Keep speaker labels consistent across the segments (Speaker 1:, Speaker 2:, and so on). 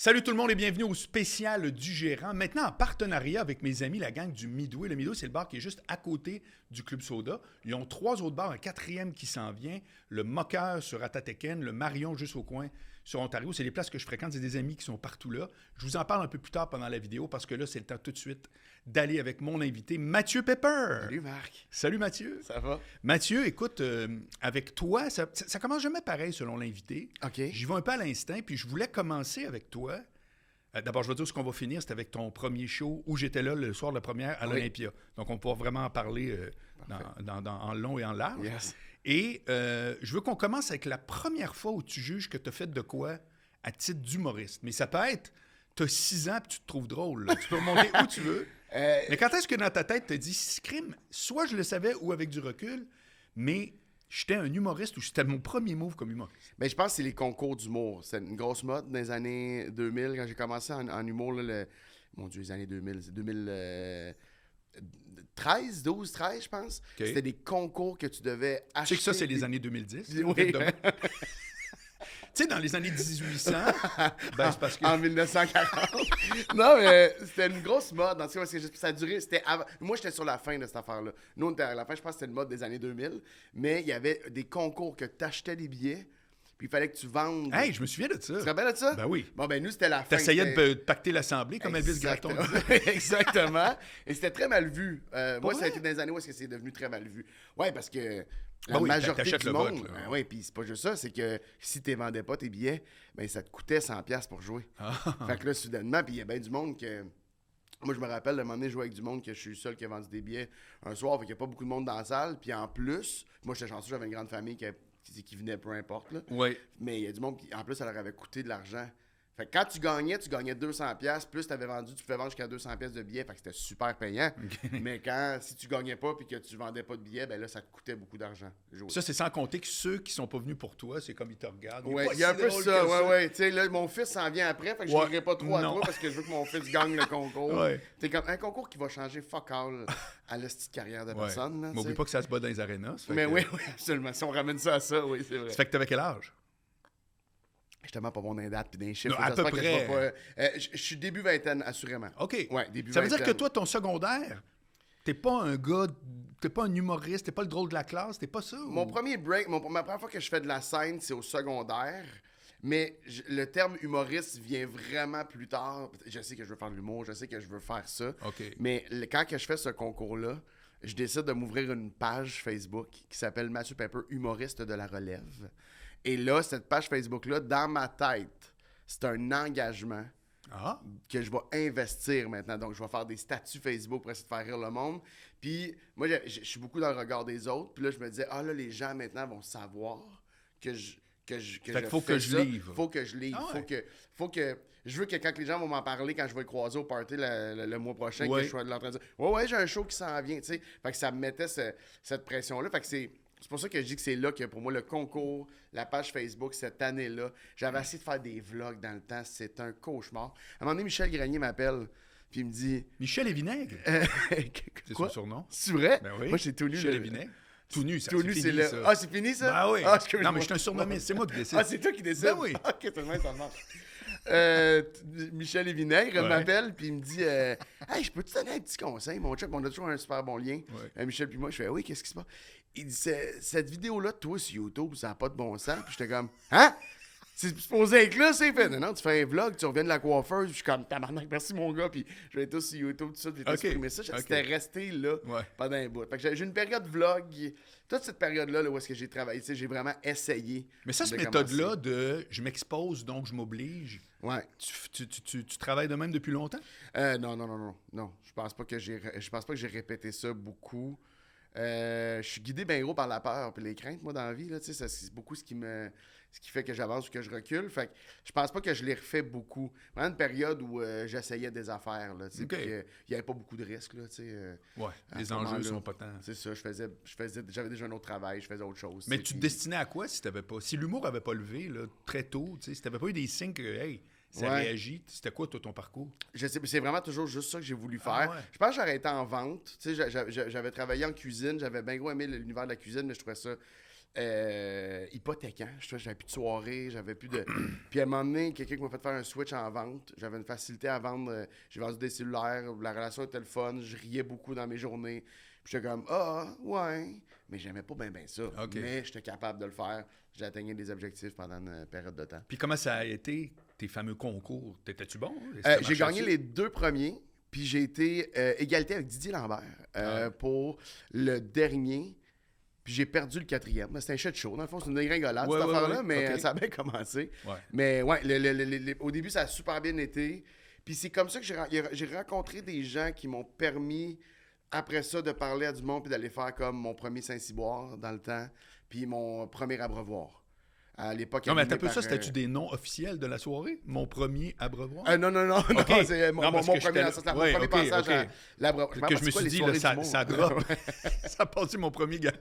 Speaker 1: Salut tout le monde et bienvenue au spécial du gérant. Maintenant en partenariat avec mes amis, la gang du Midway. Le Midway, c'est le bar qui est juste à côté du Club Soda. Ils ont 3 autres bars, un 4e qui s'en vient, le Moqueur sur Atateken, le Marion juste au coin sur Ontario. C'est les places que je fréquente, c'est des amis qui sont partout là. Je vous en parle un peu plus tard pendant la vidéo parce que là, c'est le temps tout de suite d'aller avec mon invité, Mathieu Pepper.
Speaker 2: Salut Marc.
Speaker 1: Salut Mathieu.
Speaker 2: Ça va?
Speaker 1: Mathieu, écoute, avec toi, ça commence jamais pareil selon l'invité.
Speaker 2: OK.
Speaker 1: J'y vais un peu à l'instinct, puis je voulais commencer avec toi. D'abord, je vais dire ce qu'on va finir, c'est avec ton premier show où j'étais là le soir de la première à l'Olympia. Donc, on pourra vraiment en parler en long et en large.
Speaker 2: Yes.
Speaker 1: Et je veux qu'on commence avec la première fois où tu juges que tu as fait de quoi à titre d'humoriste. Mais ça peut être, tu as 6 ans et tu te trouves drôle. Là. Tu peux remonter où tu veux. Mais quand est-ce que dans ta tête, tu te dis, crime, soit je le savais ou avec du recul, mais j'étais un humoriste ou c'était mon premier move comme humoriste?
Speaker 2: Ben, je pense que c'est les concours d'humour. C'est une grosse mode dans les années 2000. Quand j'ai commencé en humour, là, mon Dieu, les années 2000, c'est 2013, 12, 13, je pense.
Speaker 1: Okay.
Speaker 2: C'était des concours que tu devais acheter.
Speaker 1: Tu sais que ça, c'est les années 2010.
Speaker 2: Oui.
Speaker 1: Tu sais, dans les années 1800, ben, c'est parce que...
Speaker 2: En 1940. Non, mais c'était une grosse mode. En tout cas, parce que ça a duré. C'était avant. Moi, j'étais sur la fin de cette affaire-là. Nous, on était à la fin, je pense que c'était une mode des années 2000. Mais il y avait des concours que tu achetais des billets, puis il fallait que tu vendes.
Speaker 1: Hey, je me souviens de ça.
Speaker 2: Tu te rappelles de ça?
Speaker 1: Ben oui.
Speaker 2: Bon, ben nous, c'était la fin.
Speaker 1: T'essayais de pacter l'Assemblée comme Elvis Gratton.
Speaker 2: Exactement. Et c'était très mal vu. Moi, ça a
Speaker 1: vrai?
Speaker 2: été dans les années où est-ce que c'est devenu très mal vu. Ouais, parce que la
Speaker 1: Ah oui,
Speaker 2: majorité
Speaker 1: t'achètes
Speaker 2: du
Speaker 1: le
Speaker 2: monde...
Speaker 1: vote, là.
Speaker 2: oui, puis c'est pas juste ça, c'est que si tu vendais pas tes billets, ben ça te coûtait 100$ pour jouer. Fait que là, soudainement, puis il y a bien du monde que... Moi, je me rappelle, de un moment donné, jouer avec du monde que je suis le seul qui a vendu des billets un soir, fait qu'il n'y a pas beaucoup de monde dans la salle. Puis en plus, moi, j'étais chanceux, j'avais une grande famille qui venait peu importe. Là.
Speaker 1: Oui.
Speaker 2: Mais il y a du monde qui, en plus, ça leur avait coûté de l'argent. Fait que quand tu gagnais 200$, plus tu avais vendu, tu pouvais vendre jusqu'à 200$ de billets, fait que c'était super payant. Okay. Mais si tu gagnais pas et que tu vendais pas de billets, ben là, ça te coûtait beaucoup d'argent.
Speaker 1: Ça, c'est sans compter que ceux qui sont pas venus pour toi, c'est comme ils te regardent.
Speaker 2: Ouais, il y a un peu ça, ouais. Tu sais, là, mon fils s'en vient après, fait que je ne dirai pas trop à toi parce que je veux que mon fils gagne le concours.
Speaker 1: Ouais.
Speaker 2: C'est comme un concours qui va changer fuck all à la petite carrière de personne. Là,
Speaker 1: m'oublie pas que ça se bat dans les arénas.
Speaker 2: Mais oui, absolument. Si on ramène ça à ça, oui, c'est vrai.
Speaker 1: Ça fait que t'avais quel âge?
Speaker 2: Justement, pas bon dans les dates puis dans les chiffres.
Speaker 1: Non, à peu près.
Speaker 2: Je suis début vingtaine, assurément.
Speaker 1: OK.
Speaker 2: Ouais, début
Speaker 1: ça veut
Speaker 2: vingtaine.
Speaker 1: dire que toi, ton secondaire, t'es pas un gars, t'es pas un humoriste, t'es pas le drôle de la classe, t'es pas ça?
Speaker 2: Mon premier break, ma première fois que je fais de la scène, c'est au secondaire. Mais le terme humoriste vient vraiment plus tard. Je sais que je veux faire de l'humour, je sais que je veux faire ça.
Speaker 1: Okay.
Speaker 2: Mais quand que je fais ce concours-là, je décide de m'ouvrir une page Facebook qui s'appelle Mathieu Pepper, humoriste de la relève. Et là, cette page Facebook-là, dans ma tête, c'est un engagement que je vais investir maintenant. Donc, je vais faire des statuts Facebook pour essayer de faire rire le monde. Puis, moi, je suis beaucoup dans le regard des autres. Puis là, je me disais, là, les gens maintenant vont savoir que
Speaker 1: faut que je livre.
Speaker 2: Faut que je livre. Faut que... Je veux que quand les gens vont m'en parler, quand je vais le croiser au party le mois prochain, que je sois en train de dire « Ouais, j'ai un show qui s'en vient. » Tu sais, fait que ça me mettait cette pression-là. Fait que c'est pour ça que je dis que c'est là que pour moi, le concours, la page Facebook, cette année-là, j'avais essayé de faire des vlogs dans le temps. C'est un cauchemar. À un moment donné, Michel Grenier m'appelle, puis il me dit...
Speaker 1: Michel et Vinaigre? C'est son surnom.
Speaker 2: C'est vrai?
Speaker 1: Ben oui.
Speaker 2: Moi, c'est tout nu.
Speaker 1: Michel et Vinaigre. Tout nu, ça.
Speaker 2: Tout nu, c'est
Speaker 1: ça.
Speaker 2: Ah, c'est fini, ça?
Speaker 1: Ben oui. Non, mais je suis un surnommé. C'est moi qui décide.
Speaker 2: Ah, c'est toi qui décides?
Speaker 1: Ben oui.
Speaker 2: OK, c'est le même, ça marche. Michel et Vinaigre m'appelle puis il me dit Hey, je peux te donner un petit conseil, mon chum, on a toujours un super bon lien. Michel puis moi, je fais oui, qu'est-ce qui se passe? Il dit cette vidéo-là de toi sur YouTube, ça n'a pas de bon sens. Puis j'étais comme Hein? C'est supposé être là, c'est fait. Non, tu fais un vlog, tu reviens de la coiffeuse, puis je suis comme tabarnak, merci mon gars, puis je vais être tous sur YouTube, tout ça, puis j'ai exprimé ça. C'était resté là pendant un bout. Fait que j'ai une période vlog, toute cette période-là là, où est-ce que j'ai travaillé, j'ai vraiment essayé.
Speaker 1: Mais ça, cette méthode-là de je m'expose, donc je m'oblige.
Speaker 2: Ouais.
Speaker 1: Tu travailles de même depuis longtemps?
Speaker 2: Non. Je pense pas que j'ai répété ça beaucoup. Je suis guidé bien gros par la peur et les craintes, moi, dans la vie. Là, c'est beaucoup ce qui fait que j'avance ou que je recule. Fait que je pense pas que je l'ai refait beaucoup. Pendant une période où j'essayais des affaires, là, puis il n'y avait pas beaucoup de risques. Là,
Speaker 1: les enjeux sont pas tant...
Speaker 2: C'est ça, j'avais déjà un autre travail, je faisais autre chose.
Speaker 1: Mais tu te destinais à quoi si t'avais pas... Si l'humour avait pas levé là, très tôt, si t'avais pas eu des signes que, hey, ça réagit, c'était quoi toi, ton parcours?
Speaker 2: Je sais, c'est vraiment toujours juste ça que j'ai voulu faire. Je pense que j'aurais été en vente. J'avais travaillé en cuisine, j'avais bien gros aimé l'univers de la cuisine, mais je trouvais ça hypothéquant. J'avais plus de soirée, j'avais plus de... Puis à un moment donné, quelqu'un qui m'a fait faire un switch en vente. J'avais une facilité à vendre. J'ai vendu des cellulaires, la relation était le fun, je riais beaucoup dans mes journées. Puis j'étais comme, ouais. Mais j'aimais pas bien ça.
Speaker 1: Okay.
Speaker 2: Mais j'étais capable de le faire. J'ai atteigné des objectifs pendant une période de temps.
Speaker 1: Puis comment ça a été, tes fameux concours? T'étais-tu bon?
Speaker 2: J'ai gagné les 2 premiers. Puis j'ai été égalité avec Didier Lambert pour le dernier. Puis j'ai perdu le 4e. C'était un shit show. Dans le fond, c'est une dégringolade, cette affaire-là, mais ça a bien commencé.
Speaker 1: Ouais.
Speaker 2: Mais ouais, au début, ça a super bien été. Puis c'est comme ça que j'ai rencontré des gens qui m'ont permis, après ça, de parler à du monde puis d'aller faire comme mon premier Saint-Cyboire dans le temps, puis mon premier abreuvoir. À l'époque,
Speaker 1: non, mais un peu ça, c'était-tu des noms officiels de la soirée? Mon premier abreuvoir?
Speaker 2: Non,
Speaker 1: okay.
Speaker 2: C'est mon premier passage à l'abreuvoir.
Speaker 1: Que je me suis dit, là, ça drop. Ça a passé mon premier gars.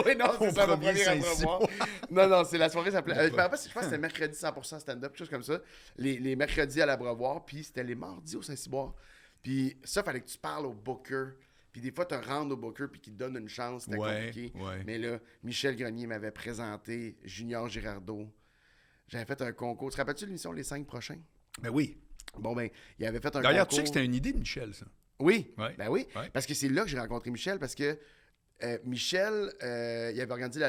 Speaker 2: Oui, non, c'est ça, mon premier abreuvoir. Non, c'est la soirée, ça s'appelait... je pense que c'était mercredi 100% stand-up, quelque chose comme ça. Les mercredis à l'abreuvoir, puis c'était les mardis au Saint-Cyboire. Puis ça, fallait que tu parles au booker. Puis des fois, te rendre au booker puis qu'il te donne une chance, c'était compliqué.
Speaker 1: Ouais.
Speaker 2: Mais là, Michel Grenier m'avait présenté Junior Girardeau. J'avais fait un concours. Te rappelles-tu de l'émission Les 5 prochains?
Speaker 1: Ben oui.
Speaker 2: Bon, ben, il avait fait un concours.
Speaker 1: D'ailleurs, tu sais que c'était une idée de Michel, ça.
Speaker 2: Oui.
Speaker 1: Ouais.
Speaker 2: Ben oui. Ouais. Parce que c'est là que j'ai rencontré Michel, parce que Michel, il avait organisé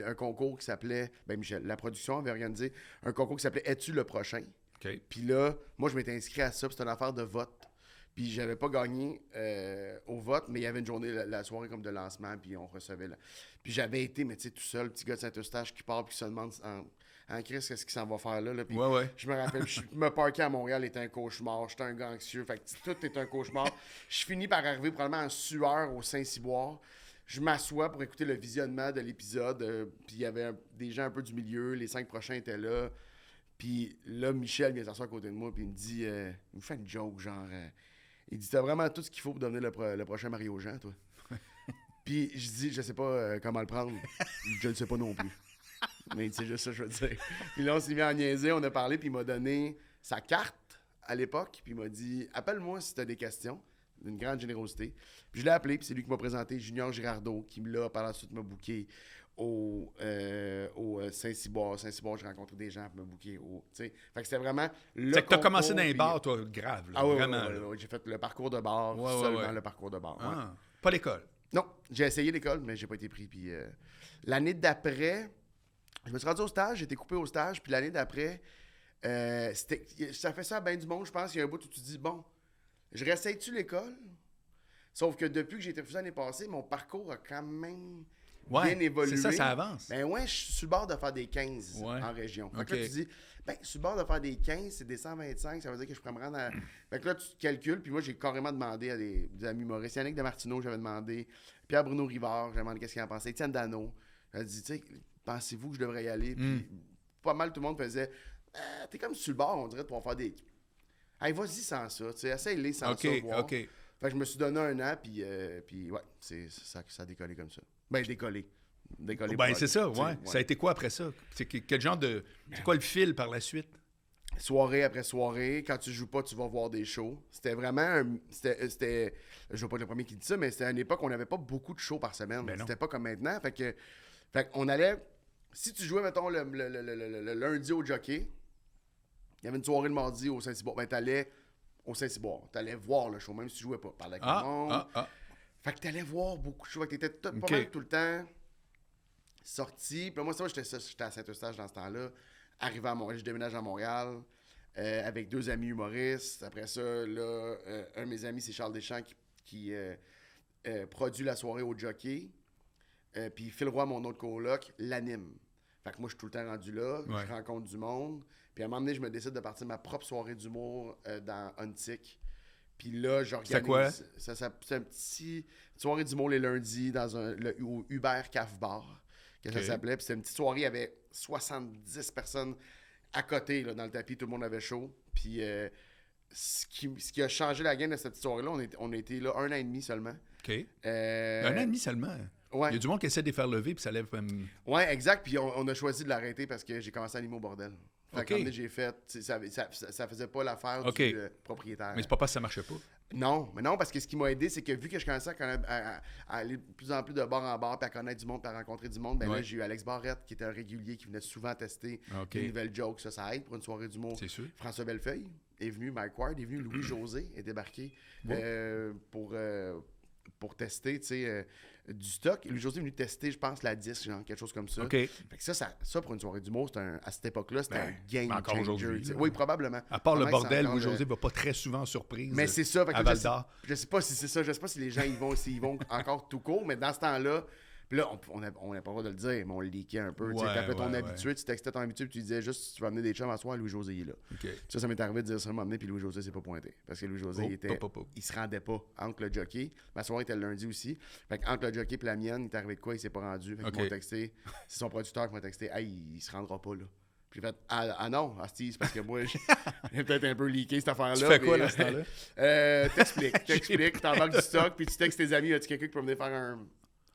Speaker 2: un concours qui s'appelait... Ben Michel, la production avait organisé un concours qui s'appelait Es-tu le prochain?
Speaker 1: OK.
Speaker 2: Puis là, moi, je m'étais inscrit à ça, puis c'était une affaire de vote. Puis j'avais pas gagné au vote, mais il y avait une journée, la soirée comme de lancement, puis on recevait là. Puis j'avais été, mais tu sais, tout seul, petit gars de Saint-Eustache qui part, puis qui se demande en Chris, qu'est-ce qu'il s'en va faire là? Puis je me rappelle, je me parquais à Montréal, était un cauchemar, j'étais un gars anxieux, fait que tout est un cauchemar. Je finis par arriver probablement en sueur au Saint-Cyboire. Je m'assois pour écouter le visionnement de l'épisode, puis il y avait des gens un peu du milieu, les 5 prochains étaient là. Puis là, Michel vient s'asseoir à côté de moi, puis il me dit, il me fait une joke, genre... il dit, t'as vraiment tout ce qu'il faut pour devenir le prochain Mario Jean, toi. Puis je dis, je sais pas comment le prendre. Je le sais pas non plus. Mais c'est juste ça que je veux dire. Puis là, on s'est mis à niaiser, on a parlé, puis il m'a donné sa carte à l'époque, puis il m'a dit, appelle-moi si t'as des questions. D'une grande générosité. Puis je l'ai appelé, puis c'est lui qui m'a présenté Junior Girardeau, qui là, par la suite, m'a booké au Saint-Cyboire. Saint-Cyboire, j'ai rencontré des gens pour me booker. Fait que c'était vraiment le
Speaker 1: C'est que t'as commencé dans les
Speaker 2: puis...
Speaker 1: bars, toi, grave. Là,
Speaker 2: ah oui,
Speaker 1: vraiment.
Speaker 2: Oui. J'ai fait le parcours de bar, seulement le parcours de bar.
Speaker 1: Ah, pas l'école?
Speaker 2: Non, j'ai essayé l'école, mais j'ai pas été pris. Puis l'année d'après, je me suis rendu au stage, j'ai été coupé au stage, puis l'année d'après, ça fait ça à bien du monde, je pense. Il y a un bout où tu te dis, bon, je réessaye-tu l'école? Sauf que depuis que j'ai été refusé l'année passée, mon parcours a quand même bien évolué.
Speaker 1: C'est ça avance.
Speaker 2: Ben ouais, je suis sur le bord de faire des 15 en région. Fait que là, tu dis, sur le bord de faire des 15, c'est des 125, ça veut dire que je pourrais me rendre à... Fait que là, tu calcules, puis moi, j'ai carrément demandé à des amis humoristes. Yannick de Martineau, j'avais demandé. Pierre-Bruno Rivard, j'avais demandé qu'est-ce qu'il en pensait. Étienne Dano, j'avais dit, tu sais, pensez-vous que je devrais y aller? Puis pas mal, tout le monde faisait, t'es comme sur le bord, on dirait, pour faire des... Hey, vas-y sans ça, tu sais, essaye-les sans ça, voir.
Speaker 1: OK.
Speaker 2: Fait que je me suis donné un an, puis ouais, c'est ça a décollé comme ça. Ben, décollé.
Speaker 1: Ben, c'est ça, ouais. Ça a été quoi après ça? C'est quel genre de... C'est quoi le fil par la suite?
Speaker 2: Soirée après soirée. Quand tu joues pas, tu vas voir des shows. C'était vraiment... C'était je veux pas être le premier qui dit ça, mais c'était à une époque où on n'avait pas beaucoup de shows par semaine.
Speaker 1: Ben
Speaker 2: c'était pas comme maintenant. Fait qu'on allait... Si tu jouais, mettons, le lundi au Jockey, il y avait une soirée le mardi au Saint-Cyboire. Ben, t'allais au Saint-Cyboire. T'allais voir le show, même si tu jouais pas. Parler avec le monde. Fait que t'allais voir beaucoup de shows. Fait que t'étais pas mal tout le temps sorti. Puis moi, j'étais à Saint-Eustache dans ce temps-là. Arrivé à Montréal, je déménage à Montréal avec 2 amis humoristes. Après ça, là, un de mes amis, c'est Charles Deschamps qui produit la soirée au Jockey. Puis Phil Roy, mon autre coloc, l'anime. Fait que moi, je suis tout le temps rendu là. Ouais. Je rencontre du monde. Puis à un moment donné, je me décide de partir ma propre soirée d'humour dans Huntic. Puis là, j'organise...
Speaker 1: C'est quoi?
Speaker 2: C'est un petit soirée d'humour les lundis au Hubert Caf Bar, que ça s'appelait. Puis c'était une petite soirée, il y avait 70 personnes à côté, là, dans le tapis. Tout le monde avait chaud. Puis ce qui a changé la game de cette petite soirée-là, on a été là 1 an et demi seulement.
Speaker 1: OK. 1 an et demi seulement?
Speaker 2: Ouais.
Speaker 1: Il y a du monde qui essaie de les faire lever, puis ça lève...
Speaker 2: Ouais, exact. Puis on a choisi de l'arrêter parce que j'ai commencé à animer au bordel. Fait que, j'ai fait, ça faisait pas l'affaire du propriétaire.
Speaker 1: Mais c'est pas parce que ça marchait pas.
Speaker 2: Non, parce que ce qui m'a aidé, c'est que vu que je commençais à aller de plus en plus de bar en bar, puis à connaître du monde, puis à rencontrer du monde, là, j'ai eu Alex Barrette, qui était un régulier, qui venait souvent tester des nouvelles jokes. Ça aide pour une soirée d'humour.
Speaker 1: C'est sûr.
Speaker 2: François Bellefeuille est venu, Mike Ward est venu, Louis-José est débarqué pour tester, tu sais, du stock. Louis-José est venu tester, je pense, la 10, genre, quelque chose comme ça.
Speaker 1: OK.
Speaker 2: Fait que ça pour une soirée d'humour, à cette époque-là, c'était un game
Speaker 1: encore
Speaker 2: changer.
Speaker 1: aujourd'hui.
Speaker 2: Oui, probablement.
Speaker 1: À part le bordel, Louis-José va pas très souvent en surprise.
Speaker 2: Mais c'est ça. Fait que
Speaker 1: à Val-d'Or.
Speaker 2: Je sais pas si c'est ça. Je sais pas si les gens s'ils vont encore tout court, mais dans ce temps-là, puis là, on n'a pas le droit de le dire, mais on le leakait un peu. Tu appelais ton habitué, tu textais ton habitué, puis tu disais juste si tu vas amener des chums à soir, Louis-José est là.
Speaker 1: Okay.
Speaker 2: Ça m'est arrivé de dire ça, m'amener, puis Louis-José s'est pas pointé. Parce que Louis-José il se rendait pas entre le jockey. Ma soirée était le lundi aussi. Fait entre le jockey et la mienne, il est arrivé de quoi, il s'est pas rendu. Fait qu'ils m'ont texté. C'est son producteur qui m'a texté. Hey, il se rendra pas là. Puis j'ai fait non, c'est parce que moi, j'ai peut-être un peu leaké cette affaire-là.
Speaker 1: Tu fais quoi là, ce temps-là?
Speaker 2: T'expliques, t'embarques du stock, puis tu textes tes amis, as-tu quelqu'un qui peut venir faire un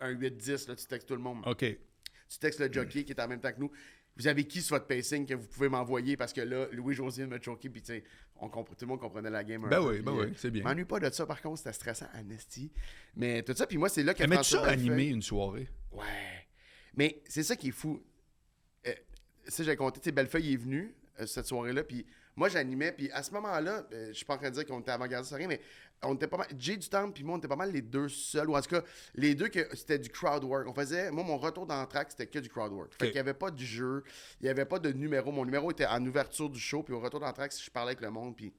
Speaker 2: 8-10, là, tu textes tout le monde.
Speaker 1: OK.
Speaker 2: Tu textes le jockey qui est en même temps que nous. Vous avez qui sur votre pacing que vous pouvez m'envoyer? Parce que là, Louis-José m'a choqué, puis tu sais, tout le monde comprenait la game.
Speaker 1: Oui, c'est bien.
Speaker 2: Je m'ennuie pas de ça, par contre, c'était stressant, Anesti. Mais tout ça, puis moi, c'est là que
Speaker 1: Aimais-tu ça animer une soirée?
Speaker 2: Ouais. Mais c'est ça qui est fou. Ça, j'ai compté, tu sais, Bellefeuille est venu cette soirée-là, puis moi, j'animais, puis à ce moment-là, je suis pas en train de dire qu'on était avant-gardiste, rien, mais on était pas mal. Jay Dutemps puis moi, on était pas mal les deux seuls, ou en tout cas, les deux que c'était du crowd work. On faisait, moi, mon retour dans le track, c'était que du crowd work. Fait qu'il y avait pas du jeu, il y avait pas de numéro. Mon numéro était en ouverture du show, puis au retour dans le track, je parlais avec le monde, puis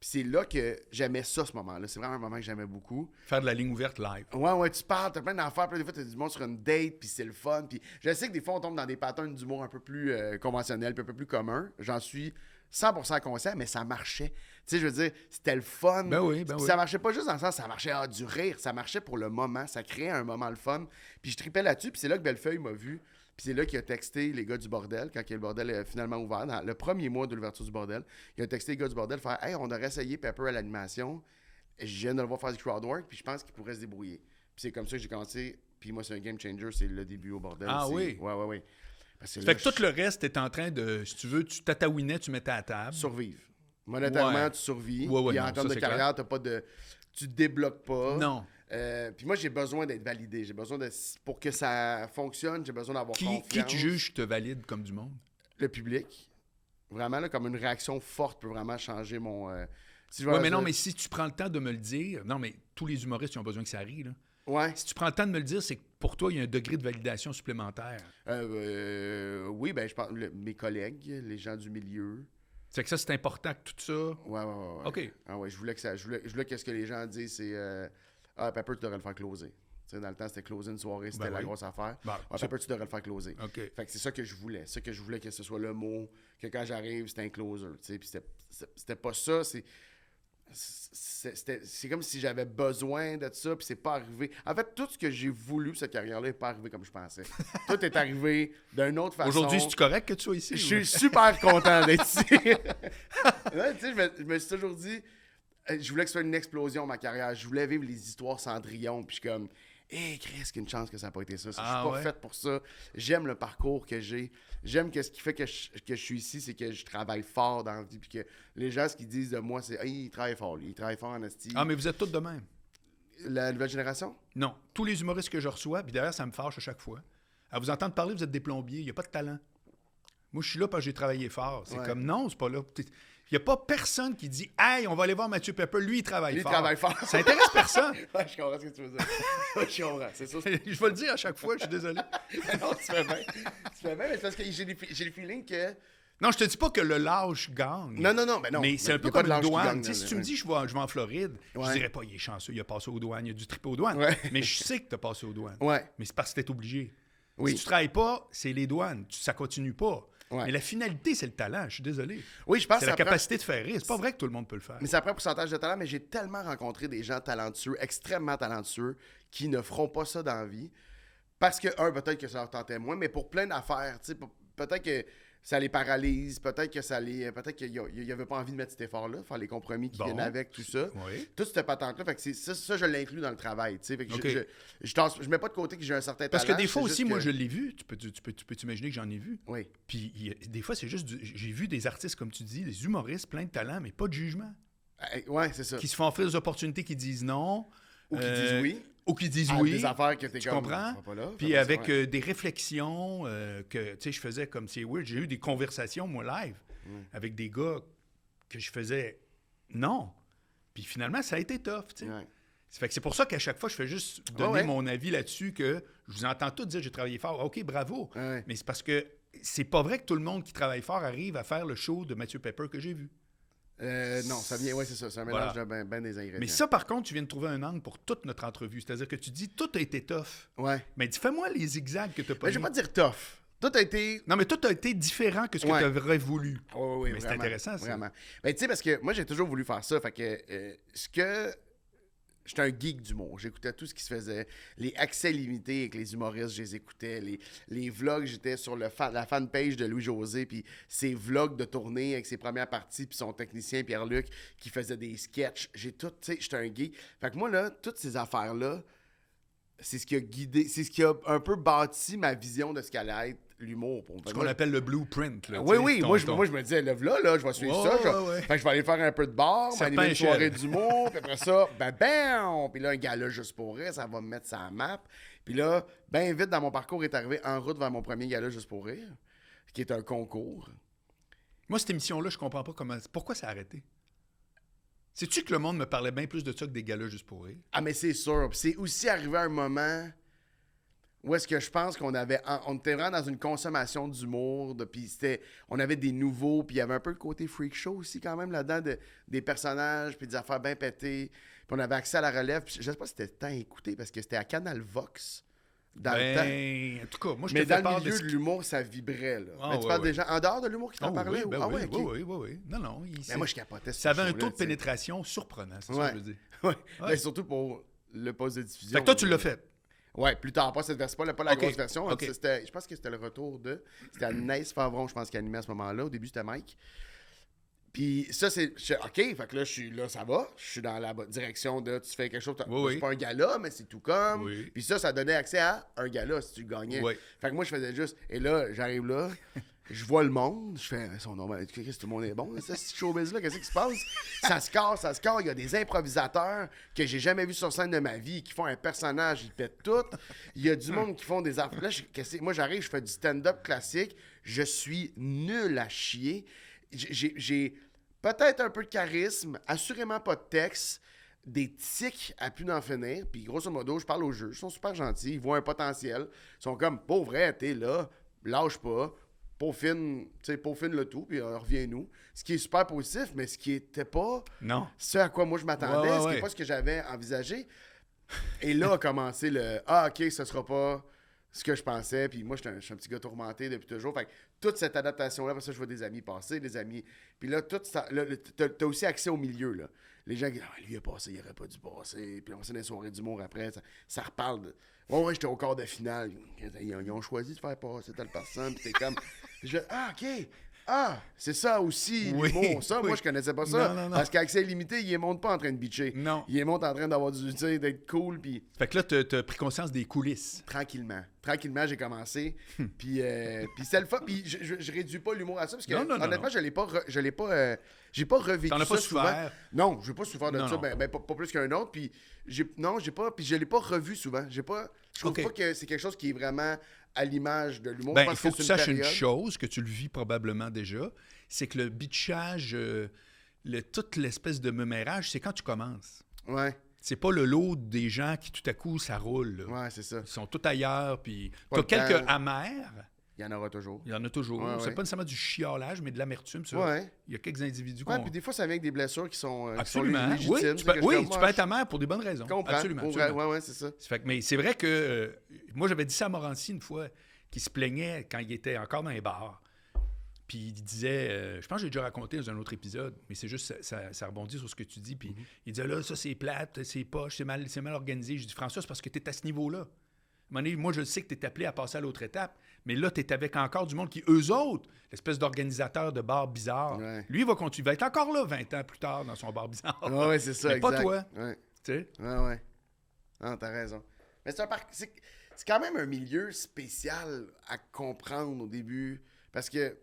Speaker 2: c'est là que j'aimais ça, ce moment-là. C'est vraiment un moment que j'aimais beaucoup.
Speaker 1: Faire de la ligne ouverte live.
Speaker 2: Ouais, tu parles, t'as plein d'affaires, puis des fois, t'as du monde sur une date, puis c'est le fun, puis je sais que des fois, on tombe dans des patterns d'humour un peu plus conventionnels, puis un peu plus communs. J'en suis 100% conscient, mais ça marchait. Tu sais, je veux dire, c'était le fun.
Speaker 1: Ben oui.
Speaker 2: Ça marchait pas juste dans le sens, ça marchait du rire, ça marchait pour le moment, ça créait un moment le fun. Puis je tripais là-dessus, puis c'est là que Bellefeuille m'a vu. Puis c'est là qu'il a texté les gars du bordel, quand le bordel est finalement ouvert, dans le premier mois de l'ouverture du bordel. Il a texté les gars du bordel, faire « Hey, on aurait essayé Pepper à l'animation. Je viens de le voir faire du crowdwork, puis je pense qu'il pourrait se débrouiller. » Puis c'est comme ça que j'ai commencé. Puis moi, c'est un game changer, c'est le début au bordel.
Speaker 1: Ah oui?
Speaker 2: Ouais.
Speaker 1: Fait que tout le reste, t'es en train de, si tu veux, tu tataouinais, tu mettais à table.
Speaker 2: Survivre. Monétairement, tu survis.
Speaker 1: Ouais,
Speaker 2: puis en termes de carrière, t'as pas de... Tu débloques pas.
Speaker 1: Non.
Speaker 2: Puis moi, j'ai besoin d'être validé. J'ai besoin de... Pour que ça fonctionne, j'ai besoin d'avoir confiance.
Speaker 1: Qui tu juges te valide comme du monde?
Speaker 2: Le public. Vraiment, là, comme une réaction forte peut vraiment changer mon...
Speaker 1: mais si tu prends le temps de me le dire... Non, mais tous les humoristes, ils ont besoin que ça arrive, là.
Speaker 2: Ouais.
Speaker 1: Si tu prends le temps de me le dire, c'est que pour toi, il y a un degré de validation supplémentaire.
Speaker 2: Oui, ben je pense mes collègues, les gens du milieu.
Speaker 1: C'est que ça, c'est important que tout ça...
Speaker 2: Ouais.
Speaker 1: OK.
Speaker 2: Ah ouais, je voulais que ce que les gens disent, c'est Pepper, tu devrais le faire closer. Tu sais, dans le temps, c'était closer une soirée, c'était la grosse affaire. Pepper, tu devrais le faire closer.
Speaker 1: OK.
Speaker 2: Fait que c'est ça que je voulais. C'est que je voulais que ce soit le mot, que quand j'arrive, c'était un closer. Tu sais, puis c'était pas ça, c'est comme si j'avais besoin de ça, puis c'est pas arrivé. En fait, tout ce que j'ai voulu, cette carrière-là, n'est pas arrivé comme je pensais. Tout est arrivé d'une autre façon.
Speaker 1: Aujourd'hui, c'est-tu correct que tu sois ici?
Speaker 2: Je suis super content d'être ici. Ouais, tu sais, je me suis toujours dit, je voulais que ce soit une explosion, ma carrière. Je voulais vivre les histoires Cendrillon, puis je suis comme... Hé, Chris, qu'une chance que ça n'a pas été ça. Je suis pas faite pour ça. J'aime le parcours que j'ai. J'aime que ce qui fait que je suis ici, c'est que je travaille fort dans la vie. Puis que les gens, ce qu'ils disent de moi, c'est il travaille fort, lui. Il travaille fort en esti.
Speaker 1: Ah, mais vous êtes tous de même.
Speaker 2: La nouvelle génération?
Speaker 1: Non. Tous les humoristes que je reçois, puis d'ailleurs, ça me fâche à chaque fois. À vous entendre parler, vous êtes des plombiers. Il n'y a pas de talent. Moi, je suis là parce que j'ai travaillé fort. C'est comme non, c'est pas là. Il n'y a pas personne qui dit « Hey, on va aller voir Mathieu Pepper. Lui, il travaille fort. » Ça intéresse personne.
Speaker 2: Ouais, je comprends ce que tu veux dire. Je comprends, c'est ça.
Speaker 1: Je vais le dire à chaque fois, je suis désolé.
Speaker 2: Non, tu fais bien. Tu fais bien, mais c'est parce que j'ai le feeling que...
Speaker 1: Non, je te dis pas que le lâche gagne.
Speaker 2: Non, mais non.
Speaker 1: Mais c'est un peu comme une douane. Si tu me dis je vais en Floride, je dirais pas il est chanceux, il a passé aux douanes, il a dû triper aux douanes. Ouais. Mais je sais que tu as passé aux douanes.
Speaker 2: Ouais.
Speaker 1: Mais c'est parce que t'es obligé.
Speaker 2: Oui.
Speaker 1: Si tu travailles pas, c'est les douanes. Ça continue pas.
Speaker 2: Ouais.
Speaker 1: Mais la finalité, c'est le talent. Je suis désolé.
Speaker 2: Oui, je pense
Speaker 1: c'est la capacité de faire rire. C'est pas vrai que tout le monde peut le faire.
Speaker 2: Mais ça prend un pourcentage de talent, mais j'ai tellement rencontré des gens talentueux, extrêmement talentueux, qui ne feront pas ça dans la vie. Parce que, peut-être que ça leur tentait moins, mais pour plein d'affaires. Tu sais, peut-être que ça les paralyse, peut-être qu'il n'y avait pas envie de mettre cet effort-là, faire les compromis qui viennent avec, tout ça.
Speaker 1: Oui.
Speaker 2: Toute cette patente-là, fait que ça, je l'inclus dans le travail, tu sais. Fait que
Speaker 1: OK.
Speaker 2: je mets pas de côté que j'ai un certain
Speaker 1: Parce que
Speaker 2: talent.
Speaker 1: des fois
Speaker 2: c'est
Speaker 1: aussi,
Speaker 2: juste
Speaker 1: moi,
Speaker 2: que-
Speaker 1: je l'ai vu. Tu peux t'imaginer que j'en ai vu.
Speaker 2: Oui.
Speaker 1: Puis des fois, c'est juste... J'ai vu des artistes, comme tu dis, des humoristes pleins de talent, mais pas de jugement.
Speaker 2: Ouais, c'est ça.
Speaker 1: Qui se font offrir des opportunités qui disent non.
Speaker 2: Ou qui disent oui.
Speaker 1: Ou qui disent
Speaker 2: Ah,
Speaker 1: oui.
Speaker 2: des affaires que t'es
Speaker 1: Tu
Speaker 2: comme,
Speaker 1: comprends?
Speaker 2: va pas là,
Speaker 1: Puis
Speaker 2: ça va,
Speaker 1: avec
Speaker 2: ouais.
Speaker 1: des réflexions que, tu sais, je faisais comme c'est weird. J'ai eu des conversations, moi, live, avec des gars que je faisais non. Puis finalement, ça a été tough, tu sais.
Speaker 2: Ouais.
Speaker 1: Ça fait que c'est pour ça qu'à chaque fois, je fais juste donner
Speaker 2: ouais.
Speaker 1: mon avis là-dessus que je vous entends tous dire j'ai travaillé fort. OK, bravo.
Speaker 2: Ouais.
Speaker 1: Mais c'est parce que c'est pas vrai que tout le monde qui travaille fort arrive à faire le show de Mathieu Pepper que j'ai vu.
Speaker 2: Non, ça vient, ouais, c'est ça. C'est un mélange de ben des ingrédients.
Speaker 1: Mais ça, par contre, tu viens de trouver un angle pour toute notre entrevue. C'est-à-dire que tu dis tout a été tough.
Speaker 2: Ouais.
Speaker 1: Mais fais-moi les zigzags que tu n'as pas
Speaker 2: Mais je vais pas dire tough. Tout a été.
Speaker 1: Non, mais tout a été différent que ce que
Speaker 2: Ouais.
Speaker 1: tu aurais voulu.
Speaker 2: Oui,
Speaker 1: Mais c'est
Speaker 2: vraiment,
Speaker 1: intéressant, ça.
Speaker 2: Vraiment. Ben, tu sais, parce que moi, j'ai toujours voulu faire ça. Fait que ce que. J'étais un geek d'humour. J'écoutais tout ce qui se faisait. Les accès limités avec les humoristes, je les écoutais. Les vlogs, j'étais sur la fanpage de Louis-José, puis ses vlogs de tournée avec ses premières parties, puis son technicien Pierre-Luc qui faisait des sketchs. J'ai tout, tu sais, j'étais un geek. Fait que moi, là, toutes ces affaires-là, c'est ce qui a guidé, c'est ce qui a un peu bâti ma vision de ce qu'allait être l'humour.
Speaker 1: Ce qu'on appelle le blueprint. Là,
Speaker 2: Oui,
Speaker 1: tu sais,
Speaker 2: oui. Moi, je me disais, lève-là, là, je vais suivre
Speaker 1: Ouais,
Speaker 2: ça.
Speaker 1: ouais.
Speaker 2: Fait que je vais aller faire un peu de bar,
Speaker 1: Serpent
Speaker 2: m'animer une
Speaker 1: échelle.
Speaker 2: soirée d'humour, puis après ça, bam! Puis là, un gars-là juste pour rire, ça va me mettre sur la map. Puis là, bien vite, dans mon parcours, est arrivé en route vers mon premier gala juste pour rire, qui est un concours.
Speaker 1: Moi, cette émission-là, je comprends pas pourquoi ça a arrêté. Sais-tu que le monde me parlait bien plus de ça que des galas juste pour rire?
Speaker 2: Ah, mais c'est sûr. Puis c'est aussi arrivé un moment où est-ce que je pense qu'on on était vraiment dans une consommation d'humour, puis on avait des nouveaux, puis il y avait un peu le côté freak show aussi quand même là-dedans, des personnages, puis des affaires bien pétées. Puis on avait accès à la relève. Puis je sais pas si c'était tant écouté, parce que c'était à Canal Vox, dans le temps.
Speaker 1: En tout cas, moi, je
Speaker 2: Mais
Speaker 1: te fais
Speaker 2: dans
Speaker 1: part
Speaker 2: le milieu
Speaker 1: de
Speaker 2: de l'humour, ça vibrait, là.
Speaker 1: Ah,
Speaker 2: Mais tu
Speaker 1: ouais,
Speaker 2: parles
Speaker 1: ouais.
Speaker 2: des gens en dehors de l'humour qui t'en
Speaker 1: Oh,
Speaker 2: parlaient?
Speaker 1: oui, ben
Speaker 2: Ah
Speaker 1: oui,
Speaker 2: ouais, ok.
Speaker 1: oui. Non.
Speaker 2: Mais moi, je capotais ce
Speaker 1: Ça avait un
Speaker 2: show-là,
Speaker 1: taux de
Speaker 2: tu sais.
Speaker 1: pénétration surprenant, c'est ça
Speaker 2: Ouais.
Speaker 1: que je veux dire.
Speaker 2: Ouais.
Speaker 1: Ouais.
Speaker 2: Mais surtout pour le poste de diffusion.
Speaker 1: Fait que toi, tu l'as fait.
Speaker 2: Ouais, plus tard, pas cette version, pas la
Speaker 1: Ok,
Speaker 2: grosse version.
Speaker 1: ok.
Speaker 2: Je pense que c'était le retour de. C'était Anaïs Favron, je pense, qui animait à ce moment-là. Au début, c'était Mike. Puis ça, OK, fait que là, je suis là, ça va. Je suis dans la direction de tu fais quelque chose.
Speaker 1: Oui.
Speaker 2: C'est pas un gala, mais c'est tout comme.
Speaker 1: Oui.
Speaker 2: Puis ça donnait accès à un gala si tu le gagnais.
Speaker 1: Oui.
Speaker 2: Fait que moi, je faisais juste. Et là, j'arrive là. Je vois le monde, je fais son nom, qu'est-ce que tout le monde est bon, ça, ce showbiz-là, qu'est-ce qui se passe? Ça se casse, il y a des improvisateurs que j'ai jamais vus sur scène de ma vie, qui font un personnage, ils pètent tout. Il y a du monde qui font des affaires. Là, moi, j'arrive, je fais du stand-up classique, je suis nul à chier. J'ai peut-être un peu de charisme, assurément pas de texte, des tics à plus d'en finir, puis grosso modo, je parle aux jeux, ils sont super gentils, ils voient un potentiel, ils sont comme, pour vrai, t'es là, lâche pas, peaufine le tout, puis reviens-nous. Ce qui est super positif, mais ce qui était pas
Speaker 1: Non.
Speaker 2: ce à quoi moi je m'attendais,
Speaker 1: Ouais,
Speaker 2: ce qui
Speaker 1: ouais.
Speaker 2: n'est pas ce que j'avais envisagé. Et là a commencé le « Ah, OK, ce sera pas ce que je pensais. » Puis moi, je suis un petit gars tourmenté depuis toujours. Fait que toute cette adaptation-là, parce que je vois des amis passer, des amis... Puis là, tout ça, t'as aussi accès au milieu, là. Les gens qui disent « Ah, lui, il a passé, il aurait pas dû passer. » Puis on s'est dans les soirées d'humour après. Ça reparle de... Ouais, j'étais au quart de finale. Ils ont choisi de faire passer telle personne. Puis t'es comme... Je fais, ah, OK. Ah, c'est ça aussi,
Speaker 1: Oui,
Speaker 2: l'humour. Ça,
Speaker 1: oui.
Speaker 2: moi, je connaissais pas ça.
Speaker 1: Non.
Speaker 2: Parce qu'accès limité, il est monte pas en train de bitcher.
Speaker 1: Non.
Speaker 2: Il est monte en train d'avoir du, tu sais, d'être cool, puis
Speaker 1: Fait que là, t'as pris conscience des coulisses.
Speaker 2: tranquillement. Tranquillement, j'ai commencé. Puis c'est le fun. Puis je réduis pas l'humour à ça, parce que
Speaker 1: Non.
Speaker 2: honnêtement, j'ai pas revécu
Speaker 1: T'en as
Speaker 2: ça
Speaker 1: pas
Speaker 2: souvent.
Speaker 1: souffert?
Speaker 2: Non, je n'ai pas souffert de
Speaker 1: Non,
Speaker 2: ça,
Speaker 1: non.
Speaker 2: ben, pas plus qu'un autre. Puis je l'ai pas revu souvent. Je trouve
Speaker 1: Ok.
Speaker 2: pas que c'est quelque chose qui est vraiment à l'image de l'humour.
Speaker 1: Ben,
Speaker 2: Je
Speaker 1: il
Speaker 2: pense
Speaker 1: faut que tu
Speaker 2: c'est
Speaker 1: saches une
Speaker 2: période.
Speaker 1: chose, que tu le vis probablement déjà, c'est que le bitchage, toute l'espèce de mémérage, c'est quand tu commences.
Speaker 2: Ouais,
Speaker 1: C'est pas le lot des gens qui, tout à coup, ça roule. Là.
Speaker 2: ouais, c'est ça.
Speaker 1: Ils sont tous ailleurs, puis
Speaker 2: Pas
Speaker 1: t'as
Speaker 2: le
Speaker 1: quelques
Speaker 2: temps.
Speaker 1: amers,
Speaker 2: Il y en aura toujours.
Speaker 1: il y en a toujours.
Speaker 2: Ouais,
Speaker 1: C'est
Speaker 2: ouais.
Speaker 1: pas nécessairement du chiolage, mais de l'amertume, ça.
Speaker 2: Ouais.
Speaker 1: Il y a quelques individus
Speaker 2: Ouais,
Speaker 1: qu'on...
Speaker 2: puis des fois, ça vient avec des blessures qui sont
Speaker 1: Absolument.
Speaker 2: légitimes.
Speaker 1: Oui,
Speaker 2: tu sais, que je
Speaker 1: oui,
Speaker 2: suis
Speaker 1: tu
Speaker 2: comme,
Speaker 1: peux être amer pour des bonnes raisons.
Speaker 2: Je comprends.
Speaker 1: Absolument.
Speaker 2: Pour vrai,
Speaker 1: absolument.
Speaker 2: ouais, c'est ça.
Speaker 1: Mais c'est vrai que moi, j'avais dit ça à Morancy une fois, qui se plaignait quand il était encore dans les bars. Puis il disait, je pense que j'ai déjà raconté dans un autre épisode, mais c'est juste, ça rebondit sur ce que tu dis. Puis il disait, là, ça c'est plate, c'est poche, c'est mal organisé. Je dis, François, c'est parce que tu es à ce niveau-là. À un moment donné, moi, je sais que tu es appelé à passer à l'autre étape, Mais là, tu es avec encore du monde qui, eux autres, l'espèce d'organisateur de bar bizarre, lui, il va continuer. Il va être encore là 20 ans plus tard dans son bar bizarre.
Speaker 2: Ouais, c'est ça,
Speaker 1: mais
Speaker 2: exact.
Speaker 1: pas toi.
Speaker 2: Ouais.
Speaker 1: Tu sais?
Speaker 2: Ouais. Non, t'as raison. Mais c'est quand même un milieu spécial à comprendre au début. Parce que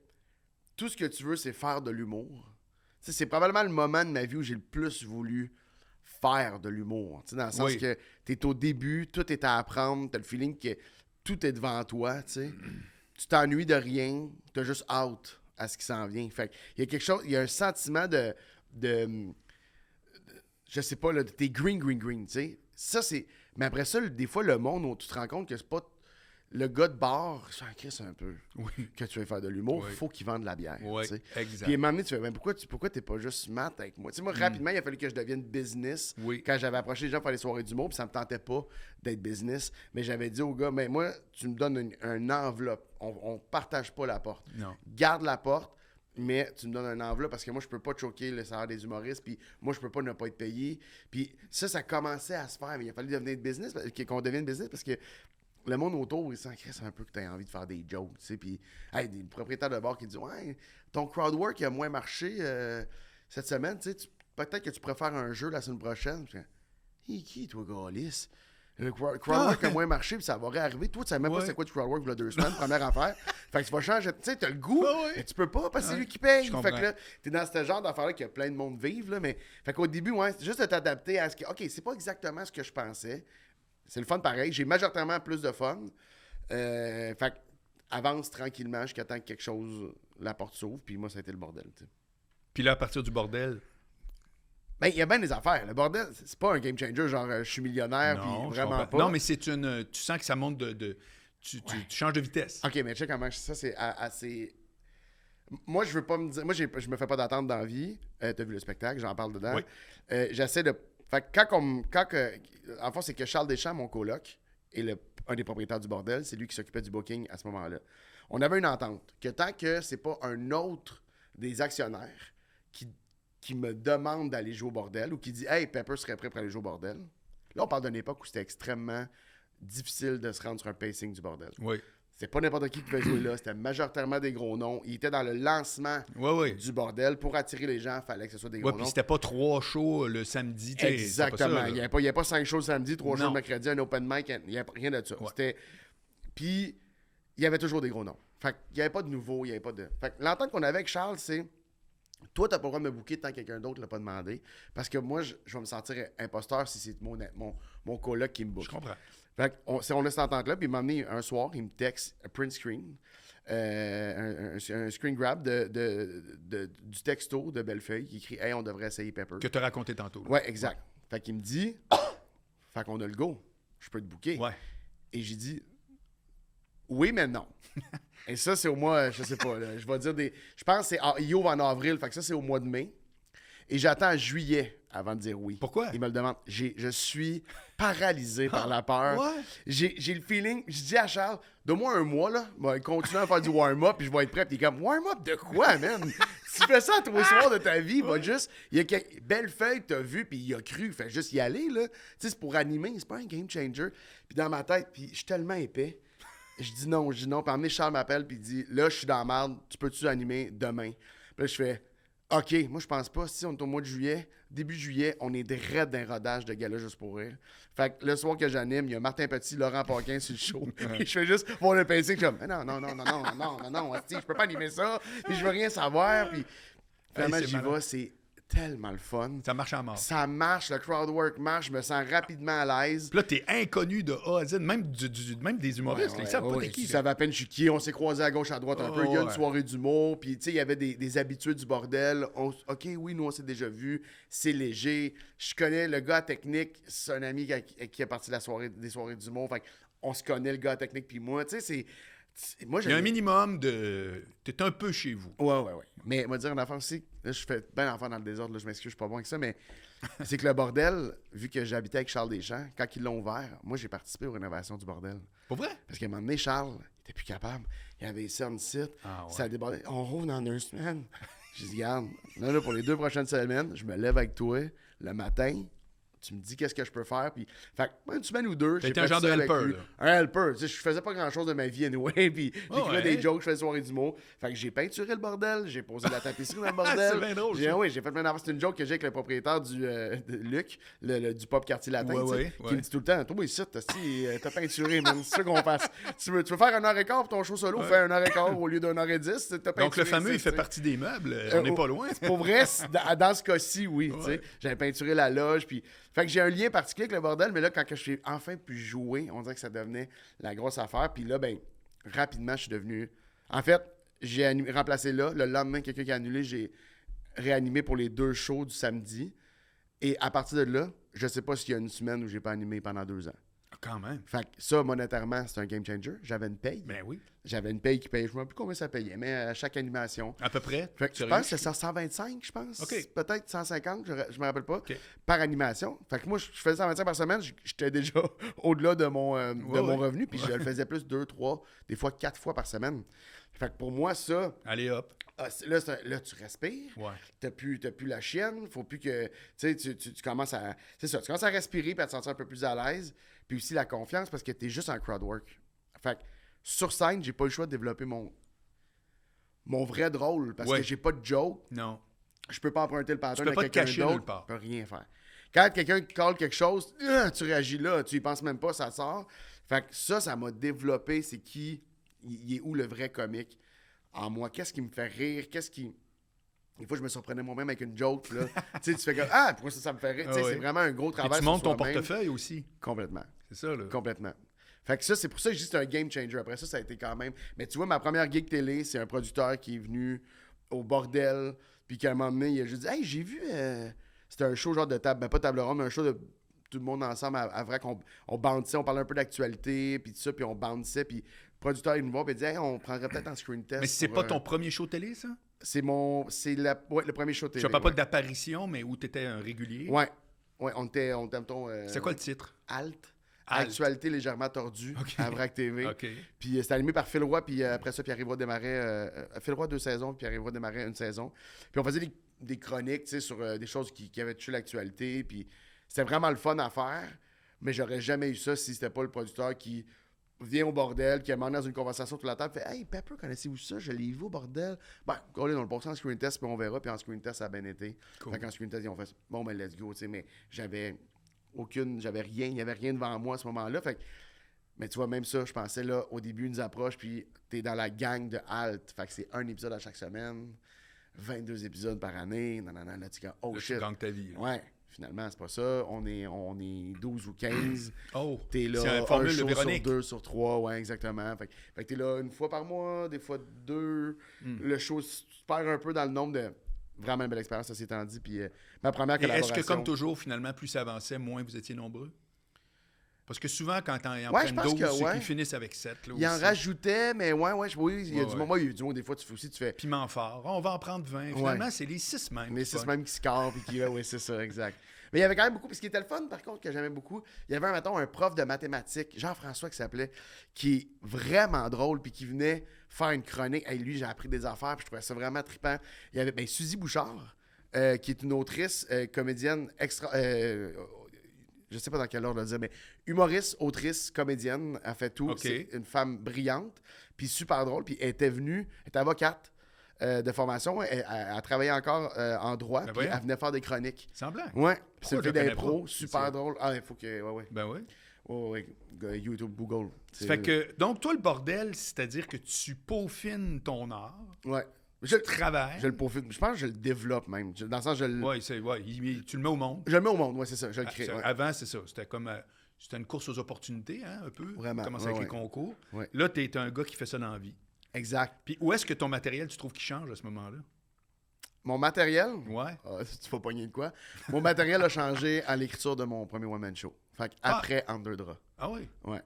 Speaker 2: tout ce que tu veux, c'est faire de l'humour. Tu sais, c'est probablement le moment de ma vie où j'ai le plus voulu faire de l'humour. Tu sais, dans le sens que t'es au début, tout est à apprendre, t'as le feeling que tout est devant toi, tu sais. Tu t'ennuies de rien, t'as juste hâte à ce qui s'en vient. Fait il y a quelque chose, il y a un sentiment de je sais pas, là, t'es green, tu sais. Ça, c'est... Mais après ça, des fois, le monde où tu te rends compte que c'est pas... Le gars de bar, ça en crisse un peu.
Speaker 1: Oui.
Speaker 2: Que tu veux faire de l'humour,
Speaker 1: Oui.
Speaker 2: faut qu'il vende de la bière.
Speaker 1: Oui,
Speaker 2: tu sais.
Speaker 1: exact.
Speaker 2: Puis à un moment donné, tu fais, pourquoi t'es pas juste smart avec moi? Tu sais, moi, rapidement, il a fallu que je devienne business.
Speaker 1: Oui.
Speaker 2: Quand j'avais approché les gens pour faire les soirées d'humour, puis ça me tentait pas d'être business. Mais j'avais dit au gars, mais moi, tu me donnes une enveloppe. On partage pas la porte.
Speaker 1: Non.
Speaker 2: Garde la porte, mais tu me donnes un enveloppe parce que moi, je peux pas choquer le salaire des humoristes, puis moi, je peux pas ne pas être payé. Puis ça commençait à se faire, mais il a fallu devenir business, qu'on devienne business parce que le monde autour, il s'en crisse un peu que tu as envie de faire des jokes, tu sais, puis des propriétaires de bar qui disent « Ouais, ton crowd work a moins marché cette semaine, tu sais, peut-être que tu préfères un jeu la semaine prochaine. » Qui, toi, Gaulis? Le crowdwork a moins marché, puis ça va réarriver. Toi, tu sais même pas c'est quoi du crowdwork il y a 2 semaines, première affaire. Fait que tu vas changer. Tu sais, t'as le goût, mais tu peux pas parce que c'est lui qui paye. Fait que là, t'es dans ce genre d'affaire-là qu'il y a plein de monde vivre, là. Mais fait qu'au début, c'est juste de t'adapter à ce que. OK, c'est pas exactement ce que je pensais. C'est le fun pareil. J'ai majoritairement plus de fun. Fait que avance tranquillement jusqu'à temps que quelque chose, la porte s'ouvre, puis moi, ça a été le bordel, tu sais.
Speaker 1: Puis là, à partir du bordel.
Speaker 2: Ben, il y a bien des affaires. Le bordel, c'est pas un game changer, genre je suis millionnaire, puis vraiment pas.
Speaker 1: Non, mais c'est une. Tu sens que ça monte tu changes de vitesse.
Speaker 2: OK, mais check comment ça, c'est assez. Moi, je veux pas me dire. Moi, je me fais pas d'attente dans la vie. T'as vu le spectacle, j'en parle dedans.
Speaker 1: Oui.
Speaker 2: J'essaie de. Fait que en fait, c'est que Charles Deschamps, mon coloc, est un des propriétaires du bordel, c'est lui qui s'occupait du booking à ce moment-là. On avait une entente que tant que c'est pas un autre des actionnaires qui me demande d'aller jouer au bordel ou qui dit « Hey, Pepper serait prêt pour aller jouer au bordel », là, on parle d'une époque où c'était extrêmement difficile de se rendre sur un pacing du bordel.
Speaker 1: Oui.
Speaker 2: C'est pas n'importe qui pouvait jouer là. C'était majoritairement des gros noms. Il était dans le lancement du bordel. Pour attirer les gens, il fallait que ce soit des gros noms.
Speaker 1: Puis c'était pas 3 shows le samedi.
Speaker 2: Exactement. Il n'y avait pas 5 shows le samedi, 3 shows le mercredi, un open mic. Il n'y avait rien de ça.
Speaker 1: Ouais.
Speaker 2: Puis, il y avait toujours des gros noms. Fait qu'il n'y avait pas de nouveau. Il y avait pas de... Fait que l'entente qu'on avait avec Charles, c'est... Toi, tu n'as pas le droit de me booker tant que quelqu'un d'autre ne l'a pas demandé. Parce que moi, je vais me sentir imposteur si c'est mon coloc qui me book.
Speaker 1: Je comprends.
Speaker 2: Fait qu'on a cette entente-là, puis il m'a amené un soir, il me texte un print screen, un screen grab du texto de Bellefeuille qui écrit « Hey, on devrait essayer Pepper ».
Speaker 1: Que tu as raconté tantôt. Là.
Speaker 2: Ouais, exact. Fait qu'il me dit « Fait qu'on a le go, je peux te booker ».
Speaker 1: Ouais.
Speaker 2: Et j'ai dit « Oui, mais non ». Et ça, c'est au mois, je sais pas, là, je vais dire je pense que il ouvre en avril, fait que ça, c'est au mois de mai. Et j'attends juillet avant de dire oui.
Speaker 1: Pourquoi?
Speaker 2: Il me le demande. Je suis paralysé par la peur.
Speaker 1: Ouais.
Speaker 2: J'ai le feeling. Je dis à Charles, donne-moi un mois, là. Je vais continuer à faire du warm-up, puis je vais être prêt. Puis il est comme, warm-up de quoi, man? Si tu fais ça à tous les soirs de ta vie, va juste. Bellefeuille, t'as vu, puis il a cru. Fait juste y aller, là. Tu sais, c'est pour animer, c'est pas un game changer. Puis dans ma tête, puis je suis tellement épais. Je dis non. Puis à un moment donné, Charles m'appelle, puis il dit, là, je suis dans la merde, tu peux-tu animer demain? Puis là, je fais, OK, moi, je pense pas. Si on est au mois de juillet, début juillet, on est direct d'un rodage de gala juste pour rire. Fait que le soir que j'anime, il y a Martin Petit, Laurent Paquin sur le show. Puis je fais juste voir le pacing, comme, non, je peux pas animer ça. Puis je veux rien savoir. Puis finalement, j'y vais, c'est tellement le fun.
Speaker 1: Ça marche à mort.
Speaker 2: Ça marche, le crowd work marche, je me sens rapidement à l'aise.
Speaker 1: Puis là, t'es inconnu de A à Z, même des humoristes. Ils savent pas t'es qui.
Speaker 2: Tu savais à peine je suis qui, on s'est croisés à gauche, à droite un peu. Il y a une soirée d'humour, puis tu sais, il y avait des habitués du bordel. OK, oui, nous, on s'est déjà vus. C'est léger. Je connais le gars technique, c'est un ami qui est parti des soirées d'humour. Fait on se connaît, le gars technique, puis moi. Tu sais, c'est... Moi,
Speaker 1: il y a un minimum de... T'es un peu chez vous.
Speaker 2: Ouais. Mais moi, dire une affaire aussi, là, je fais bien l'enfant dans le désordre, là, je m'excuse, je suis pas bon avec ça, mais c'est que le bordel, vu que j'habitais avec Charles Deschamps, quand ils l'ont ouvert, moi, j'ai participé aux rénovations du bordel.
Speaker 1: Pour vrai?
Speaker 2: Parce qu'à un moment donné, Charles, il était plus capable. Il y avait essayé un site, ça a débordé. On rouvre dans 2 semaines. J'ai dit, regarde, là, pour les 2 prochaines semaines, je me lève avec toi le matin, tu me dis qu'est-ce que je peux faire. Puis, fait que, une semaine ou deux,
Speaker 1: j'ai fait un genre de helper.
Speaker 2: Un helper. Tu sais, je faisais pas grand-chose de ma vie anyway. Puis j'écrivais des jokes, je faisais soirée d'humour. Fait que j'ai peinturé le bordel, j'ai posé de la tapisserie dans le bordel.
Speaker 1: C'est bien drôle.
Speaker 2: Oui, j'ai fait plein d'affaires. C'est une joke que j'ai avec le propriétaire de Luc, du pub Quartier Latin, qui me dit tout le temps, toi, ici, t'as peinturé, man. C'est ça qu'on fasse. Tu veux faire 1h15 pour ton show solo, fais 1h15 au lieu d'1h10. T'as peinturé.
Speaker 1: Donc le fameux, il fait partie des meubles. On n'est pas loin.
Speaker 2: Pour vrai, dans ce cas-ci, oui. J'avais peinturé la loge, puis... Fait que j'ai un lien particulier avec le bordel, mais là, quand je suis enfin pu jouer, on dirait que ça devenait la grosse affaire. Puis là, ben, rapidement, je suis devenu... En fait, j'ai remplacé là. Le lendemain, quelqu'un qui a annulé, j'ai réanimé pour les 2 shows du samedi. Et à partir de là, je sais pas s'il y a une semaine où j'ai pas animé pendant 2 ans.
Speaker 1: Quand même.
Speaker 2: Fait que ça, monétairement, c'est un game changer. J'avais une paye.
Speaker 1: Ben oui.
Speaker 2: J'avais une paye qui payait, je ne sais plus combien ça payait, mais à chaque animation.
Speaker 1: À peu près?
Speaker 2: Fait que je pense que c'est 125, je pense.
Speaker 1: Okay.
Speaker 2: Peut-être 150, je me rappelle pas,
Speaker 1: okay.
Speaker 2: par animation. Fait que moi, je faisais 125 par semaine, j'étais déjà au-delà de mon revenu, puis je le faisais plus 2, 3, des fois 4 fois par semaine. Fait que pour moi, ça...
Speaker 1: Allez, hop.
Speaker 2: Là, tu respires.
Speaker 1: Ouais.
Speaker 2: T'as plus la chienne. Faut plus que... Tu commences à... C'est ça, tu commences à respirer et à te sentir un peu plus à l'aise. Puis aussi la confiance parce que t'es juste en crowd work. Fait que sur scène, j'ai pas le choix de développer mon vrai drôle parce que j'ai pas de joke.
Speaker 1: Non.
Speaker 2: Je peux pas emprunter le pattern
Speaker 1: à quelqu'un d'autre.
Speaker 2: Je peux rien faire. Quand quelqu'un colle quelque chose, tu réagis là. Tu y penses même pas, ça sort. Fait que ça m'a développé. C'est qui... Il est où le vrai comique en moi? Qu'est-ce qui me fait rire? Qu'est-ce qui... Des fois, je me surprenais moi-même avec une joke. Là. Tu fais comme pourquoi ça me fait rire? C'est vraiment un gros travail.
Speaker 1: Et tu montes ton portefeuille aussi.
Speaker 2: Complètement.
Speaker 1: C'est ça, là.
Speaker 2: Complètement. Fait que ça, c'est pour ça que je dis que c'est un game changer. Après ça a été quand même... Mais tu vois, ma première gig télé, c'est un producteur qui est venu au bordel, puis qu'à un moment donné, il a juste dit « Hey, j'ai vu... C'était un show genre de table... Ben, pas table ronde, mais un show de tout le monde ensemble, à vrai qu'on bounçait, on parlait un peu d'actualité, puis tout ça, puis on bounçait, puis le producteur, il nous voit, puis il dit hey, on prendrait peut-être un screen test.
Speaker 1: Mais c'est pas ton premier show télé, ça?
Speaker 2: C'est le premier show télé.
Speaker 1: Je parle pas d'apparition, mais où tu étais un régulier.
Speaker 2: Ouais, on était
Speaker 1: c'est quoi le titre?
Speaker 2: Alt. Actualité légèrement tordue à VRAC TV.
Speaker 1: Okay.
Speaker 2: Puis c'était animé par Phil Roy, puis après ça, Pierre-Yves Roy démarrait... Phil Roy 2 saisons, puis Pierre-Yves Roy démarrait 1 saison. Puis on faisait des chroniques, tu sais, sur des choses qui avaient touché l'actualité, puis c'était vraiment le fun à faire, mais j'aurais jamais eu ça si c'était pas le producteur qui vient au bordel, qui amène dans une conversation toute la table, fait « Hey, Pepper, connaissez-vous ça? Je l'ai vu au bordel. » Ben, on est dans le passé en screen test, puis on verra, puis en screen test, ça a bien été. Cool. Fait qu'en screen test, ils ont fait « Bon, ben, let's go, tu sais, mais j'avais rien, il n'y avait rien devant moi à ce moment-là. » Fait que, mais tu vois, même ça, je pensais, là, au début, ils nous approchent, puis t'es dans la gang de Alt. Fait que c'est 1 épisode à chaque semaine, 22 épisodes par année, là, tu dis « Oh, shit. »
Speaker 1: Tu gagnes ta vie. Là.
Speaker 2: Ouais. Finalement, c'est pas ça. On est 12 ou 15.
Speaker 1: Oh,
Speaker 2: t'es là,
Speaker 1: c'est un formule
Speaker 2: show
Speaker 1: de Véronique.
Speaker 2: sur 2, sur 3. Ouais, exactement. Fait que t'es là une fois par mois, des fois 2. Le show, tu perds un peu dans le nombre de... Vraiment une belle expérience, ça s'est dit. Puis ma première collaboration...
Speaker 1: Est-ce que, comme toujours, finalement, plus ça avançait, moins vous étiez nombreux? Parce que souvent, quand ils en
Speaker 2: ouais,
Speaker 1: prennent 12, c'est qu'ils finissent avec 7. Là,
Speaker 2: ils en rajoutaient, mais oui, il y a du moment. Il y a du moment, des fois, tu fais...
Speaker 1: Piment fort. On va en prendre 20. Finalement, c'est les 6 mêmes.
Speaker 2: Les 6 mêmes qui scorent, puis qui... oui, c'est ça, exact. Mais il y avait quand même beaucoup... Puis ce qui était le fun, par contre, que j'aimais beaucoup, il y avait, mettons, un prof de mathématiques, Jean-François qui s'appelait, qui est vraiment drôle, puis qui venait faire une chronique. Hey, lui, j'ai appris des affaires, puis je trouvais ça vraiment trippant. Il y avait Suzy Bouchard, qui est une autrice, comédienne extra... je sais pas dans quel ordre le dire, mais humoriste, autrice, comédienne, elle fait tout.
Speaker 1: Okay.
Speaker 2: C'est une femme brillante, puis super drôle, puis elle était avocate de formation. Elle travaillait encore en droit, puis elle venait faire des chroniques.
Speaker 1: Semblant.
Speaker 2: Ouais. Puis c'est le fait d'impro, super drôle. Ah, il faut que... Ouais.
Speaker 1: Ben oui.
Speaker 2: Ouais. YouTube, Google.
Speaker 1: Fait que, donc, toi, le bordel, c'est-à-dire que tu peaufines ton art.
Speaker 2: Ouais.
Speaker 1: Je travaille.
Speaker 2: Je le peaufine. Je pense que je le développe même. Dans le sens, je le...
Speaker 1: Oui, tu le mets au monde.
Speaker 2: Je le mets au monde, oui, c'est ça. Je le crée.
Speaker 1: Avant, c'est ça. C'était comme... c'était une course aux opportunités, hein, un peu.
Speaker 2: Vraiment.
Speaker 1: Commencer avec les concours.
Speaker 2: Ouais.
Speaker 1: Là, tu es un gars qui fait ça dans la vie.
Speaker 2: Exact.
Speaker 1: Puis où est-ce que ton matériel, tu trouves qu'il change à ce moment-là?
Speaker 2: Mon matériel?
Speaker 1: Ouais.
Speaker 2: Tu vas pogner de quoi? Mon matériel a changé à l'écriture de mon premier one-man show. Fait après Under Draps.
Speaker 1: Ah oui?
Speaker 2: Ouais.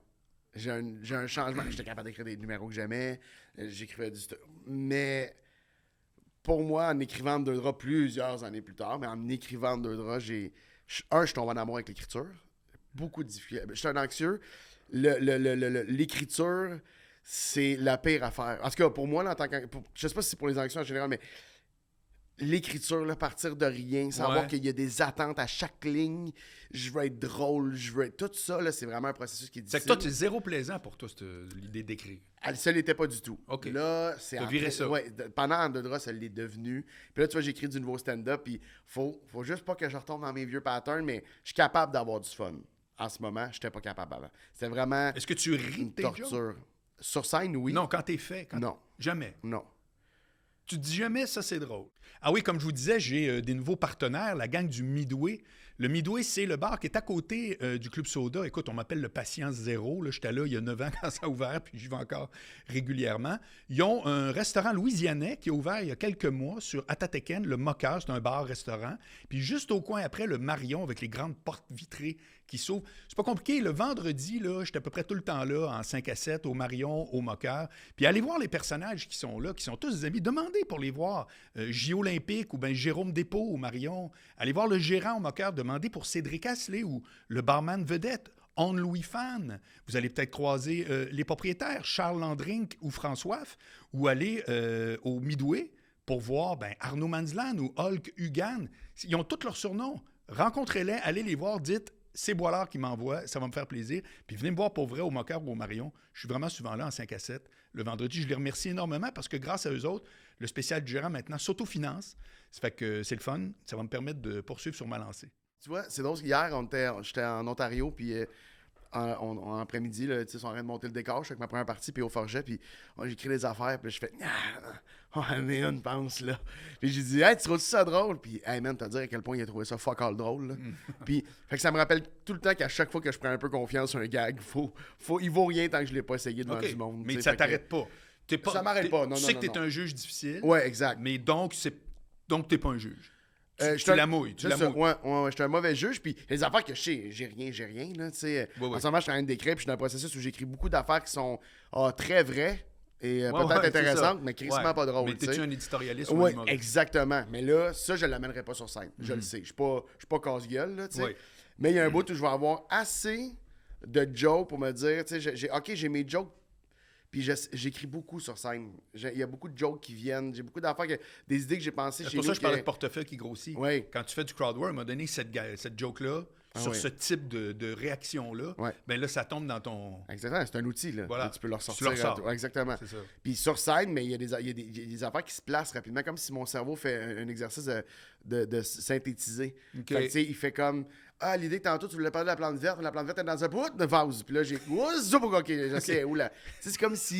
Speaker 2: J'ai un changement. J'étais capable d'écrire des numéros que j'aimais. J'écrivais du... Mais pour moi, en écrivant Under Draps plusieurs années plus tard, mais en écrivant Under Draps, je suis tombé en amour avec l'écriture. Beaucoup de difficultés. Je suis un anxieux. L'écriture, c'est la pire affaire. En tout cas, pour moi, là, je sais pas si c'est pour les anxieux en général, mais l'écriture, là, partir de rien, savoir
Speaker 1: Ouais.
Speaker 2: qu'il y a des attentes à chaque ligne, je veux être drôle, je veux être... Tout ça, là, c'est vraiment un processus qui est
Speaker 1: C'est
Speaker 2: difficile.
Speaker 1: que toi, c'est zéro plaisant pour toi, l'idée d'écrire.
Speaker 2: Ça l'était pas du tout.
Speaker 1: OK.
Speaker 2: Là, c'est...
Speaker 1: T'as viré ça.
Speaker 2: Ouais, pendant En deux draps, ça l'est devenu. Puis là, tu vois, j'écris du nouveau stand-up, puis faut juste pas que je retombe dans mes vieux patterns, mais je suis capable d'avoir du fun. En ce moment, j'étais pas capable avant. C'était vraiment
Speaker 1: Est-ce que tu ris
Speaker 2: une
Speaker 1: de tes jokes?
Speaker 2: torture. Sur scène, oui.
Speaker 1: Non, quand t'es fait.
Speaker 2: Non.
Speaker 1: Jamais.
Speaker 2: Non.
Speaker 1: Tu te dis jamais, ça c'est drôle. Ah oui, comme je vous disais, j'ai des nouveaux partenaires, la gang du Midway. Le Midway, c'est le bar qui est à côté du Club Soda. Écoute, on m'appelle le Patient Zéro. Là, j'étais là il y a 9 ans quand ça a ouvert, puis j'y vais encore régulièrement. Ils ont un restaurant louisianais qui a ouvert il y a quelques mois sur Atateken, le Moqueur. C'est un bar-restaurant. Puis juste au coin après, le Marion avec les grandes portes vitrées qui s'ouvrent. C'est pas compliqué. Le vendredi, là, j'étais à peu près tout le temps là, en 5 à 7, au Marion, au Moqueur. Puis allez voir les personnages qui sont là, qui sont tous des amis. Demandez pour les voir. J Olympique ou bien Jérôme Despaux au Marion. Allez voir le gérant au Moqueur. Demandez pour Cédric Asselet ou le barman vedette. Anne-Louis Fan. Vous allez peut-être croiser les propriétaires, Charles Landrink ou François, ou aller au Midway pour voir Arnaud Mansland ou Hulk Hugan. Ils ont tous leurs surnoms. Rencontrez-les, allez les voir, dites c'est Boilard qui m'envoie, ça va me faire plaisir. Puis venez me voir pour vrai au Moqueur ou au Marion. Je suis vraiment souvent là en 5 à 7 le vendredi. Je les remercie énormément parce que grâce à eux autres, le spécial du gérant maintenant s'autofinance. Ça fait que c'est le fun. Ça va me permettre de poursuivre sur ma lancée.
Speaker 2: Tu vois, c'est drôle, hier, j'étais en Ontario, puis en après-midi, là, ils sont en train de monter le décor. Je suis avec ma première partie, puis au forget, puis j'écris des affaires, puis je fais « on en est une, pense, là. » Puis j'ai dit « Hey, tu trouves ça drôle? » Puis « Hey, man, t'as dit à quel point il a trouvé ça fuck all drôle, là. Puis, fait que ça me rappelle tout le temps qu'à chaque fois que je prends un peu confiance sur un gag, il vaut rien tant que je l'ai pas essayé devant du monde.
Speaker 1: Mais ça t'arrête pas.
Speaker 2: Ça m'arrête pas, non,
Speaker 1: tu
Speaker 2: non,
Speaker 1: sais
Speaker 2: non,
Speaker 1: que t'es
Speaker 2: non.
Speaker 1: un juge difficile.
Speaker 2: Ouais, exact.
Speaker 1: Mais donc t'es pas un juge. Tu
Speaker 2: Ouais,
Speaker 1: l'amouilles.
Speaker 2: j'étais un mauvais juge, puis les affaires que je sais, j'ai rien, là, tu sais.
Speaker 1: Ouais.
Speaker 2: En ce moment, je suis en train d'écrire, puis je suis dans un processus où j'écris beaucoup d'affaires qui sont très vraies et peut-être
Speaker 1: c'est
Speaker 2: intéressantes,
Speaker 1: ça.
Speaker 2: mais crissement pas drôles,
Speaker 1: Mais
Speaker 2: tu
Speaker 1: t'es-tu
Speaker 2: sais.
Speaker 1: un éditorialiste ou un
Speaker 2: Oui,
Speaker 1: humoriste?
Speaker 2: exactement. Mais là, ça, je l'amènerai pas sur scène. Je le sais. Je suis pas casse-gueule, là, tu sais.
Speaker 1: Ouais.
Speaker 2: Mais il y a un bout où je vais avoir assez de jokes pour me dire, tu sais, j'ai mes jokes, puis j'écris beaucoup sur scène. Il y a beaucoup de jokes qui viennent. J'ai beaucoup d'affaires, des idées que j'ai pensées
Speaker 1: C'est
Speaker 2: chez
Speaker 1: pour
Speaker 2: nous.
Speaker 1: ça que je parlais de portefeuille qui grossit.
Speaker 2: Oui.
Speaker 1: Quand tu fais du crowd work, à un moment donné, cette joke-là, sur
Speaker 2: oui.
Speaker 1: ce type de réaction-là,
Speaker 2: Ouais.
Speaker 1: ben là, ça tombe dans ton...
Speaker 2: Exactement, c'est un outil, là.
Speaker 1: Voilà.
Speaker 2: Là, tu peux le
Speaker 1: Tu
Speaker 2: ressortir.
Speaker 1: le ressors.
Speaker 2: Ouais, exactement.
Speaker 1: C'est ça.
Speaker 2: Puis sur scène, mais il y a des affaires qui se placent rapidement, comme si mon cerveau fait un exercice de synthétiser.
Speaker 1: OK.
Speaker 2: Fait que, tu sais, il fait comme l'idée que tantôt tu voulais parler de la plante verte, mais la plante verte est dans un pot de vase. Puis là, j'ai OK, je sais où là. Tu sais, c'est comme si.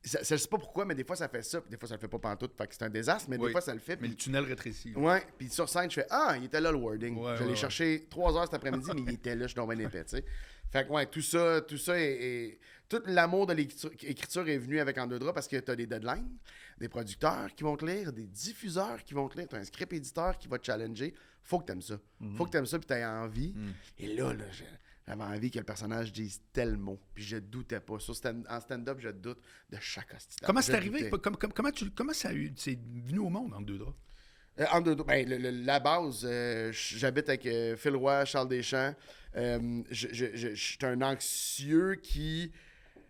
Speaker 2: Je sais pas pourquoi, mais des fois ça fait ça, puis des fois ça le fait pas pantoute, fait que c'est un désastre, mais
Speaker 1: Oui.
Speaker 2: des fois ça le fait.
Speaker 1: Mais le
Speaker 2: Puis,
Speaker 1: tunnel rétrécit.
Speaker 2: ouais, puis sur scène, je fais il était là le wording.
Speaker 1: Ouais,
Speaker 2: J'allais
Speaker 1: ouais,
Speaker 2: chercher 3 heures cet après-midi, mais il était là, je suis tombé épais, tu sais. Fait que ouais, tout ça est tout l'amour de l'écriture est venu avec En deux draps parce que t'as des deadlines, des producteurs qui vont te lire, des diffuseurs qui vont te lire, t'as un script éditeur qui va te challenger. Faut que t'aimes ça. Faut que t'aimes ça puis t'aies envie. Et là, j'avais envie que le personnage dise tel mot. Puis je doutais pas. En stand-up, je doute de chaque hostie.
Speaker 1: Comment c'est
Speaker 2: Je
Speaker 1: arrivé?
Speaker 2: doutais.
Speaker 1: Comment ça a eu... C'est venu au monde, En deux draps?
Speaker 2: En deux draps, la base, j'habite avec Phil Roy, Charles Deschamps. Je suis un anxieux qui...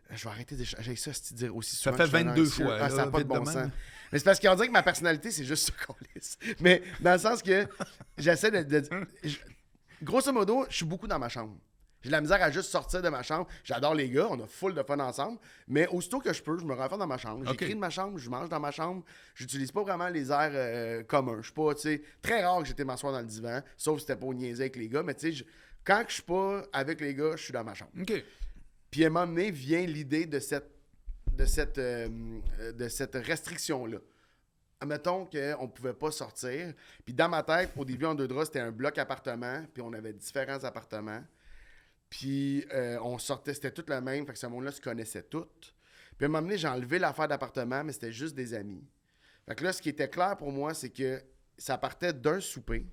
Speaker 2: Je vais arrêter de j'ai ça, c'est dire aussi souvent.
Speaker 1: fait
Speaker 2: que je suis un
Speaker 1: 22
Speaker 2: anxieux.
Speaker 1: fois,
Speaker 2: ça
Speaker 1: là,
Speaker 2: n'a pas de
Speaker 1: vite
Speaker 2: bon
Speaker 1: de
Speaker 2: sens.
Speaker 1: même.
Speaker 2: Mais c'est parce qu'on dirait que ma personnalité, c'est juste ce qu'on laisse. Mais dans le sens que j'essaie grosso modo, je suis beaucoup dans ma chambre. J'ai de la misère à juste sortir de ma chambre. J'adore les gars, on a full de fun ensemble. Mais aussitôt que je peux, je me renferme dans ma chambre.
Speaker 1: OK.
Speaker 2: J'écris de ma chambre, je mange dans ma chambre. J'utilise pas vraiment les airs communs. Je suis pas, tu sais, très rare que j'étais m'asseoir dans le divan, sauf si c'était pas niaiser avec les gars. Mais tu sais, quand je suis pas avec les gars, je suis dans ma chambre.
Speaker 1: OK.
Speaker 2: Puis à un moment donné vient l'idée de cette restriction-là. Admettons qu'on ne pouvait pas sortir. Puis dans ma tête, au début, En deux draps, c'était un bloc appartement. Puis on avait différents appartements. Puis on sortait, c'était tout le même. Fait que ce monde-là se connaissait tout. Puis à un moment donné, j'ai enlevé l'affaire d'appartement, mais c'était juste des amis. Fait que là, ce qui était clair pour moi, c'est que ça partait d'un souper.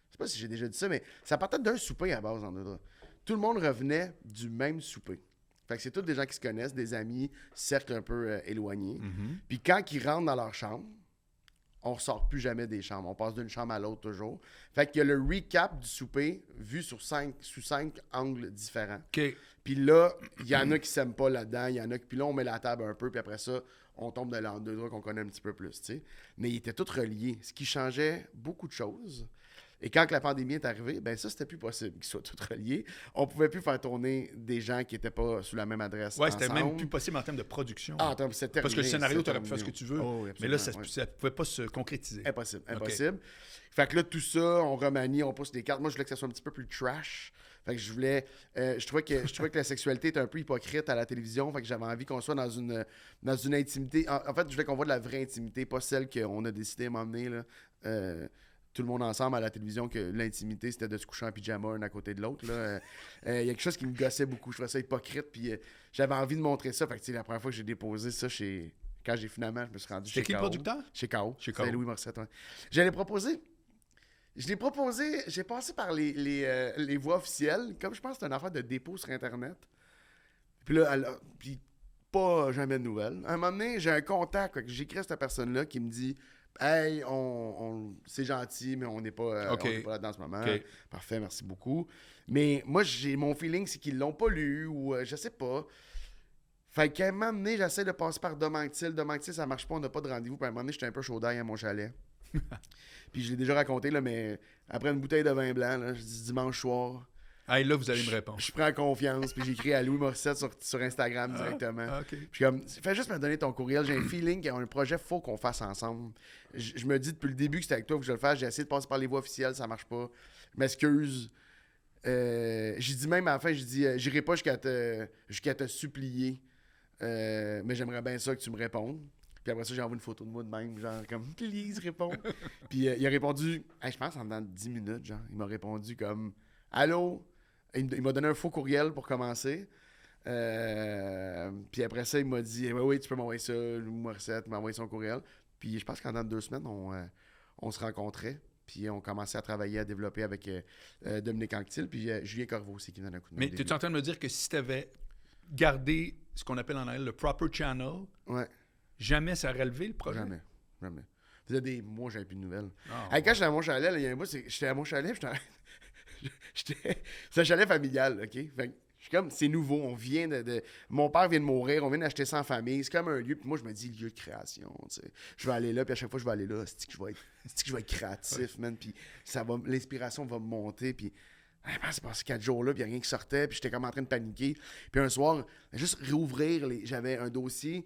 Speaker 2: Je sais pas si j'ai déjà dit ça, mais ça partait d'un souper à base, En deux draps. Tout le monde revenait du même souper. Fait que c'est tous des gens qui se connaissent, des amis, cercle un peu éloignés. Puis quand ils rentrent dans leur chambre, on ressort plus jamais des chambres. On passe d'une chambre à l'autre toujours. Fait qu'il y a le recap du souper vu sous 5 angles différents.
Speaker 1: OK.
Speaker 2: Puis là, il y en a qui s'aiment pas là-dedans, il y en a qui... Puis là, on met la table un peu, puis après ça, on tombe dans l'Andre qu'on connaît un petit peu plus, tu sais. Mais ils étaient tous reliés, ce qui changeait beaucoup de choses. Et quand la pandémie est arrivée, ben ça, c'était plus possible qu'ils soient tous reliés. On pouvait plus faire tourner des gens qui n'étaient pas sous la même adresse
Speaker 1: Ouais, c'était même plus possible en termes de production.
Speaker 2: Ah, attends, c'était terminé.
Speaker 1: Parce que le scénario, tu aurais pu faire ce que tu veux.
Speaker 2: Oh, oui,
Speaker 1: mais là, ça ne pouvait pas se concrétiser.
Speaker 2: Impossible.
Speaker 1: Okay.
Speaker 2: Fait que là, tout ça, on remanie, on pousse des cartes. Moi, je voulais que ça soit un petit peu plus trash. Fait que je voulais... je trouvais que la sexualité était un peu hypocrite à la télévision. Fait que j'avais envie qu'on soit dans une intimité... En fait, je voulais qu'on voit de la vraie intimité, pas celle qu'on a décidé à m'emmener, là. Tout le monde ensemble à la télévision, que l'intimité, c'était de se coucher en pyjama un à côté de l'autre. Il y a quelque chose qui me gossait beaucoup. Je trouvais ça hypocrite, puis j'avais envie de montrer ça. Fait que, la première fois que j'ai déposé ça quand j'ai finalement, je me suis rendu chez K.O.
Speaker 1: C'est qui le producteur?
Speaker 2: Chez K.O.
Speaker 1: Chez K.O.
Speaker 2: C'est Louis Morissette, ouais. Je l'ai proposé, j'ai passé par les voies officielles, comme je pense que c'est une affaire de dépôt sur Internet. Puis là, puis pas jamais de nouvelles. À un moment donné, j'ai un contact, que j'écris à cette personne-là qui me dit... Hey, c'est gentil, mais on n'est pas là-dedans en ce moment.
Speaker 1: Okay.
Speaker 2: Parfait, merci beaucoup. Mais moi, mon feeling, c'est qu'ils l'ont pas lu ou je sais pas. Fait qu'à un moment donné, j'essaie de passer par Domanctil. Domanctil, ça marche pas, on n'a pas de rendez-vous. Puis à un moment donné, j'étais un peu chaud d'ail à mon chalet. Puis je l'ai déjà raconté, là, mais après une bouteille de vin blanc, là, je dis dimanche soir.
Speaker 1: Hey, là, vous allez me répondre.
Speaker 2: Je prends confiance, puis j'écris à Louis Morissette sur Instagram directement.
Speaker 1: Okay.
Speaker 2: Puis comme, fais juste me donner ton courriel. J'ai un feeling qu'il y a un projet, faut qu'on fasse ensemble. Je me dis depuis le début que c'était avec toi que je le fasse. J'ai essayé de passer par les voies officielles, ça marche pas. Je m'excuse. J'ai dit même à la fin, j'irai pas jusqu'à te supplier. Mais j'aimerais bien ça que tu me répondes. Puis après ça, j'ai envoyé une photo de moi de même, genre comme « Please, réponds! » Puis il a répondu, je pense en dedans de 10 minutes, genre. Il m'a répondu comme « Allô? » Il m'a donné un faux courriel pour commencer. Puis après ça, il m'a dit oui, tu peux m'envoyer ça. Louis Morissette m'a envoyé son courriel. Puis je pense qu'en 2 semaines, on se rencontrait. Puis on commençait à travailler, à développer avec Dominique Anctil. Puis Julien Corveau aussi qui me donne un coup de main.
Speaker 1: Mais tu es en train de me dire que si tu avais gardé ce qu'on appelle en anglais le proper channel, jamais ça aurait relevé le projet?
Speaker 2: Jamais. Ça faisait des mois que j'avais plus de nouvelles.
Speaker 1: Oh,
Speaker 2: quand j'étais à mon chalet, il y a un bout, j'étais à mon chalet, c'est un chalet familial, OK? Fait que c'est nouveau, on vient mon père vient de mourir, on vient d'acheter ça en famille, c'est comme un lieu, puis moi je me dis lieu de création, tu sais. Je vais aller là, puis à chaque fois que je vais aller là, c'est que je vais être créatif, man, puis l'inspiration va me monter, puis c'est passé 4 jours là, puis il n'y a rien qui sortait, puis j'étais comme en train de paniquer. Puis un soir, juste réouvrir, j'avais un dossier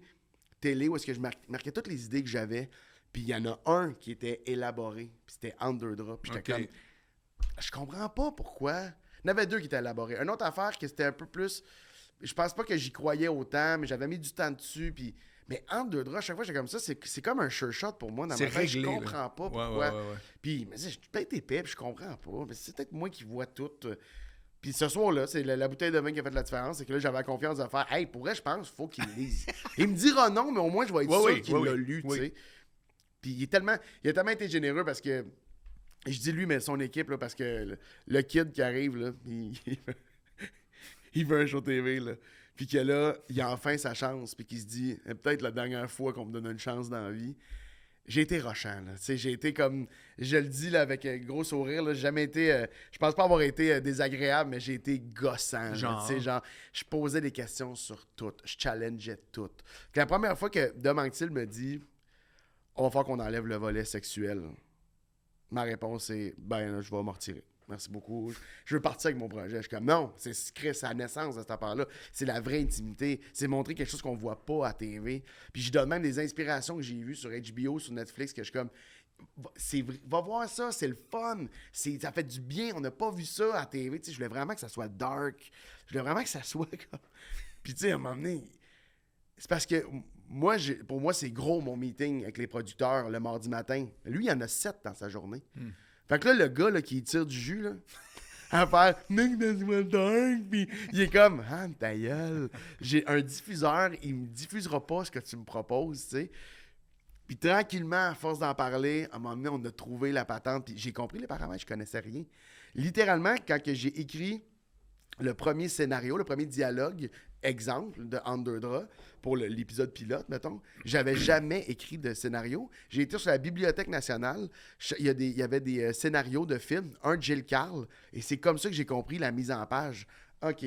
Speaker 2: télé où est-ce que je marquais toutes les idées que j'avais, puis il y en a un qui était élaboré, puis c'était Underdrop, puis j'étais comme... Je comprends pas pourquoi. Il y en avait 2 qui étaient élaborés. Une autre affaire que c'était un peu plus... Je pense pas que j'y croyais autant, mais j'avais mis du temps dessus. Puis... Mais entre 2 draps, à chaque fois que j'ai comme ça, c'est comme un sure shot pour moi. Dans ma tête, je comprends pas pourquoi. Ouais. Puis, mais je suis peut-être épais, puis je comprends pas. Mais c'est peut-être moi qui vois tout. Puis ce soir-là, c'est la bouteille de vin qui a fait la différence. C'est que là, j'avais la confiance de faire « Hey, pour vrai, je pense, il faut qu'il le lise. » Il me dira non, mais au moins, je vais être sûr qu'il l'a lu, tu sais. Puis il a tellement été généreux parce que... Je dis lui, mais son équipe, là, parce que le kid qui arrive, là, il veut un show TV, là. Puis que là, il a enfin sa chance, puis qu'il se dit, peut-être la dernière fois qu'on me donne une chance dans la vie. J'ai été rochant, là. Tu sais, j'ai été comme, je le dis, là, avec un gros sourire, là, j'ai jamais été, je pense pas avoir été désagréable, mais j'ai été gossant. Tu sais, genre, je posais des questions sur tout, je challengeais tout. La première fois que Domanctil me dit, on va faire qu'on enlève le volet sexuel, ma réponse est, là, je vais m'en retirer. Merci beaucoup. Je veux partir avec mon projet. Je suis comme, non, c'est la naissance de cette affaire-là. C'est la vraie intimité. C'est montrer quelque chose qu'on voit pas à TV. Puis je donne même des inspirations que j'ai vues sur HBO, sur Netflix, que je suis comme, va voir ça, c'est le fun. Ça fait du bien. On n'a pas vu ça à TV. Tu sais, je voulais vraiment que ça soit dark. Je voulais vraiment que ça soit comme... Puis tu sais, à un moment donné, c'est parce que... pour moi, c'est gros mon meeting avec les producteurs le mardi matin. Lui, il y en a 7 dans sa journée. Fait que là, le gars là, qui tire du jus, là, à faire « Nick dark », puis il est comme « Ah, ta gueule, j'ai un diffuseur, il me diffusera pas ce que tu me proposes, tu sais. » Puis tranquillement, à force d'en parler, à un moment donné, on a trouvé la patente, puis j'ai compris les paramètres, je connaissais rien. Littéralement, quand j'ai écrit le premier scénario, le premier dialogue, exemple de Underdrop, pour l'épisode pilote, mettons, j'avais jamais écrit de scénario. J'ai été sur la Bibliothèque nationale, il y avait des scénarios de films, un de Gilles Carle, et c'est comme ça que j'ai compris la mise en page. OK,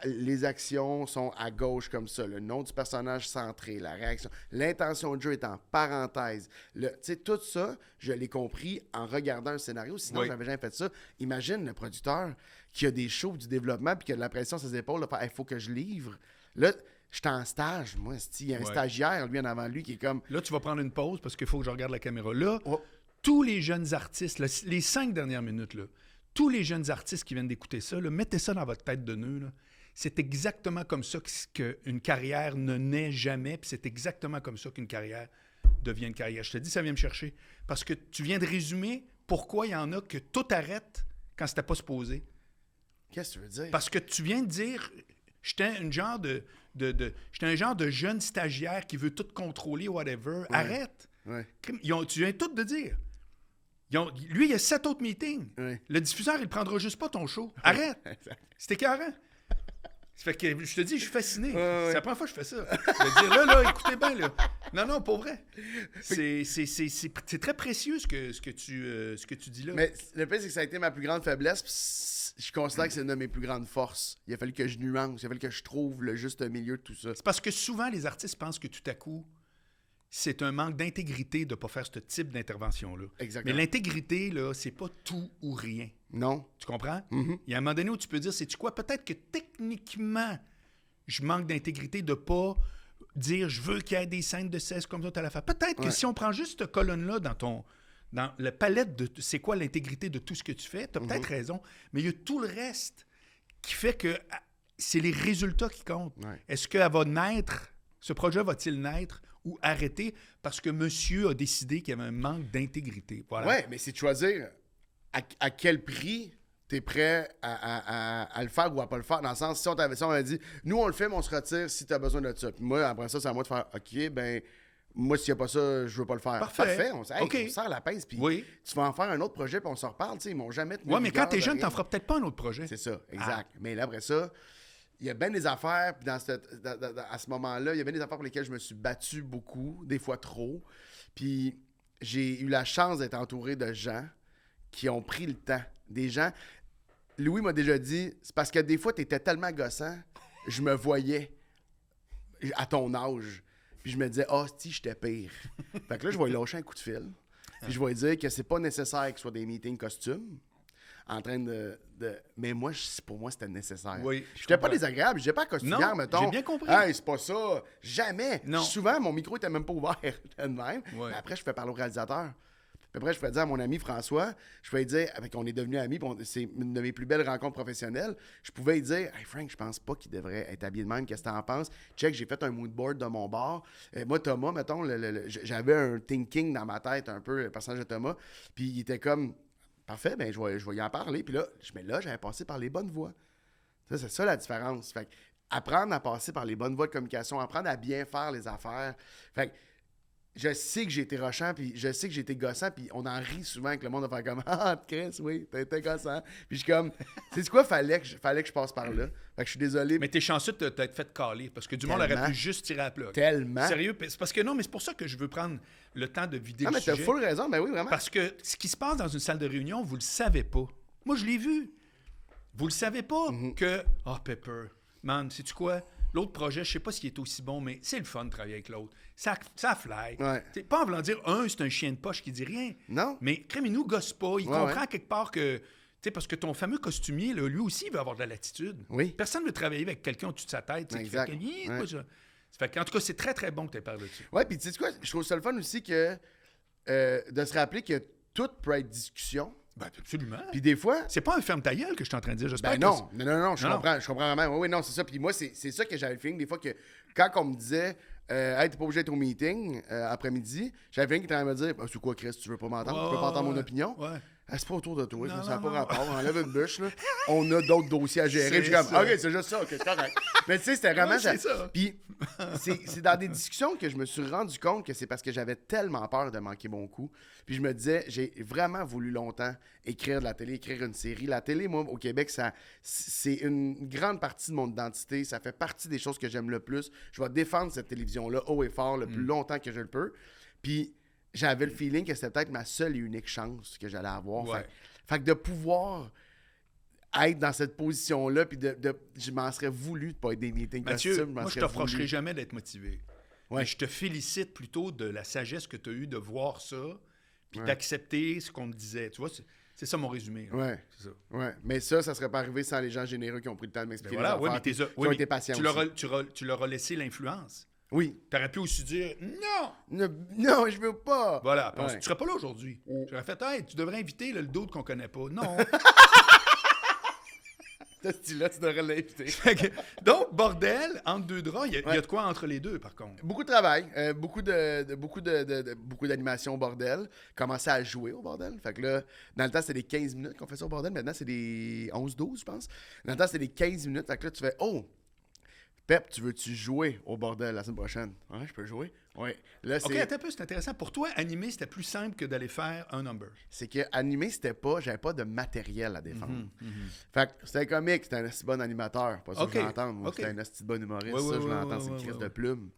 Speaker 2: les actions sont à gauche comme ça, le nom du personnage centré, la réaction, l'intention de jeu est en parenthèse. Tu sais, tout ça, je l'ai compris en regardant un scénario, sinon j'avais jamais fait ça. Imagine le producteur qui a des shows du développement puis qui a de la pression sur ses épaules, il faut que je livre. Là, j'étais en stage, moi. Il y a un stagiaire, lui, en avant de lui, qui est comme...
Speaker 1: Là, tu vas prendre une pause parce qu'il faut que je regarde la caméra. Là, tous les jeunes artistes, les 5 dernières minutes, là, tous les jeunes artistes qui viennent d'écouter ça, là, mettez ça dans votre tête de nœud. Là. C'est exactement comme ça qu'une carrière ne naît jamais, puis c'est exactement comme ça qu'une carrière devient une carrière. Je te dis, ça vient me chercher. Parce que tu viens de résumer pourquoi il y en a que tout arrête quand c'était pas supposé.
Speaker 2: Qu'est-ce que tu veux dire?
Speaker 1: Parce que tu viens de dire... J'étais un genre de jeune stagiaire qui veut tout contrôler, whatever. Ouais. Arrête. Ouais. Tu viens tout de dire. Lui, il y a 7 autres meetings. Ouais. Le diffuseur, il ne prendra juste pas ton show. Arrête. C'est écœurant. Ça fait que je te dis, je suis fasciné. C'est la première fois que je fais ça. Je veux dire, là, écoutez bien, là. Non, pas vrai. C'est très précieux ce que tu dis là.
Speaker 2: Mais le pire, c'est que ça a été ma plus grande faiblesse. Je considère que c'est une de mes plus grandes forces. Il a fallu que je nuance, il a fallu que je trouve le juste milieu de tout ça.
Speaker 1: C'est parce que souvent, les artistes pensent que tout à coup, c'est un manque d'intégrité de ne pas faire ce type d'intervention-là.
Speaker 2: Exactement.
Speaker 1: Mais l'intégrité, là, c'est pas tout ou rien.
Speaker 2: Non.
Speaker 1: Tu comprends?
Speaker 2: Mm-hmm.
Speaker 1: Il y a un moment donné où tu peux dire, sais-tu quoi? Peut-être que techniquement, je manque d'intégrité de ne pas dire, je veux qu'il y ait des scènes de sexe comme ça à la fin. Peut-être que si on prend juste cette colonne-là dans la palette de c'est quoi l'intégrité de tout ce que tu fais, tu as peut-être raison, mais il y a tout le reste qui fait que c'est les résultats qui comptent. Ouais. Est-ce qu'elle va naître, ce projet va-t-il naître ou arrêter parce que monsieur a décidé qu'il y avait un manque d'intégrité? Voilà.
Speaker 2: Oui, mais c'est de choisir à quel prix tu es prêt à le faire ou à pas le faire. Dans le sens, si on m'avait dit, nous on le fait, mais on se retire si tu as besoin de ça. Puis moi, après ça, c'est à moi de faire, OK, ben... Moi, s'il n'y a pas ça, je veux pas le faire.
Speaker 1: Parfait.
Speaker 2: On serre la pince, puis tu vas en faire un autre projet, puis on s'en reparle. Ils m'ont jamais tenu.
Speaker 1: Oui, mais quand t'es jeune, t'en feras peut-être pas un autre projet.
Speaker 2: C'est ça, exact. Mais là, après ça, il y a bien des affaires, puis à ce moment-là, il y a bien des affaires pour lesquelles je me suis battu beaucoup, des fois trop. Puis j'ai eu la chance d'être entouré de gens qui ont pris le temps. Des gens... Louis m'a déjà dit, c'est parce que des fois, tu étais tellement gossant, je me voyais à ton âge. Puis je me disais, si j'étais pire. Fait que là, je vais lui lâcher un coup de fil. Puis je vais lui dire que c'est pas nécessaire que ce soit des meetings costumes. En train de... Mais moi, pour moi, c'était nécessaire.
Speaker 1: Oui,
Speaker 2: j'étais pas désagréable. J'étais pas costumière, mettons.
Speaker 1: J'ai bien compris.
Speaker 2: Hey, c'est pas ça. Jamais.
Speaker 1: Non.
Speaker 2: Souvent, mon micro était même pas ouvert de même.
Speaker 1: Oui.
Speaker 2: Mais après, je fais parler au réalisateur. Puis après, je fais dire à mon ami François, je pouvais lui dire, avec on est devenus amis, c'est une de mes plus belles rencontres professionnelles, je pouvais lui dire, hey Frank, je pense pas qu'il devrait être habillé de même, qu'est-ce que t'en penses? Check, j'ai fait un mood board de mon bar. Moi, Thomas, mettons, j'avais un thinking dans ma tête, un peu, le personnage de Thomas, puis il était comme, parfait, ben je vais y en parler. Puis là, j'avais passé par les bonnes voies. Ça, c'est ça la différence. Fait que, apprendre à passer par les bonnes voies de communication, apprendre à bien faire les affaires. Fait que, je sais que j'ai été rochant, puis je sais que j'ai été gossant, puis on en rit souvent que le monde va faire comme « Ah, Chris, oui, t'as été gossant. » Puis je suis comme « C'est quoi, fallait que je passe par là. » Fait que je suis désolé.
Speaker 1: Mais t'es chanceux de t'être fait caler, parce que du monde aurait pu juste tirer à la plug.
Speaker 2: Tellement.
Speaker 1: Sérieux, c'est parce que non, mais c'est pour ça que je veux prendre le temps de vider le sujet.
Speaker 2: Non, mais t'as full raison, ben oui, vraiment.
Speaker 1: Parce que ce qui se passe dans une salle de réunion, vous le savez pas. Moi, je l'ai vu. Vous le savez pas que « Ah, Pepper, man, sais-tu quoi? L'autre projet, je sais pas s'il est aussi bon, mais c'est le fun de travailler avec l'autre. Ça fly.
Speaker 2: Ouais.
Speaker 1: Pas en voulant dire, c'est un chien de poche qui dit rien.
Speaker 2: Non.
Speaker 1: Mais il nous gosse pas. Il comprend quelque part que... parce que ton fameux costumier, là, lui aussi, il veut avoir de la latitude.
Speaker 2: Oui.
Speaker 1: Personne ne veut travailler avec quelqu'un au-dessus de sa tête.
Speaker 2: Exact.
Speaker 1: Qui fait ça fait qu'en tout cas, c'est très, très bon que tu aies parlé dessus.
Speaker 2: Oui, puis tu sais quoi? Je trouve ça le fun aussi que de se rappeler que tout peut être discussion.
Speaker 1: Ben, absolument.
Speaker 2: Puis des fois...
Speaker 1: C'est pas un ferme ta gueule que je suis en train de dire, j'espère.
Speaker 2: Ben non, je comprends vraiment. Oui, non, c'est ça. Puis moi, c'est ça que j'avais le feeling des fois que quand on me disait hey, t'es pas obligé d'être au meeting après-midi, j'avais le feeling qu'il était en train de me dire c'est quoi, Chris, tu veux pas m'entendre? Tu veux pas entendre mon opinion?
Speaker 1: Ouais.
Speaker 2: C'est pas autour de toi, ça n'a pas rapport. On enlève une bûche, là. On a d'autres dossiers à gérer. Je suis comme, OK, c'est juste ça, OK, c'est correct. Mais tu sais, c'était vraiment...
Speaker 1: c'est ça.
Speaker 2: Puis c'est dans des discussions que je me suis rendu compte que c'est parce que j'avais tellement peur de manquer mon coup. Puis je me disais, j'ai vraiment voulu longtemps écrire de la télé, écrire une série. La télé, moi, au Québec, c'est une grande partie de mon identité. Ça fait partie des choses que j'aime le plus. Je vais défendre cette télévision-là haut et fort le plus longtemps que je le peux. Puis... j'avais le feeling que c'était peut-être ma seule et unique chance que j'allais avoir.
Speaker 1: Ouais.
Speaker 2: Fait que de pouvoir être dans cette position-là, puis je m'en serais voulu de pas être des meetings
Speaker 1: Mathieu,
Speaker 2: costumes.
Speaker 1: moi, je te reprocherai jamais d'être motivé.
Speaker 2: Ouais.
Speaker 1: Mais je te félicite plutôt de la sagesse que tu as eue de voir ça, puis
Speaker 2: Ouais.
Speaker 1: d'accepter ce qu'on te disait. Tu vois, c'est ça mon résumé. Là.
Speaker 2: Ouais.
Speaker 1: C'est ça.
Speaker 2: Ouais. Mais ça serait pas arrivé sans les gens généreux qui ont pris le temps de
Speaker 1: Ben
Speaker 2: m'expliquer
Speaker 1: voilà,
Speaker 2: les
Speaker 1: oui,
Speaker 2: affaires,
Speaker 1: mais
Speaker 2: puis qui ont été patients
Speaker 1: tu leur as laissé l'influence.
Speaker 2: Oui.
Speaker 1: Tu aurais pu aussi dire non!
Speaker 2: Non, je veux pas.
Speaker 1: Voilà,
Speaker 2: Ouais.
Speaker 1: tu serais pas là aujourd'hui. J'aurais fait, hey, tu devrais inviter le d'autre qu'on connaît pas. Non.
Speaker 2: Ce style-là, tu devrais l'inviter.
Speaker 1: Donc, bordel, entre deux draps, il y a de quoi entre les deux, par contre.
Speaker 2: Beaucoup de travail, beaucoup d'animation au bordel. Commencer à jouer au bordel. Fait que là, dans le temps, c'était des 15 minutes qu'on fait ça au bordel. Maintenant, c'est des 11-12, je pense. Dans le temps, c'était des 15 minutes. Fait que là, tu fais « Oh! Pep, tu jouer au bordel la semaine prochaine? » Ouais, je peux jouer. Ouais. Là,
Speaker 1: OK, attends un peu, c'est intéressant. Pour toi, animer, c'était plus simple que d'aller faire un number.
Speaker 2: C'est que animer, j'avais pas de matériel à défendre. Fait que c'était un comique, c'était un assez bon animateur. Pas ça que je l'entends. Moi, c'était un assez bon humoriste.
Speaker 1: Ouais,
Speaker 2: ça, je
Speaker 1: ouais,
Speaker 2: l'entends, c'est une
Speaker 1: ouais,
Speaker 2: crise
Speaker 1: ouais.
Speaker 2: de plume.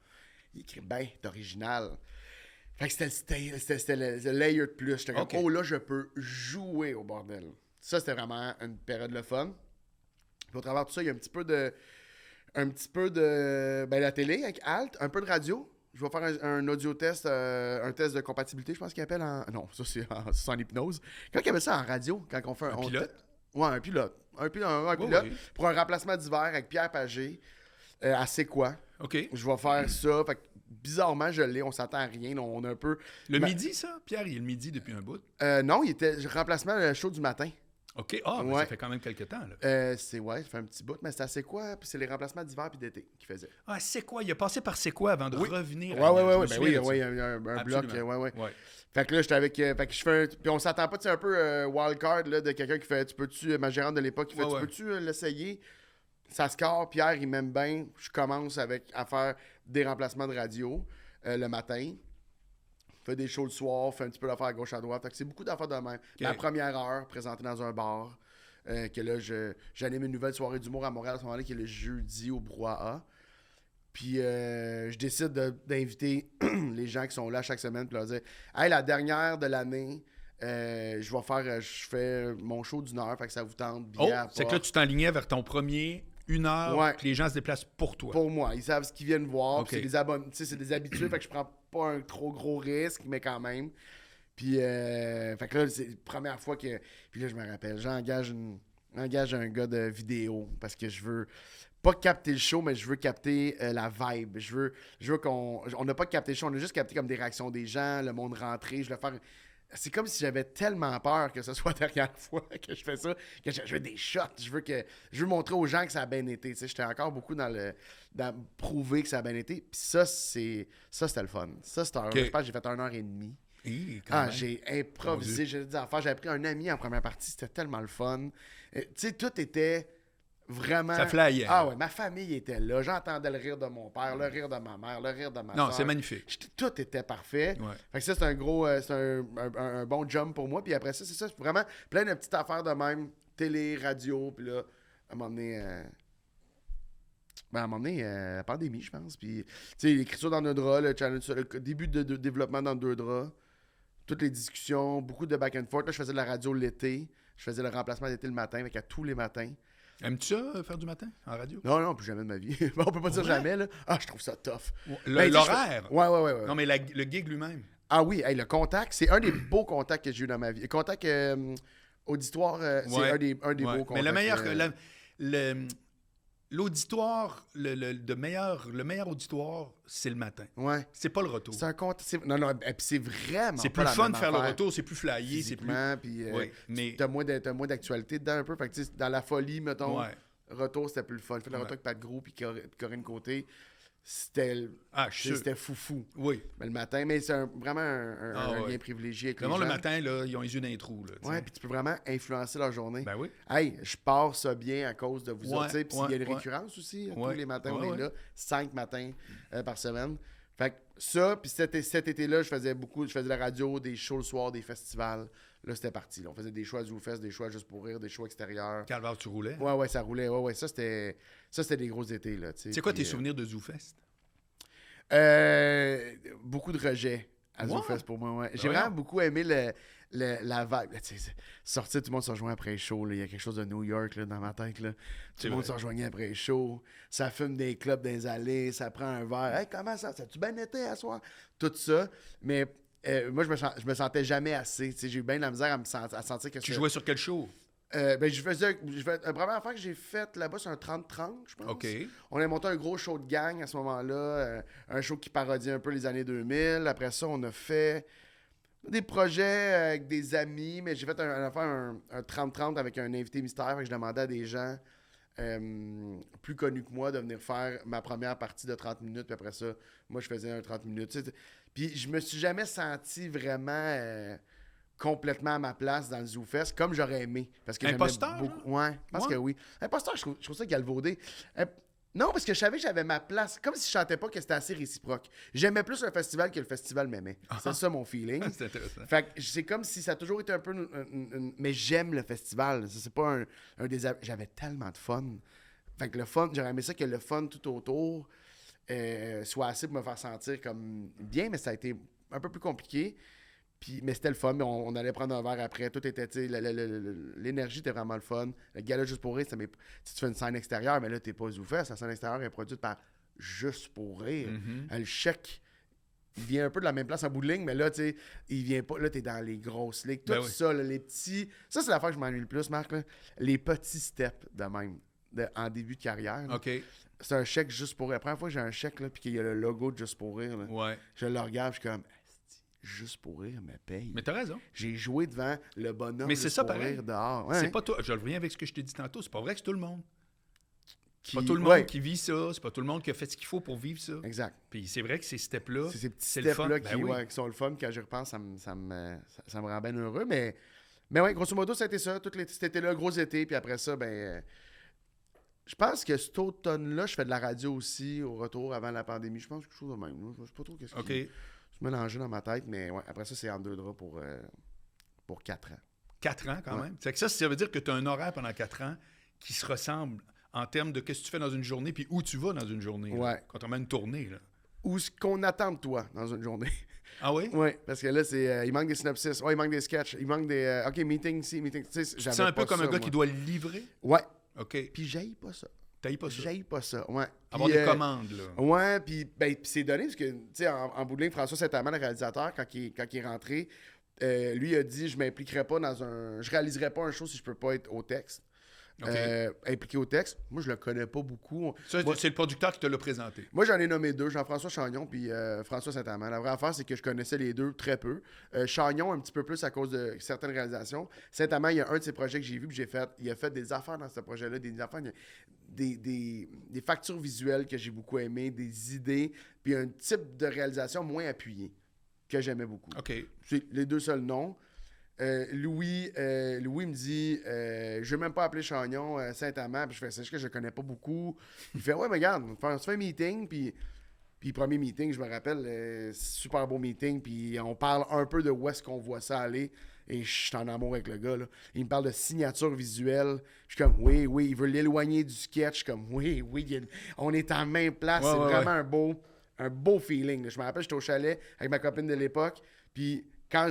Speaker 2: Il écrit bien, c'est original. Fait que c'était le layer de plus. J'étais comme,
Speaker 1: OK.
Speaker 2: oh là, je peux jouer au bordel. Ça, c'était vraiment une période de fun. Puis au travers de tout ça, il y a un petit peu de la télé avec Alt, un peu de radio. Je vais faire un audio test, un test de compatibilité, je pense qu'il appelle en... Non, ça c'est en hypnose. Quand il appelle ça en radio, quand on fait
Speaker 1: Un pilote?
Speaker 2: Ouais, un pilote. Un pilote
Speaker 1: oui.
Speaker 2: pour un remplacement d'hiver avec Pierre Pagé à C'est quoi.
Speaker 1: OK.
Speaker 2: Je vais faire ça. Fait que, bizarrement, je l'ai. On s'attend à rien. On a un peu...
Speaker 1: Le midi, ça? Pierre, il est le midi depuis un bout.
Speaker 2: Non, il était remplacement show du matin.
Speaker 1: OK. Ah, mais
Speaker 2: Ouais.
Speaker 1: ça fait quand même quelques temps, là.
Speaker 2: Ça fait un petit bout, mais c'est à C'est quoi? Puis c'est les remplacements d'hiver puis d'été qu'il faisait.
Speaker 1: Ah, c'est quoi? Il a passé par c'est quoi avant de revenir
Speaker 2: Ouais,
Speaker 1: à
Speaker 2: ouais,
Speaker 1: Yann? Je me
Speaker 2: ouais.
Speaker 1: souviens de ça.
Speaker 2: Il y a un bloc.
Speaker 1: Absolument.
Speaker 2: Ouais.
Speaker 1: Ouais.
Speaker 2: Fait que là, j'étais avec. Fait que je fais puis on s'attend pas, tu sais, un peu wildcard là, de quelqu'un qui fait tu peux-tu, ma gérante de l'époque, qui fait
Speaker 1: Ouais, ouais.
Speaker 2: tu peux-tu l'essayer? Ça score, Pierre, il m'aime bien. Je commence à faire des remplacements de radio le matin. Fais des shows le soir, fais un petit peu d'affaires à gauche à droite. Fait que c'est beaucoup d'affaires de même. La première heure, présentée dans un bar. Que là, j'anime une nouvelle soirée d'humour à Montréal à ce moment-là, qui est le jeudi au Brouhaha. Puis je décide d'inviter les gens qui sont là chaque semaine pour leur dire « Hey, la dernière de l'année, je fais mon show d'une heure, fait que ça vous tente,
Speaker 1: Oh,
Speaker 2: bière,
Speaker 1: c'est que
Speaker 2: pas.
Speaker 1: là, tu t'enlignais vers ton premier 1 heure
Speaker 2: Ouais.
Speaker 1: que les gens se déplacent pour toi.
Speaker 2: Pour moi, ils savent ce qu'ils viennent voir.
Speaker 1: Ok.
Speaker 2: Puis c'est des abonnés, tu sais, c'est des habitués, fait que je prends pas un trop gros risque, mais quand même. Puis, fait que là, c'est la première fois que... Puis là, je me rappelle, j'engage un gars de vidéo parce que je veux pas capter le show, mais je veux capter la vibe. Je veux qu'on... On n'a pas capté le show, on a juste capté comme des réactions des gens, le monde rentré. Je veux faire... C'est comme si j'avais tellement peur que ce soit la dernière fois que je fais ça, que je veux des shots. Je veux montrer aux gens que ça a bien été. Tu sais, j'étais encore beaucoup dans prouver que ça a bien été. Puis ça, c'était le fun. Ça, c'était
Speaker 1: Ok.
Speaker 2: je pense que j'ai fait 1h30.
Speaker 1: Quand même.
Speaker 2: J'ai improvisé, j'ai des affaires. J'avais pris un ami en première partie, c'était tellement le fun. Tu sais, tout était vraiment...
Speaker 1: Ça flyait.
Speaker 2: Ah ouais, ma famille était là. J'entendais le rire de mon père, le rire de ma mère, le rire de ma
Speaker 1: Non,
Speaker 2: soeur.
Speaker 1: c'est magnifique.
Speaker 2: Tout était parfait.
Speaker 1: Ouais.
Speaker 2: Fait que ça, c'est un gros... c'est un bon jump pour moi. Puis après ça, c'est ça. C'est vraiment plein de petites affaires de même. Télé, radio. Puis là, à un moment donné... la pandémie, je pense. Puis, tu sais, l'écriture dans deux draps, le début de développement dans deux draps, toutes les discussions, beaucoup de back and forth. Là, je faisais de la radio l'été. Je faisais le remplacement d'été le matin, avec à tous les matins.
Speaker 1: Aimes-tu ça, faire du matin, en radio?
Speaker 2: Non, plus jamais de ma vie. On peut pas dire
Speaker 1: Ouais.
Speaker 2: jamais, là. Ah, je trouve ça tough.
Speaker 1: L'horaire?
Speaker 2: Ouais.
Speaker 1: Non, mais le gig lui-même.
Speaker 2: Ah oui, hey, le contact, c'est un des beaux contacts que j'ai eu dans ma vie. Le contact auditoire, c'est
Speaker 1: Ouais.
Speaker 2: un des
Speaker 1: Ouais.
Speaker 2: beaux contacts.
Speaker 1: Mais le meilleur... L'auditoire, le meilleur auditoire, c'est le matin.
Speaker 2: Ouais.
Speaker 1: C'est pas le retour.
Speaker 2: C'est un contact. Non, et puis c'est vraiment.
Speaker 1: C'est
Speaker 2: pas
Speaker 1: plus
Speaker 2: la
Speaker 1: fun
Speaker 2: même
Speaker 1: de faire le
Speaker 2: affaire.
Speaker 1: retour, c'est plus flyé, c'est plus...
Speaker 2: Physiquement, puis
Speaker 1: Oui, mais...
Speaker 2: t'as moins d'actualité dedans un peu. Fait que, tu sais, dans la folie, mettons,
Speaker 1: Ouais.
Speaker 2: retour, c'était plus le fun. Fait le
Speaker 1: Ouais.
Speaker 2: retour avec Pat Gros puis Corinne Côté, c'était
Speaker 1: Ah, je suis sûr.
Speaker 2: c'était foufou.
Speaker 1: Oui.
Speaker 2: Mais le matin, mais c'est vraiment un
Speaker 1: Ah, ouais.
Speaker 2: lien privilégié avec
Speaker 1: Le
Speaker 2: les
Speaker 1: monde,
Speaker 2: gens.
Speaker 1: le matin, là, ils ont les yeux dans les trous. Là, tu sais.
Speaker 2: Ouais, puis tu peux vraiment influencer leur journée.
Speaker 1: Ben oui.
Speaker 2: Hey, je pars ça bien à cause de vous
Speaker 1: Ouais,
Speaker 2: autres. tu sais. Puis il y a
Speaker 1: ouais,
Speaker 2: une
Speaker 1: ouais.
Speaker 2: récurrence aussi.
Speaker 1: Ouais,
Speaker 2: Tous les matins,
Speaker 1: ouais,
Speaker 2: on est
Speaker 1: ouais.
Speaker 2: là. 5 matins par semaine. Fait que ça, puis cet été-là, je faisais de la radio, des shows le soir, des festivals. Là, c'était parti. Là. On faisait des shows à ZooFest, des shows à Juste pour rire, des shows extérieurs.
Speaker 1: Calvaire, tu roulais.
Speaker 2: Ouais, ça roulait. Ouais, ça, c'était des gros étés. Là, tu sais.
Speaker 1: C'est quoi
Speaker 2: Puis,
Speaker 1: tes souvenirs de ZooFest?
Speaker 2: Beaucoup de rejets à
Speaker 1: Ouais.
Speaker 2: ZooFest pour moi. Ouais. J'ai
Speaker 1: Ouais.
Speaker 2: vraiment beaucoup aimé la vague. Tu sais, sortir, tout le monde se rejoint après le show. Il y a quelque chose de New York là, dans ma tête. Là. Tout le monde se rejoignait après le show. Ça fume des clubs dans les allées. Ça prend un verre. Hey, comment ça? Ça a-tu bien été à soir? Tout ça. Mais moi, je me sentais jamais assez. Tu sais, j'ai eu bien de la misère à sentir que
Speaker 1: Tu jouais sur quel show?
Speaker 2: La première affaire que j'ai faite là-bas, c'est un 30-30, je pense.
Speaker 1: OK.
Speaker 2: On a monté un gros show de gang à ce moment-là. Un show qui parodie un peu les années 2000. Après ça, on a fait des projets avec des amis, mais j'ai fait un 30-30 avec un invité mystère. Fait que je demandais à des gens plus connus que moi de venir faire ma première partie de 30 minutes. Puis après ça, moi, je faisais un 30 minutes. Tu sais. Puis je me suis jamais senti vraiment complètement à ma place dans le ZooFest, comme j'aurais aimé. Parce que
Speaker 1: Imposteur,
Speaker 2: j'aimais beaucoup. Ouais, je pense que oui. Imposteur, je trouve ça galvaudé. Non, parce que je savais que j'avais ma place. Comme si je chantais pas que c'était assez réciproque. J'aimais plus le festival que le festival m'aimait. C'est ça mon feeling.
Speaker 1: C'est intéressant.
Speaker 2: Fait que c'est comme si ça a toujours été un peu... Mais j'aime le festival. C'est pas un des... J'avais tellement de fun. Fait que le fun, j'aurais aimé ça que le fun tout autour soit assez pour me faire sentir comme bien, mais ça a été un peu plus compliqué. Mais c'était le fun. On allait prendre un verre après. Tout était, tu sais, l'énergie était vraiment le fun. Le gala Juste pour rire, si tu fais une scène extérieure, mais là, t'es pas ZooFest. La scène extérieure est produite par Juste pour rire. Le chèque, il vient un peu de la même place en bout de ligne, mais là, tu sais, il vient pas. Là, t'es dans les grosses ligues. Tout ça, là, les petits. Ça, c'est l'affaire que je m'ennuie le plus, Marc. Là. Les petits steps de même, en début de carrière. Là.
Speaker 1: OK.
Speaker 2: C'est un chèque Juste pour rire. La première fois que j'ai un chèque, là, puis qu'il y a le logo de Juste pour rire, là,
Speaker 1: Ouais.
Speaker 2: je le regarde, je suis comme. Juste pour rire me paye.
Speaker 1: Mais t'as raison.
Speaker 2: J'ai joué devant le bonhomme.
Speaker 1: Mais c'est
Speaker 2: Juste
Speaker 1: ça,
Speaker 2: pour
Speaker 1: pareil.
Speaker 2: rire dehors. Ouais.
Speaker 1: C'est pas toi. Je reviens avec ce que je t'ai dit tantôt. C'est pas vrai que c'est tout le monde. C'est
Speaker 2: Qui...
Speaker 1: pas tout le monde qui vit ça. C'est pas tout le monde qui a fait ce qu'il faut pour vivre ça.
Speaker 2: Exact.
Speaker 1: Puis c'est vrai que ces steps-là,
Speaker 2: C'est ces petits
Speaker 1: c'est le fun.
Speaker 2: steps-là qui sont le fun. Quand j'y repense, ça me rend bien heureux. Mais ouais, grosso modo, ça a été ça. Cet été-là, gros été. Puis après ça, je pense que cet automne-là, je fais de la radio aussi au retour avant la pandémie. Je pense quelque chose de même. Je sais pas trop qu'est-ce qui se mélangeait dans ma tête. Mais ouais, après ça, c'est en 2 draps pour 4 ans.
Speaker 1: 4 ans quand même. C'est que ça veut dire que tu as un horaire pendant 4 ans qui se ressemble en termes de qu'est-ce que tu fais dans une journée puis où tu vas dans une journée.
Speaker 2: Ouais.
Speaker 1: Là, contrairement à une tournée. Là.
Speaker 2: Ou ce qu'on attend de toi dans une journée.
Speaker 1: Ah oui?
Speaker 2: Oui, parce que là, c'est il manque des synopsis. Ouais, il manque des sketchs. Il manque des... OK, meeting ici, meeting... Tu sais,
Speaker 1: c'est un peu comme un gars qui doit livrer?
Speaker 2: Ouais.
Speaker 1: OK.
Speaker 2: Puis j'haïs pas ça.
Speaker 1: T'haïs pas ça?
Speaker 2: J'haïs pas ça, ouais.
Speaker 1: Avoir des commandes, là.
Speaker 2: Ouais, puis c'est donné, parce que, tu sais, en bout de ligne, François Saint-Amand, le réalisateur, quand il est rentré, lui a dit, je m'impliquerai pas je réaliserai pas un show si je peux pas être au texte.
Speaker 1: Okay.
Speaker 2: Impliqué au texte. Moi, je le connais pas beaucoup.
Speaker 1: Ça, c'est le producteur qui te l'a présenté.
Speaker 2: Moi, j'en ai nommé 2, Jean-François Chagnon puis François Saint-Amand. La vraie affaire, c'est que je connaissais les 2 très peu. Chagnon, un petit peu plus à cause de certaines réalisations. Saint-Amand, il y a un de ses projets que j'ai vu, puis il a fait des affaires dans ce projet-là, des affaires, des factures visuelles que j'ai beaucoup aimées, des idées, puis un type de réalisation moins appuyé que j'aimais beaucoup.
Speaker 1: OK.
Speaker 2: C'est les 2 seuls noms. Louis me dit je vais même pas appeler Chagnon Saint-Amand, puis je fais c'est que je le connais pas beaucoup. Il fait ouais mais regarde, on se fait un meeting, puis premier meeting, je me rappelle, super beau meeting, puis on parle un peu de où est-ce qu'on voit ça aller, et je suis en amour avec le gars là. Il me parle de signature visuelle, je suis comme oui, il veut l'éloigner du sketch, je suis comme oui, on est en même place, c'est vraiment un beau feeling. Je me rappelle, j'étais au chalet avec ma copine de l'époque, puis quand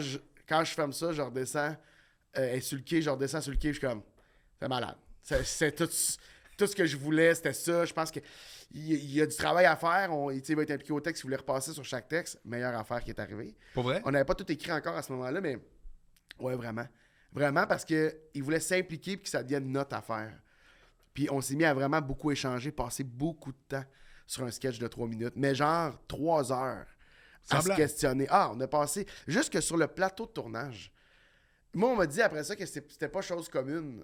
Speaker 2: je ferme ça, je redescends sur le quai, je redescends sur le quai, je suis comme, c'est malade. C'est tout ce que je voulais, c'était ça. Je pense qu'il y a du travail à faire. Il va être impliqué au texte, il voulait repasser sur chaque texte. Meilleure affaire qui est arrivée.
Speaker 1: Pour vrai?
Speaker 2: On n'avait pas tout écrit encore à ce moment-là, mais ouais, vraiment. Vraiment parce qu'il voulait s'impliquer et que ça devienne notre affaire. Puis on s'est mis à vraiment beaucoup échanger, passer beaucoup de temps sur un sketch de 3 minutes. Mais genre 3 heures. À se questionner. On a passé jusque sur le plateau de tournage. Moi, on m'a dit après ça que c'était pas chose commune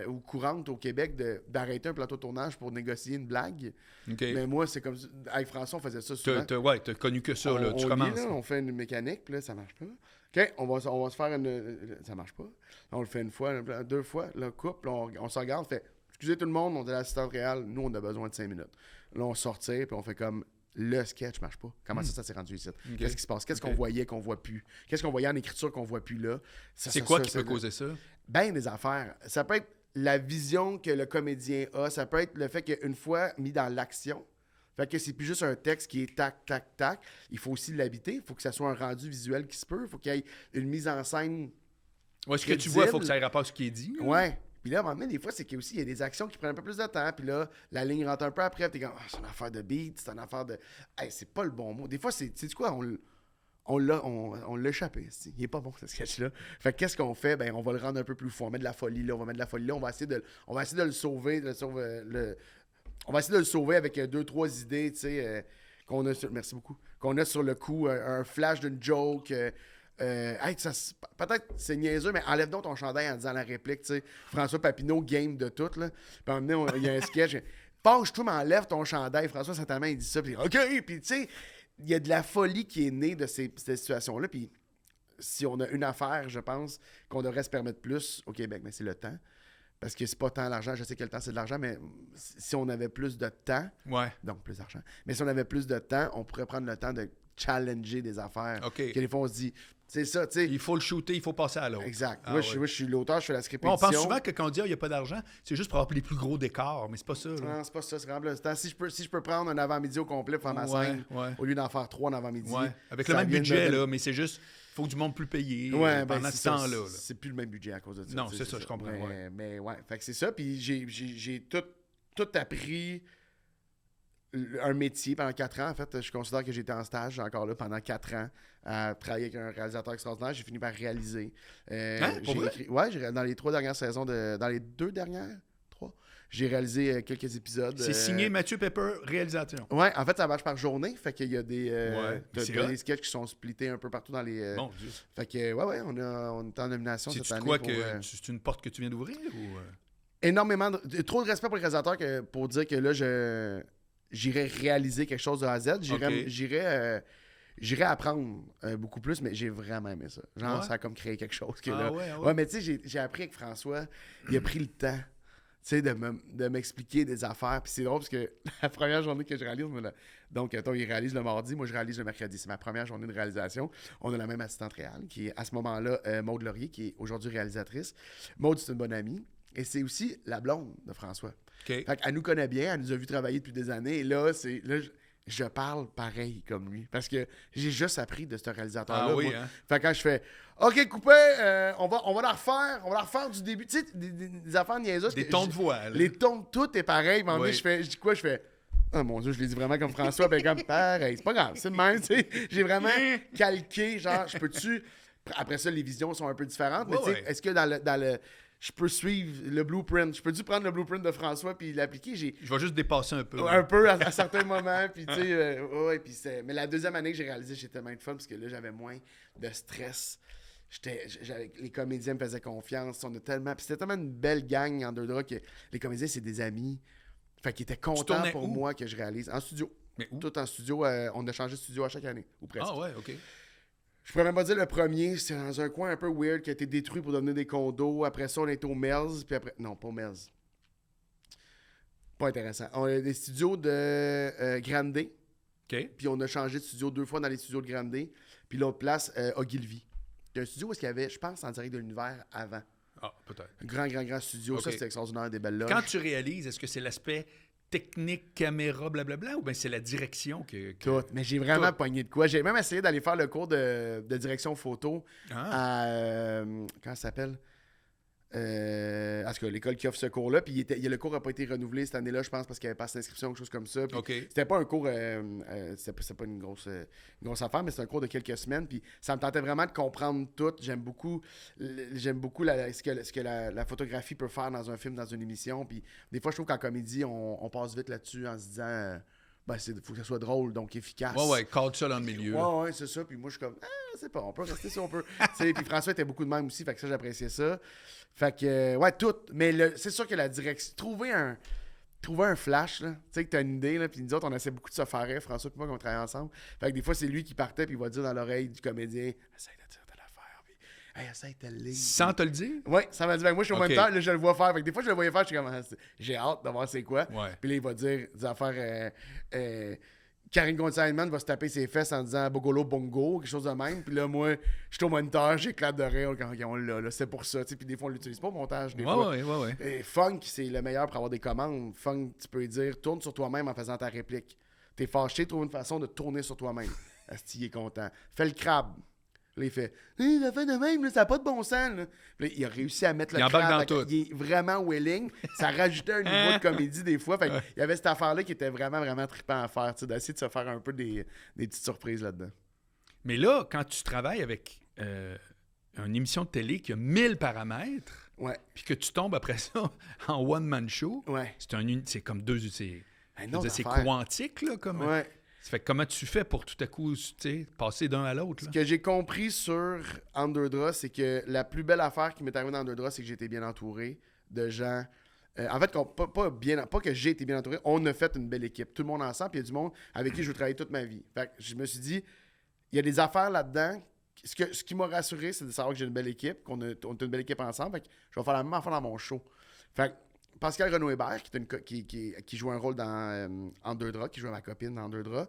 Speaker 2: ou courante au Québec d'arrêter un plateau de tournage pour négocier une blague.
Speaker 1: Okay.
Speaker 2: Mais moi, c'est comme ça. Avec François, on faisait ça souvent.
Speaker 1: T'as connu que ça, là. Tu commences.
Speaker 2: On fait une mécanique, puis là, ça marche pas. OK, on va se faire une... Ça marche pas. On le fait 1 fois, 2 fois, là, coupe, là, on se regarde, on fait « Excusez tout le monde, on est l'assistante réelle, nous, on a besoin de 5 minutes. » Là, on sortit, puis on fait comme... Le sketch marche pas. Comment ça s'est rendu ici? Okay. Qu'est-ce qui se passe? Qu'est-ce qu'on voyait qu'on voit plus? Qu'est-ce qu'on voyait en écriture qu'on voit plus là?
Speaker 1: C'est quoi qui peut causer ça?
Speaker 2: Ben, des affaires. Ça peut être la vision que le comédien a. Ça peut être le fait qu'une fois mis dans l'action, fait que c'est plus juste un texte qui est tac, tac, tac. Il faut aussi l'habiter. Il faut que ça soit un rendu visuel qui se peut. Il faut qu'il y ait une mise en scène
Speaker 1: Ouais, ce que tu vois, il faut que ça ait rapport à ce qui est dit.
Speaker 2: Ouais. Puis là, à un moment donné, des fois, c'est qu'il y a des actions qui prennent un peu plus de temps. Puis là, la ligne rentre un peu après. Puis t'es comme, c'est une affaire de beat, c'est une affaire de. Hey, c'est pas le bon mot. Des fois, tu sais quoi, on l'a échappé. Il est pas bon, ce sketch-là. Fait que qu'est-ce qu'on fait? Ben, on va le rendre un peu plus fou. On met de la folie là, on va mettre de la folie là. On va essayer de le sauver. On va essayer de le sauver avec 2-3 idées, tu sais, qu'on a sur. Merci beaucoup. Qu'on a sur le coup, un flash d'une joke. Hey, peut-être c'est niaiseux, mais enlève donc ton chandail en disant la réplique, tu sais. François Papineau, game de tout, là. Puis à un moment donné, il y a un sketch. Penche-toi, mais enlève ton chandail. François Saint-Amand, il dit ça. Puis OK. Puis tu sais, il y a de la folie qui est née de cette situation-là. Puis si on a une affaire, je pense, qu'on devrait se permettre plus au Québec, mais c'est le temps. Parce que c'est pas tant l'argent. Je sais que le temps, c'est de l'argent, mais si on avait plus de temps, donc plus d'argent, mais si on avait plus de temps, on pourrait prendre le temps de challenger des affaires. Que des fois, on se dit, c'est ça, tu sais.
Speaker 1: Il faut le shooter, il faut passer à l'autre.
Speaker 2: Exact. Moi, je suis l'auteur, je fais la script
Speaker 1: on
Speaker 2: édition.
Speaker 1: pense souvent que quand on dit il n'y a pas d'argent, c'est juste pour avoir les plus gros décors, mais c'est pas ça. Là.
Speaker 2: Non, c'est pas ça, c'est vraiment le temps. Si je peux prendre un avant-midi au complet pour faire ma scène, au lieu d'en faire 3 en avant-midi.
Speaker 1: Avec le même budget, là, mais c'est juste, il faut que du monde plus payé pendant ce temps-là.
Speaker 2: C'est plus le même budget à cause de ça.
Speaker 1: Non, c'est ça, je comprends.
Speaker 2: Mais ouais, fait que c'est ça. Puis j'ai tout appris un métier pendant 4 ans. En fait, je considère que j'étais en stage encore là pendant 4 ans à travailler avec un réalisateur extraordinaire. J'ai fini par réaliser. J'ai écrit, dans les 3 dernières saisons, dans les 2 dernières, 3, j'ai réalisé quelques épisodes.
Speaker 1: C'est signé Mathieu Pepper, réalisateur.
Speaker 2: Ouais, en fait, ça marche par journée. Fait qu'il y a des sketchs qui sont splités un peu partout dans les.
Speaker 1: Bon, Dieu.
Speaker 2: Fait que, on est en nomination cette année.
Speaker 1: C'est une porte que tu viens d'ouvrir ou.
Speaker 2: Énormément. Trop de respect pour le réalisateur pour dire que là, j'irais réaliser quelque chose de A à Z. J'irais apprendre beaucoup plus, mais j'ai vraiment aimé ça. Genre, ça a comme créé quelque chose. Ouais, mais tu sais, j'ai appris avec François, il a pris le temps, tu sais, de m'expliquer des affaires. Puis c'est drôle parce que la première journée que je réalise, donc, il réalise le mardi, moi je réalise le mercredi. C'est ma première journée de réalisation. On a la même assistante réelle, qui est à ce moment-là Maude Laurier, qui est aujourd'hui réalisatrice. Maude, c'est une bonne amie. Et c'est aussi la blonde de François. Fait qu'elle nous connaît bien, elle nous a vu travailler depuis des années. Et là, je parle pareil comme lui. Parce que j'ai juste appris de ce réalisateur-là. Fait que quand je fais OK, coupé, on va la refaire du début. Tu sais, des affaires niaiseuses.
Speaker 1: Des tons de voix.
Speaker 2: Les tons, tout est pareil. Mais je dis quoi? Je fais oh mon Dieu, je l'ai dit vraiment comme François. Ben comme pareil, c'est pas grave, c'est le même. Tu sais, j'ai vraiment calqué, genre, je peux-tu. Après ça, les visions sont un peu différentes. Mais tu sais, est-ce que dans le je peux suivre le blueprint. Je peux-tu prendre le blueprint de François puis l'appliquer? Je
Speaker 1: vais juste dépasser un peu.
Speaker 2: Un peu à certains moments. Puis tu sais, mais la deuxième année que j'ai réalisé, j'ai tellement de fun parce que là, j'avais moins de stress. Les comédiens me faisaient confiance. Puis c'était tellement une belle gang en deux draps que les comédiens, c'est des amis. Fait qu'ils étaient contents pour moi que je réalise. En studio.
Speaker 1: Mais où?
Speaker 2: Tout en studio. On a changé de studio à chaque année, ou presque.
Speaker 1: Ah ouais, OK.
Speaker 2: Je pourrais même pas dire le premier, c'est dans un coin un peu weird qui a été détruit pour devenir des condos. Après ça, on était au Melz, puis après... Non, pas au Melz. Pas intéressant. On a des studios de Grande.
Speaker 1: OK.
Speaker 2: Puis on a changé de studio 2 fois dans les studios de Grande. Puis l'autre place, Ogilvy. Il y a un studio où il y avait, je pense, en direct de l'univers avant.
Speaker 1: Ah, peut-être.
Speaker 2: Un grand studio. Okay. Ça, c'était extraordinaire, des belles loges.
Speaker 1: Quand tu réalises, est-ce que c'est l'aspect technique, caméra, blablabla, ou bien c'est la direction que...
Speaker 2: Tout. Mais j'ai vraiment pogné de quoi. J'ai même essayé d'aller faire le cours de direction photo à... comment ça s'appelle? En tout cas, l'école qui offre ce cours-là. Puis le cours n'a pas été renouvelé cette année-là, je pense, parce qu'il n'y avait pas d'inscription ou quelque chose comme ça. C'était pas un cours... c'était pas une grosse affaire, mais c'est un cours de quelques semaines. Puis ça me tentait vraiment de comprendre tout. J'aime beaucoup ce que la photographie peut faire dans un film, dans une émission. Puis des fois, je trouve qu'en comédie, on passe vite là-dessus en se disant... faut que ça soit drôle, donc efficace.
Speaker 1: Ouais, cadre ça dans le milieu.
Speaker 2: Ouais, c'est ça. Puis moi, je suis comme, c'est pas, on peut rester si on peut. Puis François était beaucoup de même aussi, fait que ça, j'appréciais ça. Fait que, tout. Mais c'est sûr que la direction, trouver un flash, là, tu sais, que t'as une idée, là, puis nous autres, on essaie beaucoup de se faire rire, François et moi, qu'on travaille ensemble. Fait que des fois, c'est lui qui partait, puis il va dire dans l'oreille du comédien, essaye de dire telle affaire, puis essaye de lire.
Speaker 1: Sans te le dire?
Speaker 2: Oui, ça m'a dit, moi, je suis au même temps, là, je le vois faire. Fait que des fois, je le voyais faire, je suis comme, j'ai hâte de voir c'est quoi. Puis là, il va dire des affaires. Karine Gonzalez-Man va se taper ses fesses en disant Bogolo Bongo, quelque chose de même. Puis là, moi, je suis au moniteur, j'éclate de rire quand on l'a. C'est pour ça. Puis des fois, on l'utilise pas au montage. Des fois.
Speaker 1: Ouais.
Speaker 2: Et funk, c'est le meilleur pour avoir des commandes. Funk, tu peux dire tourne sur toi-même en faisant ta réplique. T'es fâché, trouve une façon de tourner sur toi-même. Asti est content. Fais le crabe. Là, il fait la fin de même, là, ça n'a pas de bon sens. Là. Puis là, il a réussi à mettre le
Speaker 1: embarque dans tout.
Speaker 2: Il est vraiment willing. Ça rajoutait un niveau de comédie des fois. Fait il y avait cette affaire-là qui était vraiment, vraiment trippant à faire. D'essayer de se faire un peu des petites surprises là-dedans.
Speaker 1: Mais là, quand tu travailles avec une émission de télé qui a 1000 paramètres, puis que tu tombes après ça en one-man show, c'est comme deux... C'est quantique, là, comme...
Speaker 2: Ouais.
Speaker 1: Ça fait que comment tu fais pour tout à coup passer d'un à l'autre?
Speaker 2: Ce que j'ai compris sur Underdraw, c'est que la plus belle affaire qui m'est arrivée dans Underdraw, c'est que j'ai été bien entouré de gens. En fait, pas que j'ai été bien entouré, on a fait une belle équipe. Tout le monde ensemble, puis il y a du monde avec qui je veux travailler toute ma vie. Fait que je me suis dit, il y a des affaires là-dedans. Ce qui m'a rassuré, c'est de savoir que j'ai une belle équipe, qu'on a une belle équipe ensemble. Fait que je vais faire la même affaire dans mon show. Fait que Pascal Renaud-Hébert, qui joue un rôle dans Underdraw, qui joue ma copine dans Underdraw,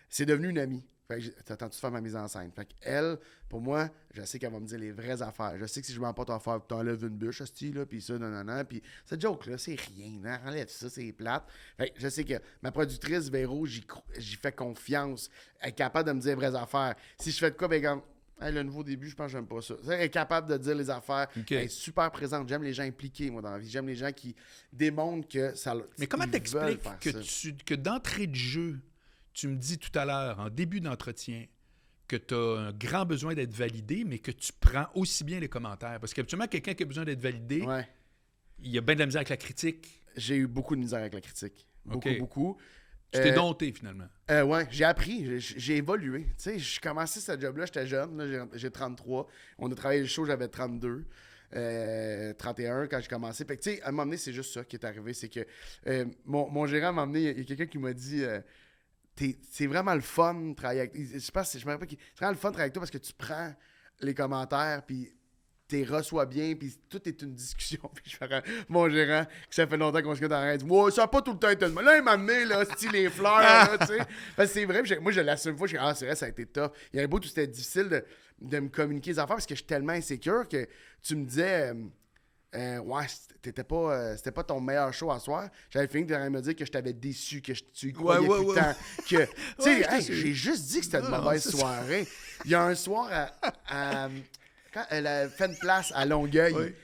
Speaker 2: c'est devenu une amie. Fait que t'attends-tu de faire ma mise en scène? Fait qu'elle, pour moi, je sais qu'elle va me dire les vraies affaires. Je sais que si je m'en porte à faire, t'enlèves une bûche, là, puis ça, non. Puis cette joke-là, c'est rien. Hein? Enlève ça, c'est plate. Fait que je sais que ma productrice, Véro, j'y fais confiance. Elle est capable de me dire les vraies affaires. Si je fais de quoi, ben comme... Hey, le nouveau début, je pense que j'aime pas ça. Elle est capable de dire les affaires.
Speaker 1: Okay.
Speaker 2: Elle est super présente. J'aime les gens impliqués, moi, dans la vie. J'aime les gens qui démontrent que ça...
Speaker 1: Mais comment t'expliques que d'entrée de jeu, tu me dis tout à l'heure, en début d'entretien, que tu as un grand besoin d'être validé, mais que tu prends aussi bien les commentaires? Parce qu'habituellement, quelqu'un qui a besoin d'être validé, il y a bien de la misère avec la critique.
Speaker 2: J'ai eu beaucoup de misère avec la critique. Beaucoup.
Speaker 1: Tu t'es dompté, finalement.
Speaker 2: Ouais, j'ai appris, j'ai évolué. Tu sais, j'ai commencé ce job-là, j'étais jeune, là, j'ai 33. On a travaillé le show, j'avais 32. 31 quand j'ai commencé. Fait que, tu sais, à un moment donné, c'est juste ça qui est arrivé. C'est que mon gérant m'a emmené, il y a quelqu'un qui m'a dit c'est vraiment le fun de travailler avec... Je me rappelle pas c'est vraiment le fun de travailler avec toi parce que tu prends les commentaires, puis tu reçois bien, puis tout est une discussion. Puis je fais mon gérant, que ça fait longtemps qu'on se connaît dans la ouais, ça n'a pas tout le temps été... Là, il m'a amené, là, style les fleurs, là, tu sais. Parce que c'est vrai, moi, je l'assume pas. Je dis, c'est vrai, ça a été tough. Il y a un bout où c'était difficile de me communiquer les affaires parce que je suis tellement insécure que tu me disais... c'était pas ton meilleur show à soir. J'avais fini de me dire que je t'avais déçu, que tu y croyais plus tant. Que, tu sais, j'ai juste dit que c'était une mauvaise soirée. Il y a un soir quand elle a fait une place à Longueuil,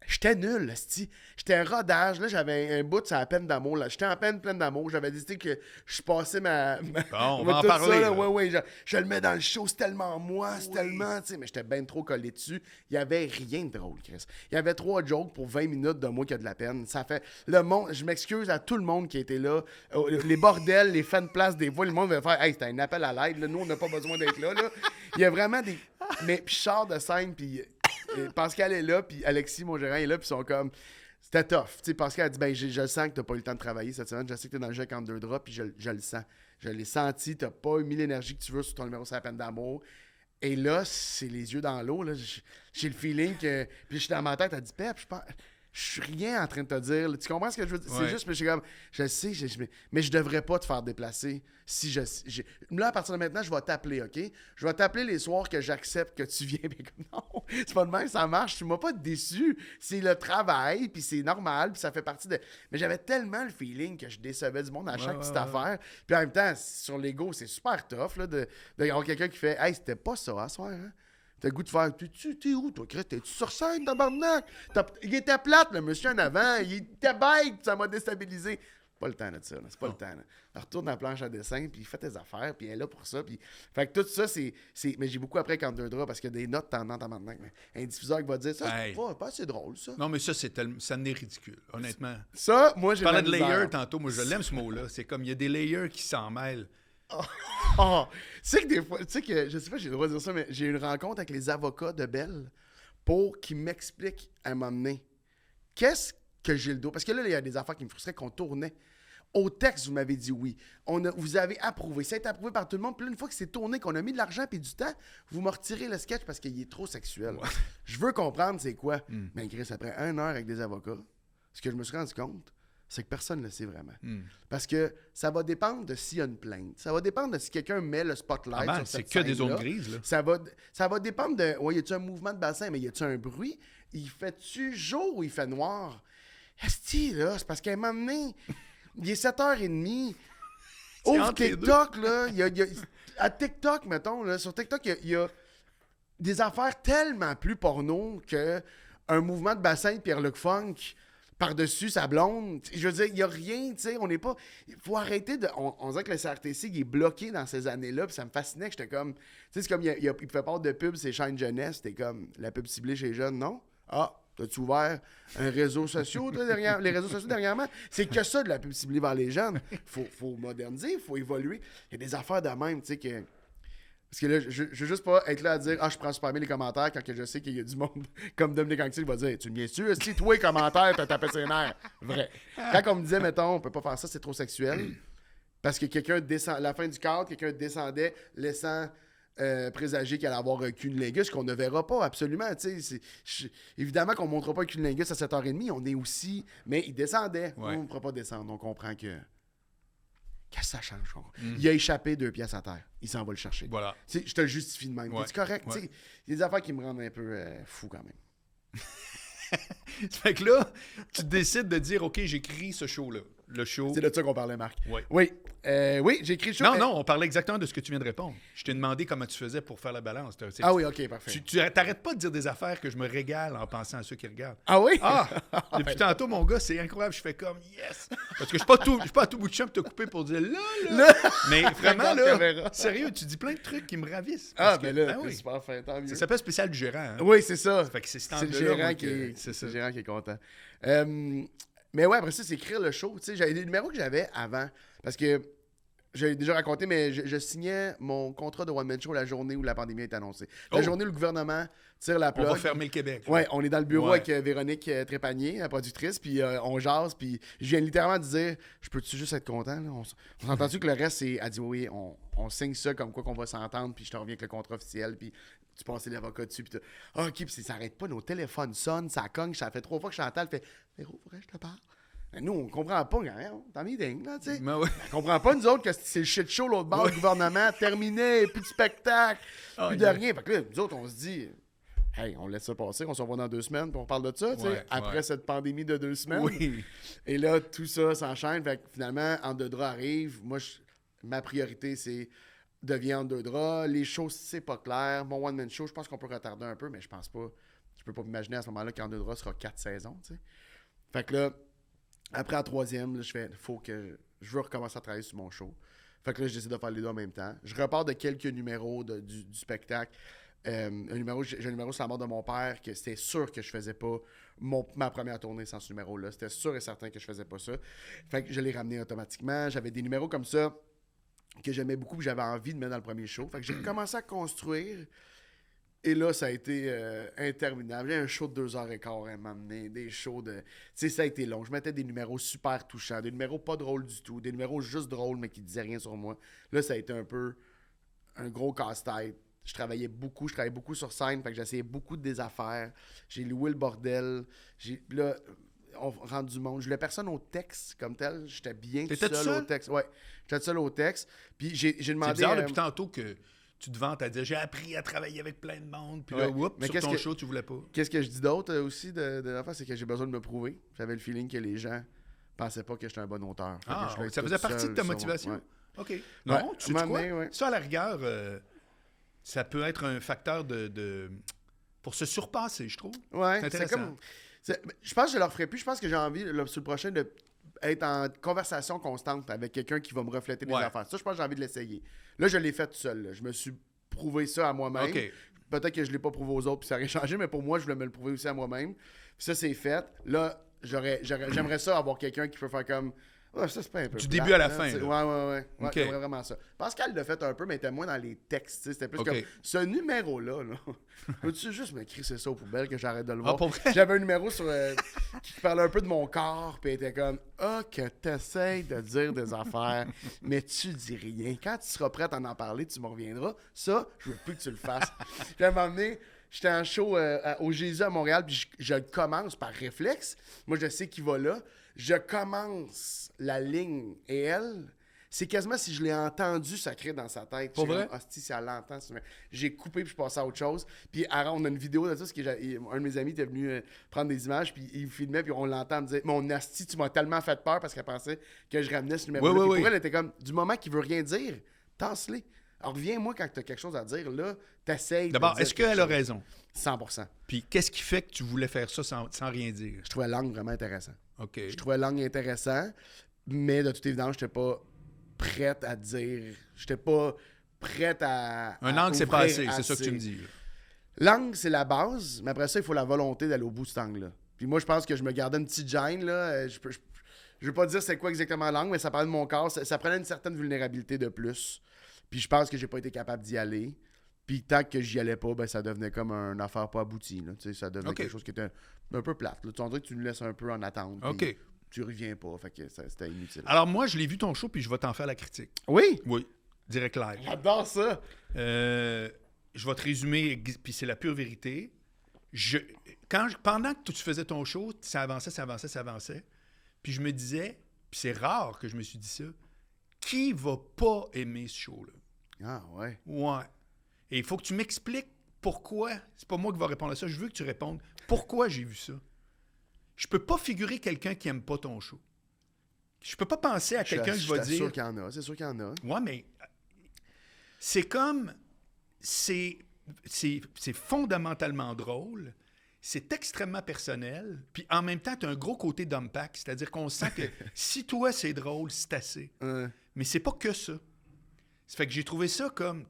Speaker 2: j'étais nul, c'ti. J'étais un rodage, là, j'avais un bout sur la peine d'amour, là. J'étais en peine pleine d'amour, j'avais décidé que je passais ma
Speaker 1: bon, on va en parler.
Speaker 2: Ça, là, je le mets dans le show, c'est tellement moi, c'est tellement, tu sais, mais j'étais bien trop collé dessus. Il y avait rien de drôle, Chris. Il y avait 3 jokes pour 20 minutes de moi qui a de la peine. Ça fait, le monde, je m'excuse à tout le monde qui était là, les bordels, les fans de place, des fois, le monde va faire, hey, c'était un appel à l'aide, là. Nous, on n'a pas besoin d'être là, là. Il y a vraiment des, mais puis je sors de scène, puis Pascal est là, puis Alexis, mon gérant, est là, puis ils sont comme... C'était tough. Tu sais, Pascal a dit, je sens que t'as pas eu le temps de travailler cette semaine. Je sais que t'es dans le jeu avec Underdraw, puis je le sens. Je l'ai senti. T'as pas mis l'énergie que tu veux sur ton numéro sur la peine d'amour. Et là, c'est les yeux dans l'eau. Là. J'ai le feeling que... Puis je suis dans ma tête, elle dit, Pep, je suis rien en train de te dire. Tu comprends ce que je veux dire? C'est juste, mais je suis comme, je sais, mais je devrais pas te faire déplacer. Là, à partir de maintenant, je vais t'appeler, OK? Je vais t'appeler les soirs que j'accepte que tu viens. Mais comme, non, c'est pas de même, ça marche. Tu m'as pas déçu. C'est le travail, puis c'est normal, puis ça fait partie de... Mais j'avais tellement le feeling que je décevais du monde à chaque petite affaire. Puis en même temps, sur l'ego, c'est super tough, là, d'avoir quelqu'un qui fait, hey, c'était pas ça à soir, hein? T'as le goût de faire, t'es où, toi, Chris? T'es-tu sur scène, tabarnak? Il était plate, le monsieur en avant. Il était bête, ça m'a déstabilisé. Pas le temps de ça, là. C'est pas le temps, là. Alors, retourne dans la planche à dessin, puis fais tes affaires, puis elle est là pour ça. Puis... Fait que tout ça, c'est... Mais j'ai beaucoup appris avec Underdraw, parce qu'il y a des notes tendant tabarnak. Un diffuseur qui va dire, ça, c'est pas assez drôle, ça.
Speaker 1: Non, mais ça, ça n'est ridicule, honnêtement.
Speaker 2: Ça, moi, j'ai...
Speaker 1: Je parlais de layer tantôt, moi, je l'aime, ce mot-là. C'est comme, il y a des layers qui s'en mêlent.
Speaker 2: Tu sais que des fois, tu sais que, je sais pas si j'ai le droit de dire ça, mais j'ai eu une rencontre avec les avocats de Bell pour qu'ils m'expliquent à un moment donné qu'est-ce que j'ai le dos. Parce que là, il y a des affaires qui me frustraient qu'on tournait. Au texte, vous m'avez dit oui. Vous avez approuvé. Ça a été approuvé par tout le monde. Puis là, une fois que c'est tourné, qu'on a mis de l'argent et du temps, vous me retirez le sketch parce qu'il est trop sexuel. Ouais. Je veux comprendre c'est quoi. Mais Chris, après 1 heure avec des avocats, ce que je me suis rendu compte, c'est que personne ne le sait vraiment. Parce que ça va dépendre de s'il y a une plainte. Ça va dépendre de si quelqu'un met le spotlight sur cette
Speaker 1: c'est que des zones grises, là.
Speaker 2: Ça va dépendre de... Ouais, y a-tu un mouvement de bassin, mais y a-tu un bruit? Il fait-tu jour ou il fait noir? Esti, là, c'est parce qu'à un moment donné, il est 7h30. Ouvre TikTok, là. À TikTok, mettons, là, sur TikTok, il y a des affaires tellement plus porno que un mouvement de bassin de Pierre-Luc Funk par-dessus sa blonde. Je veux dire, il n'y a rien, tu sais, on n'est pas... Il faut arrêter de... On dirait que le CRTC, il est bloqué dans ces années-là, puis ça me fascinait que j'étais comme... Tu sais, c'est comme, il fait part de pub, c'est chaînes jeunesse, c'était comme, la pub ciblée chez les jeunes, non? Ah, t'as-tu ouvert un réseau social, toi, derrière, les réseaux sociaux dernièrement? C'est que ça, de la pub ciblée vers les jeunes. Faut moderniser, il faut évoluer. Il y a des affaires de même, tu sais, que... Parce que là, je veux juste pas être là à dire « Ah, je prends super bien les commentaires » quand que je sais qu'il y a du monde comme Dominique Anctil qui va dire « Tu me viens sûr? Si toi, les commentaires, t'as tapé ses nerfs. » Vrai. Quand on me disait, mettons, on peut pas faire ça, c'est trop sexuel. Parce que quelqu'un descend... À la fin du cadre, quelqu'un descendait, laissant présager qu'il allait avoir un cunnilingus qu'on ne verra pas, absolument. Évidemment qu'on ne montrera pas un cunnilingus à 7h30, on est aussi... Mais il descendait. Ouais. On ne pourra pas descendre. On comprend que... Qu'est-ce que ça change? Il a échappé 2 pièces à terre. Il s'en va le chercher.
Speaker 1: Voilà.
Speaker 2: Je te le justifie de même. Ouais. C'est correct. Il y a des affaires qui me rendent un peu fou quand même.
Speaker 1: Fait que là, tu décides de dire, OK, j'écris ce show-là. Le show.
Speaker 2: C'est de ça qu'on parlait, Marc.
Speaker 1: Oui.
Speaker 2: Oui, oui, j'ai écrit le show.
Speaker 1: Non, on parlait exactement de ce que tu viens de répondre. Je t'ai demandé comment tu faisais pour faire la balance.
Speaker 2: Ah oui, OK, parfait.
Speaker 1: Tu t'arrêtes pas de dire des affaires que je me régale en pensant à ceux qui regardent.
Speaker 2: Ah oui?
Speaker 1: Ah! Depuis tantôt, mon gars, c'est incroyable. Je fais comme yes! Parce que je suis pas à tout bout de champ pour te couper pour dire là. Mais vraiment, là, sérieux, tu dis plein de trucs qui me ravissent.
Speaker 2: Ah, ben là, c'est super fin, tant mieux.
Speaker 1: Ça s'appelle spécial du gérant. Hein?
Speaker 2: Oui, c'est ça.
Speaker 1: Fait que c'est
Speaker 2: le gérant qui est content. Mais ouais, après ça, c'est écrire le show. Tu sais, j'avais des numéros que j'avais avant. Parce que j'avais déjà raconté, mais je signais mon contrat de one-man show la journée où la pandémie est annoncée. La journée où le gouvernement tire la plug.
Speaker 1: On va fermer le Québec.
Speaker 2: Ouais, on est dans le bureau avec Véronique Trépanier, la productrice, puis on jase, puis je viens littéralement de dire « Je peux-tu juste être content? » On s'entend-tu que le reste, c'est... Elle dit « Oui, on signe ça comme quoi qu'on va s'entendre, puis je te reviens avec le contrat officiel, puis... » Tu passes l'avocat dessus, puis OK, puis ça n'arrête pas, nos téléphones sonnent, ça cogne, ça fait 3 fois que Chantal fait « Véro, faudrait que je te parle. » Nous, on comprend pas, t'as mis dingue, là, tu sais.
Speaker 1: Ben ouais.
Speaker 2: On comprend pas, nous autres, que c'est le shit show, l'autre bord, le gouvernement, terminé, plus de spectacle, plus de rien. Fait que là, nous autres, on se dit, hey, on laisse ça passer, on se revoit dans 2 semaines, puis on parle de ça, tu sais, après cette pandémie de 2 semaines.
Speaker 1: Oui.
Speaker 2: Et là, tout ça s'enchaîne, fait que finalement, En deux draps arrive. Moi, ma priorité, c'est devient En deux draps. Les shows, c'est pas clair. Mon one-man show, je pense qu'on peut retarder un peu, mais je pense pas. Je peux pas m'imaginer à ce moment-là qu'En deux draps sera 4 saisons, tu sais. Fait que là, après la 3e, là, je veux recommencer à travailler sur mon show. Fait que là, je décide de faire les 2 en même temps. Je repars de quelques numéros du spectacle. J'ai un numéro sur la mort de mon père que c'était sûr que je faisais pas ma première tournée sans ce numéro-là. C'était sûr et certain que je faisais pas ça. Fait que je l'ai ramené automatiquement. J'avais des numéros comme ça que j'aimais beaucoup, que j'avais envie de mettre dans le premier show. Fait que j'ai commencé à construire. Et là, ça a été interminable. J'ai un show de 2h15 à m'amener, des shows de... Tu sais, ça a été long. Je mettais des numéros super touchants, des numéros pas drôles du tout, des numéros juste drôles, mais qui disaient rien sur moi. Là, ça a été un peu un gros casse-tête. Je travaillais beaucoup sur scène, fait que j'essayais beaucoup de des affaires. J'ai loué le bordel. Là, on rentre du monde. Je voulais personne au texte comme tel. J'étais bien tout seul au texte. Ouais, j'étais tout seul au texte. Puis j'ai demandé...
Speaker 1: C'est bizarre depuis tantôt que... Tu te vantes à dire j'ai appris à travailler avec plein de monde, puis là, sur ton show, tu voulais pas.
Speaker 2: Qu'est-ce que je dis d'autre aussi de l'affaire, c'est que j'ai besoin de me prouver. J'avais le feeling que les gens pensaient pas que j'étais un bon auteur.
Speaker 1: Ça faisait partie de ta motivation? OK. Non, tu sais quoi? Ça, à la rigueur, ça peut être un facteur pour se surpasser, je trouve.
Speaker 2: Ouais, c'est comme... Je pense que je le referai plus. Je pense que j'ai envie, là, sur le prochain, de être en conversation constante avec quelqu'un qui va me refléter des affaires. Ça, je pense que j'ai envie de l'essayer. Là, je l'ai fait tout seul. Là. Je me suis prouvé ça à moi-même. Okay. Peut-être que je ne l'ai pas prouvé aux autres puis ça aurait changé, mais pour moi, je voulais me le prouver aussi à moi-même. Puis ça, c'est fait. Là, j'aimerais ça avoir quelqu'un qui peut faire comme... Ouais, ça, c'est pas un peu
Speaker 1: du début à la fin.
Speaker 2: Ouais.
Speaker 1: Okay.
Speaker 2: J'aimerais vraiment ça. Pascal l'a fait un peu, mais était moins dans les textes. C'était plus comme ce numéro-là. Peux-tu juste me crisser ça aux poubelles que j'arrête de le voir? J'avais un numéro qui parlait un peu de mon corps, puis était comme que t'essayes de dire des affaires, mais tu dis rien. Quand tu seras prête à en parler, tu me reviendras. Ça, je veux plus que tu le fasses. J'ai m'emmené. J'étais en show au Jésus à Montréal, puis je commence par réflexe. Moi, je sais qui va là. Je commence la ligne et elle, c'est quasiment si je l'ai entendu sacrer dans sa tête.
Speaker 1: Pour vrai?
Speaker 2: Hostie, si elle l'entend. J'ai coupé puis je passais à autre chose. Puis on a une vidéo de ça, parce que un de mes amis était venu prendre des images, puis il filmait, puis on l'entend me dire « Mon hostie, tu m'as tellement fait peur parce qu'elle pensait que je ramenais ce numéro-là. » Pour elle, elle était comme « Du moment qu'il veut rien dire, tasse-les. » Alors, reviens-moi quand tu as quelque chose à dire. Là, t'essayes.
Speaker 1: D'abord, est-ce qu'elle a raison?
Speaker 2: 100%.
Speaker 1: Puis qu'est-ce qui fait que tu voulais faire ça sans rien dire?
Speaker 2: Je trouvais l'angle vraiment intéressant.
Speaker 1: OK.
Speaker 2: Je trouvais l'angle intéressant, mais de toute évidence, j'étais pas prête à dire. J'étais pas prête à.
Speaker 1: Un
Speaker 2: à
Speaker 1: angle, c'est
Speaker 2: ouvrir
Speaker 1: pas assez. C'est
Speaker 2: assez.
Speaker 1: ça que tu me dis. Là.
Speaker 2: L'angle, c'est la base, mais après ça, il faut la volonté d'aller au bout de cet angle-là. Puis moi, je pense que je me gardais une petite gêne, là. Je veux pas dire c'est quoi exactement l'angle, mais ça parlait de mon corps. Ça prenait une certaine vulnérabilité de plus. Puis je pense que j'ai pas été capable d'y aller. Puis tant que j'y allais pas, ben ça devenait comme une affaire pas aboutie. Là. Ça devenait quelque chose qui était un peu plate. Là. Tu dirais que tu nous laisses un peu en attente.
Speaker 1: OK.
Speaker 2: Tu reviens pas. Fait que c'était inutile.
Speaker 1: Alors moi, je l'ai vu ton show, puis je vais t'en faire la critique.
Speaker 2: Oui!
Speaker 1: Oui. Direct live.
Speaker 2: J'adore ça!
Speaker 1: Je vais te résumer, puis c'est la pure vérité. Pendant que tu faisais ton show, ça avançait. Puis je me disais, puis c'est rare que je me suis dit ça, qui va pas aimer ce show-là?
Speaker 2: Ah ouais.
Speaker 1: Ouais. Et il faut que tu m'expliques pourquoi. C'est pas moi qui va répondre à ça. Je veux que tu répondes. Pourquoi j'ai vu ça? Je peux pas figurer quelqu'un qui aime pas ton show. Je peux pas penser à quelqu'un que je vais dire...
Speaker 2: C'est sûr qu'il y en a. C'est sûr qu'il y en a.
Speaker 1: Ouais, mais c'est comme... C'est fondamentalement drôle. C'est extrêmement personnel. Puis en même temps, tu as un gros côté d'impact. C'est-à-dire qu'on sent que si toi, c'est drôle, c'est assez. Mais c'est pas que ça. Ça fait que j'ai trouvé ça comme...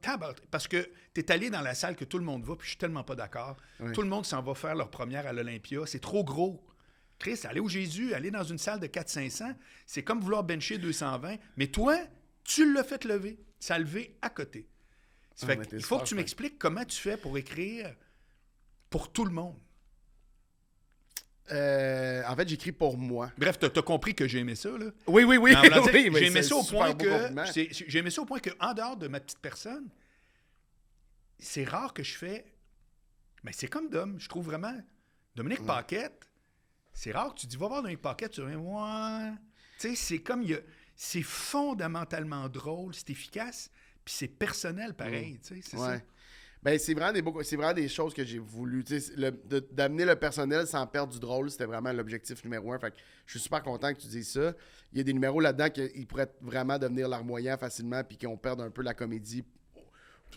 Speaker 1: Parce que t'es allé dans la salle que tout le monde va, puis je suis tellement pas d'accord.
Speaker 2: Oui.
Speaker 1: Tout le monde s'en va faire leur première à l'Olympia. C'est trop gros. Chris, aller au Jésus, aller dans une salle de 400-500, c'est comme vouloir bencher 220. Mais toi, tu l'as fait lever. Ça a levé à côté. Ça fait qu'il faut que tu m'expliques comment tu fais pour écrire pour tout le monde.
Speaker 2: En fait, j'écris pour moi.
Speaker 1: Bref, t'as compris que j'ai aimé ça, là?
Speaker 2: Oui.
Speaker 1: Oui,
Speaker 2: mais
Speaker 1: j'ai aimé
Speaker 2: c'est
Speaker 1: ça au point
Speaker 2: super beau compliment.
Speaker 1: j'ai aimé ça au point que, en dehors de ma petite personne, c'est rare que je fais... Mais c'est comme Dom, je trouve vraiment... Dominique Paquette, c'est rare que tu dis, va voir Dominique Paquette, tu dis, ouais... Tu sais, c'est comme... C'est fondamentalement drôle, c'est efficace, puis c'est personnel pareil, tu sais, c'est ça.
Speaker 2: Ben, c'est vraiment des choses que j'ai voulu. D'amener le personnel sans perdre du drôle, c'était vraiment l'objectif numéro 1. Fait que je suis super content que tu dises ça. Il y a des numéros là-dedans qui pourraient vraiment devenir larmoyants facilement puis qu'on perde un peu la comédie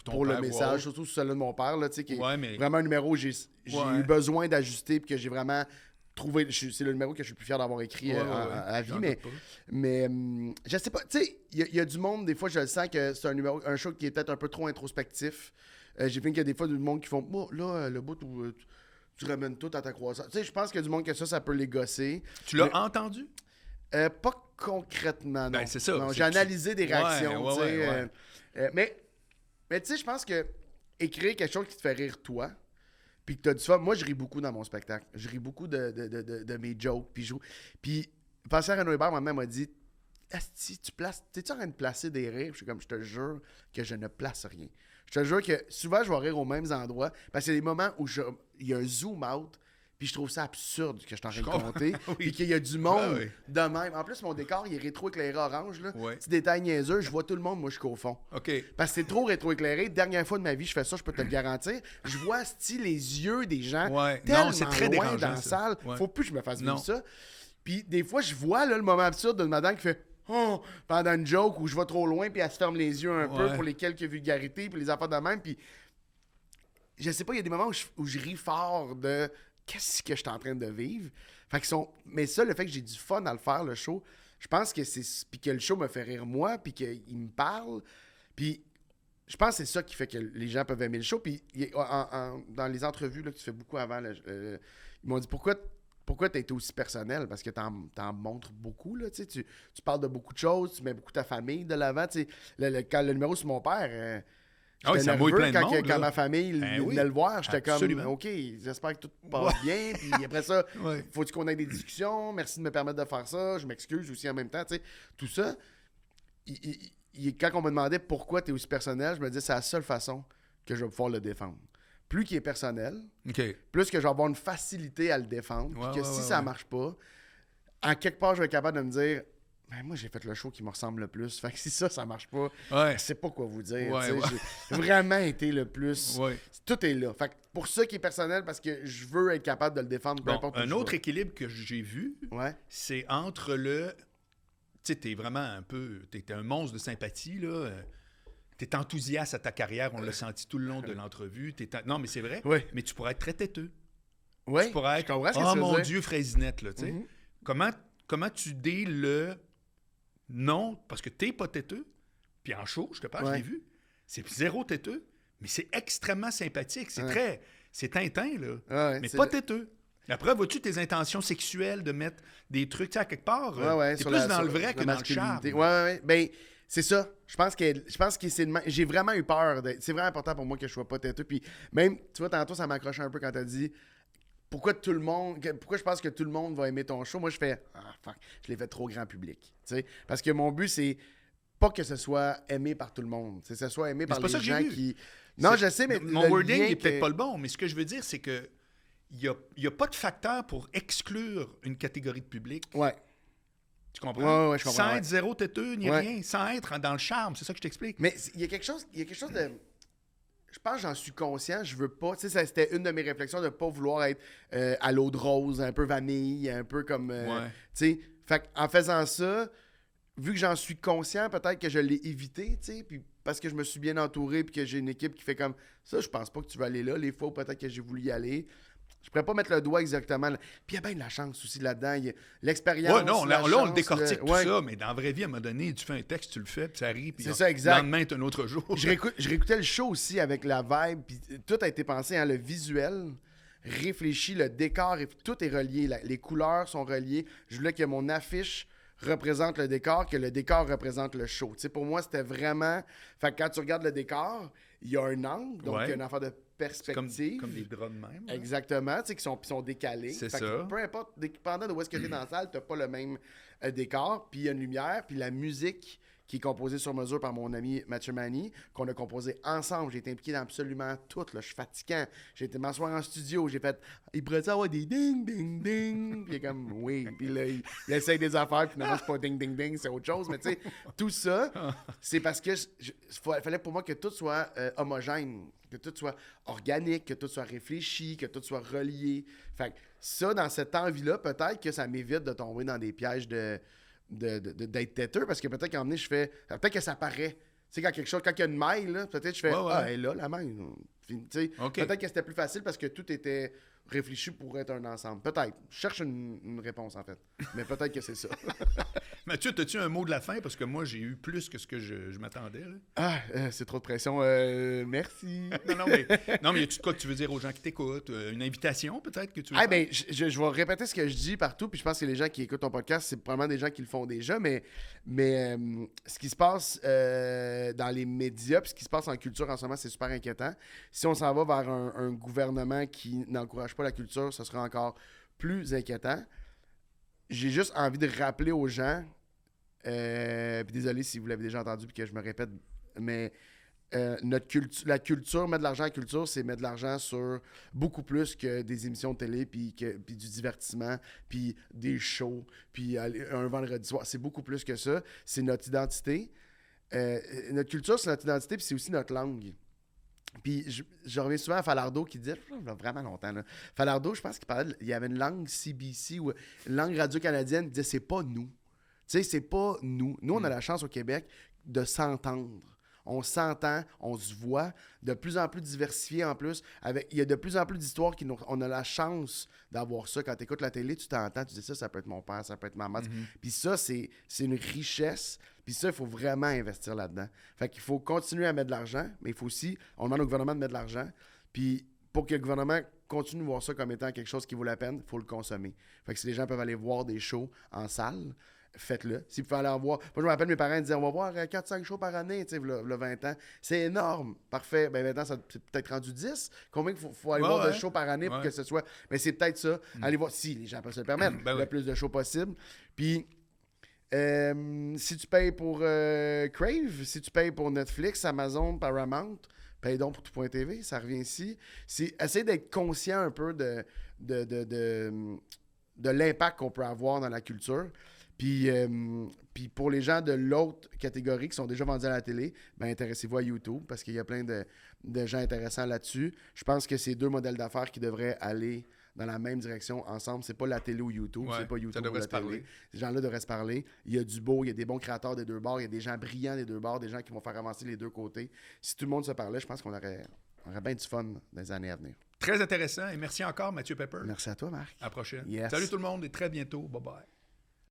Speaker 2: pour le message. Surtout celui de mon père, là, qui est vraiment un numéro où j'ai eu besoin d'ajuster puis que j'ai vraiment trouvé... C'est le numéro que je suis le plus fier d'avoir écrit à vie. Mais je sais pas. Tu sais, il y a du monde, des fois, je le sens que c'est un show qui est peut-être un peu trop introspectif. J'ai vu qu'il y a des fois du monde qui font là, le bout où tu ramènes tout à ta croissance. Tu sais, je pense qu'il y a du monde que ça peut les gosser.
Speaker 1: Tu l'as entendu?
Speaker 2: Pas concrètement, non.
Speaker 1: Ben, c'est ça.
Speaker 2: Non, j'ai analysé des réactions. Mais tu sais, je pense que écrire quelque chose qui te fait rire toi, puis que tu as du fun. Moi, je ris beaucoup dans mon spectacle. Je ris beaucoup de mes jokes. Puis Pascal Renaud Hébert, ma mère m'a dit, Asti, t'es-tu en train de placer des rires? Je suis comme, je te jure que je ne place rien. Je te jure que souvent, je vais rire aux mêmes endroits parce qu'il y a des moments où il y a un zoom out, puis je trouve ça absurde que je suis en train de compter, puis qu'il y a du monde de même. En plus, mon décor, il est rétro-éclairé orange. Là. Petit détail niaiseux, je vois tout le monde, moi, jusqu'au fond. Parce que c'est trop rétro-éclairé. Dernière fois de ma vie, je fais ça, je peux te le garantir. Je vois les yeux des gens tellement
Speaker 1: c'est très
Speaker 2: loin
Speaker 1: dérangeant,
Speaker 2: dans la salle. Faut plus que je me fasse vivre ça. Puis des fois, je vois là, le moment absurde d'une madame qui fait... Oh, pendant une joke où je vais trop loin, puis elle se ferme les yeux un peu pour les quelques vulgarités, puis les affaires de même, puis je sais pas, il y a des moments où je ris fort de qu'est-ce que je suis en train de vivre. Fait qu'ils sont... Mais ça, le fait que j'ai du fun à le faire, le show, je pense que c'est... Puis que le show me fait rire moi, puis qu'il me parle, puis je pense que c'est ça qui fait que les gens peuvent aimer le show. Puis dans les entrevues là, que tu fais beaucoup avant, là, ils m'ont dit pourquoi tu as été aussi personnel? Parce que tu en montres beaucoup. Là, tu parles de beaucoup de choses, tu mets beaucoup ta famille de l'avant. Quand le numéro sur mon père, j'étais nerveux quand ma famille venait le voir. J'étais comme, OK, j'espère que tout passe bien. Puis après ça, faut-tu qu'on ait des discussions? Merci de me permettre de faire ça. Je m'excuse aussi en même temps. Tout ça, quand on me demandait pourquoi tu es aussi personnel, je me disais c'est la seule façon que je vais pouvoir le défendre. Plus qu'il est personnel, plus que je vais avoir une facilité à le défendre. Puis que si ça marche pas, en quelque part, je vais être capable de me dire ben, moi, j'ai fait le show qui me ressemble le plus. Fait que si ça marche pas, je sais pas quoi vous dire. J'ai vraiment été le plus. Tout est là. Fait que pour ça qui est personnel, parce que je veux être capable de le défendre peu importe où
Speaker 1: un autre équilibre que j'ai vu, c'est entre le... Tu sais, t'es vraiment un peu... T'es un monstre de sympathie, là. es enthousiaste à ta carrière, on l'a senti tout le long de l'entrevue. Non, mais c'est vrai,
Speaker 2: Oui.
Speaker 1: mais tu pourrais être très têteux.
Speaker 2: Oui,
Speaker 1: Tu pourrais
Speaker 2: je
Speaker 1: être,
Speaker 2: comprends ce que
Speaker 1: oh
Speaker 2: tu veux
Speaker 1: mon
Speaker 2: dire.
Speaker 1: Dieu, fraisinette, là, tu sais.
Speaker 2: Mhm.
Speaker 1: Comment tu dis le non, parce que t'es pas têteux, puis en show, je te parle, je l'ai vu, c'est zéro têteux, mais c'est extrêmement sympathique, c'est Tintin, là, mais pas têteux. Après, vois-tu tes intentions sexuelles de mettre des trucs, tu sais, à quelque part, t'es plus dans le vrai que dans le charme.
Speaker 2: Ouais. Ben, c'est ça. Je pense que c'est j'ai vraiment eu peur. C'est vraiment important pour moi que je sois pas têteux. Puis même, tu vois, tantôt, ça m'accrochait un peu quand t'as dit pourquoi je pense que tout le monde va aimer ton show. Moi, je fais fuck, je l'ai fait trop grand public. Tu sais, parce que mon but, c'est pas que ce soit aimé par tout le monde. C'est que ce soit aimé par les gens qui. Non, je sais, mais.
Speaker 1: Mon wording n'est peut-être pas le bon, mais ce que je veux dire, c'est que il n'y a pas de facteur pour exclure une catégorie de public.
Speaker 2: Ouais.
Speaker 1: Tu comprends?
Speaker 2: Ouais, je comprends.
Speaker 1: Sans être zéro têteux, ni rien. Sans être dans le charme. C'est ça que je t'explique.
Speaker 2: Mais il y a quelque chose de. Je pense que j'en suis conscient. Je veux pas. Tu sais, c'était une de mes réflexions de ne pas vouloir être à l'eau de rose, un peu vanille, un peu comme. Tu sais, fait en faisant ça, vu que j'en suis conscient, peut-être que je l'ai évité, tu sais, puis parce que je me suis bien entouré, puis que j'ai une équipe qui fait comme ça, je pense pas que tu vas aller là. Les fois où peut-être que j'ai voulu y aller. Je pourrais pas mettre le doigt exactement. Puis il y a bien de la chance aussi là-dedans. L'expérience.
Speaker 1: Ouais, non, là, on le décortique tout
Speaker 2: ouais.
Speaker 1: ça, mais dans la vraie vie, à un moment donné, tu fais un texte, tu le fais, puis ça arrive. Puis
Speaker 2: c'est ça, exact.
Speaker 1: Le lendemain, c'est un autre jour.
Speaker 2: Je réécoutais le show aussi avec la vibe, puis tout a été pensé, hein, le visuel, réfléchi, le décor, tout est relié. Les couleurs sont reliées. Je voulais que mon affiche représente le décor, que le décor représente le show. Tu sais, pour moi, c'était vraiment... Fait que quand tu regardes le décor, il y a un angle, donc il y a une affaire de perspective.
Speaker 1: Comme des draps de même.
Speaker 2: Exactement, tu sais, qui sont décalés.
Speaker 1: C'est
Speaker 2: fait
Speaker 1: ça.
Speaker 2: que peu importe, dépendant de où est-ce que tu es dans la salle, tu n'as pas le même décor. Puis il y a une lumière, puis la musique qui est composée sur mesure par mon ami Mathieu Mani, qu'on a composé ensemble. J'ai été impliqué dans absolument tout. Là. Je suis fatiguant. J'ai été m'asseoir en studio. J'ai fait, il pourrait avoir des ding, ding, ding. Puis il est comme, oui. Puis là, il essaye des affaires. Puis finalement, c'est pas ding, ding, ding, c'est autre chose. Mais tu sais, tout ça, c'est parce que fallait pour moi que tout soit homogène, que tout soit organique, que tout soit réfléchi, que tout soit relié. Fait que ça, dans cette envie-là, peut-être que ça m'évite de tomber dans des pièges d'être têteux, parce que peut-être qu'à un moment donné, je fais... Peut-être que ça paraît. Tu sais, quand il y a une maille, là, peut-être je fais elle est là, la maille. Peut-être que c'était plus facile parce que tout était réfléchi pour être un ensemble. Peut-être. Je cherche une réponse, en fait. Mais peut-être que c'est ça.
Speaker 1: Mathieu, as-tu un mot de la fin? Parce que moi, j'ai eu plus que ce que je m'attendais.
Speaker 2: C'est trop de pression. Merci.
Speaker 1: non, mais y a-tu de quoi que tu veux dire aux gens qui t'écoutent? Une invitation, peut-être, que tu veux
Speaker 2: faire? Je vais répéter ce que je dis partout, puis je pense que les gens qui écoutent ton podcast, c'est probablement des gens qui le font déjà, mais ce qui se passe dans les médias, puis ce qui se passe en culture en ce moment, c'est super inquiétant. Si on s'en va vers un gouvernement qui n'encourage pas la culture, ce sera encore plus inquiétant. J'ai juste envie de rappeler aux gens, puis désolé si vous l'avez déjà entendu puis que je me répète, mais la culture, mettre de l'argent à la culture, c'est mettre de l'argent sur beaucoup plus que des émissions de télé, puis du divertissement, puis des shows, puis un vendredi soir. C'est beaucoup plus que ça. C'est notre identité. Notre culture, c'est notre identité, puis c'est aussi notre langue. Puis je reviens souvent à Falardeau qui dit, vraiment longtemps, là. Falardeau, je pense qu'il y avait une langue CBC ou une langue radio-canadienne qui disait c'est pas nous. Tu sais, c'est pas nous. Nous, on a la chance au Québec de s'entendre. On s'entend, on se voit, de plus en plus diversifié en plus. Il y a de plus en plus d'histoires on a la chance d'avoir ça. Quand tu écoutes la télé, tu t'entends, tu dis ça peut être mon père, ça peut être ma mère. Puis ça, c'est une richesse. Puis ça, il faut vraiment investir là-dedans. Fait qu'il faut continuer à mettre de l'argent, mais il faut aussi, on demande au gouvernement de mettre de l'argent. Puis pour que le gouvernement continue de voir ça comme étant quelque chose qui vaut la peine, il faut le consommer. Fait que si les gens peuvent aller voir des shows en salle, faites-le. S'il faut aller en voir... Moi, je me rappelle, mes parents disaient, on va voir 4-5 shows par année, tu sais, le 20 ans. C'est énorme. Parfait. Ben 20 ans, c'est peut-être rendu 10. Combien il faut aller voir de shows par année pour que ce soit... Mais c'est peut-être ça. Allez voir, si les gens peuvent se le permettre, le plus de shows possible. Puis, si tu payes pour Crave, si tu payes pour Netflix, Amazon, Paramount, paye donc pour tout.tv, ça revient ici. Essaye d'être conscient un peu de l'impact qu'on peut avoir dans la culture. Puis pour les gens de l'autre catégorie qui sont déjà vendus à la télé, ben intéressez-vous à YouTube parce qu'il y a plein de gens intéressants là-dessus. Je pense que c'est 2 modèles d'affaires qui devraient aller dans la même direction ensemble. C'est pas la télé ou YouTube,
Speaker 1: Ouais,
Speaker 2: c'est pas YouTube
Speaker 1: ça
Speaker 2: ou
Speaker 1: devrait
Speaker 2: la
Speaker 1: se parler.
Speaker 2: télé. Ces gens-là devraient se parler. Il y a du beau, il y a des bons créateurs des deux bords, il y a des gens brillants des deux bords, des gens qui vont faire avancer les deux côtés. Si tout le monde se parlait, je pense qu'on aurait bien du fun dans les années à venir.
Speaker 1: Très intéressant et merci encore, Mathieu Pepper.
Speaker 2: Merci à toi, Marc.
Speaker 1: À la prochaine.
Speaker 2: Yes.
Speaker 1: Salut tout le monde et très bientôt. Bye bye.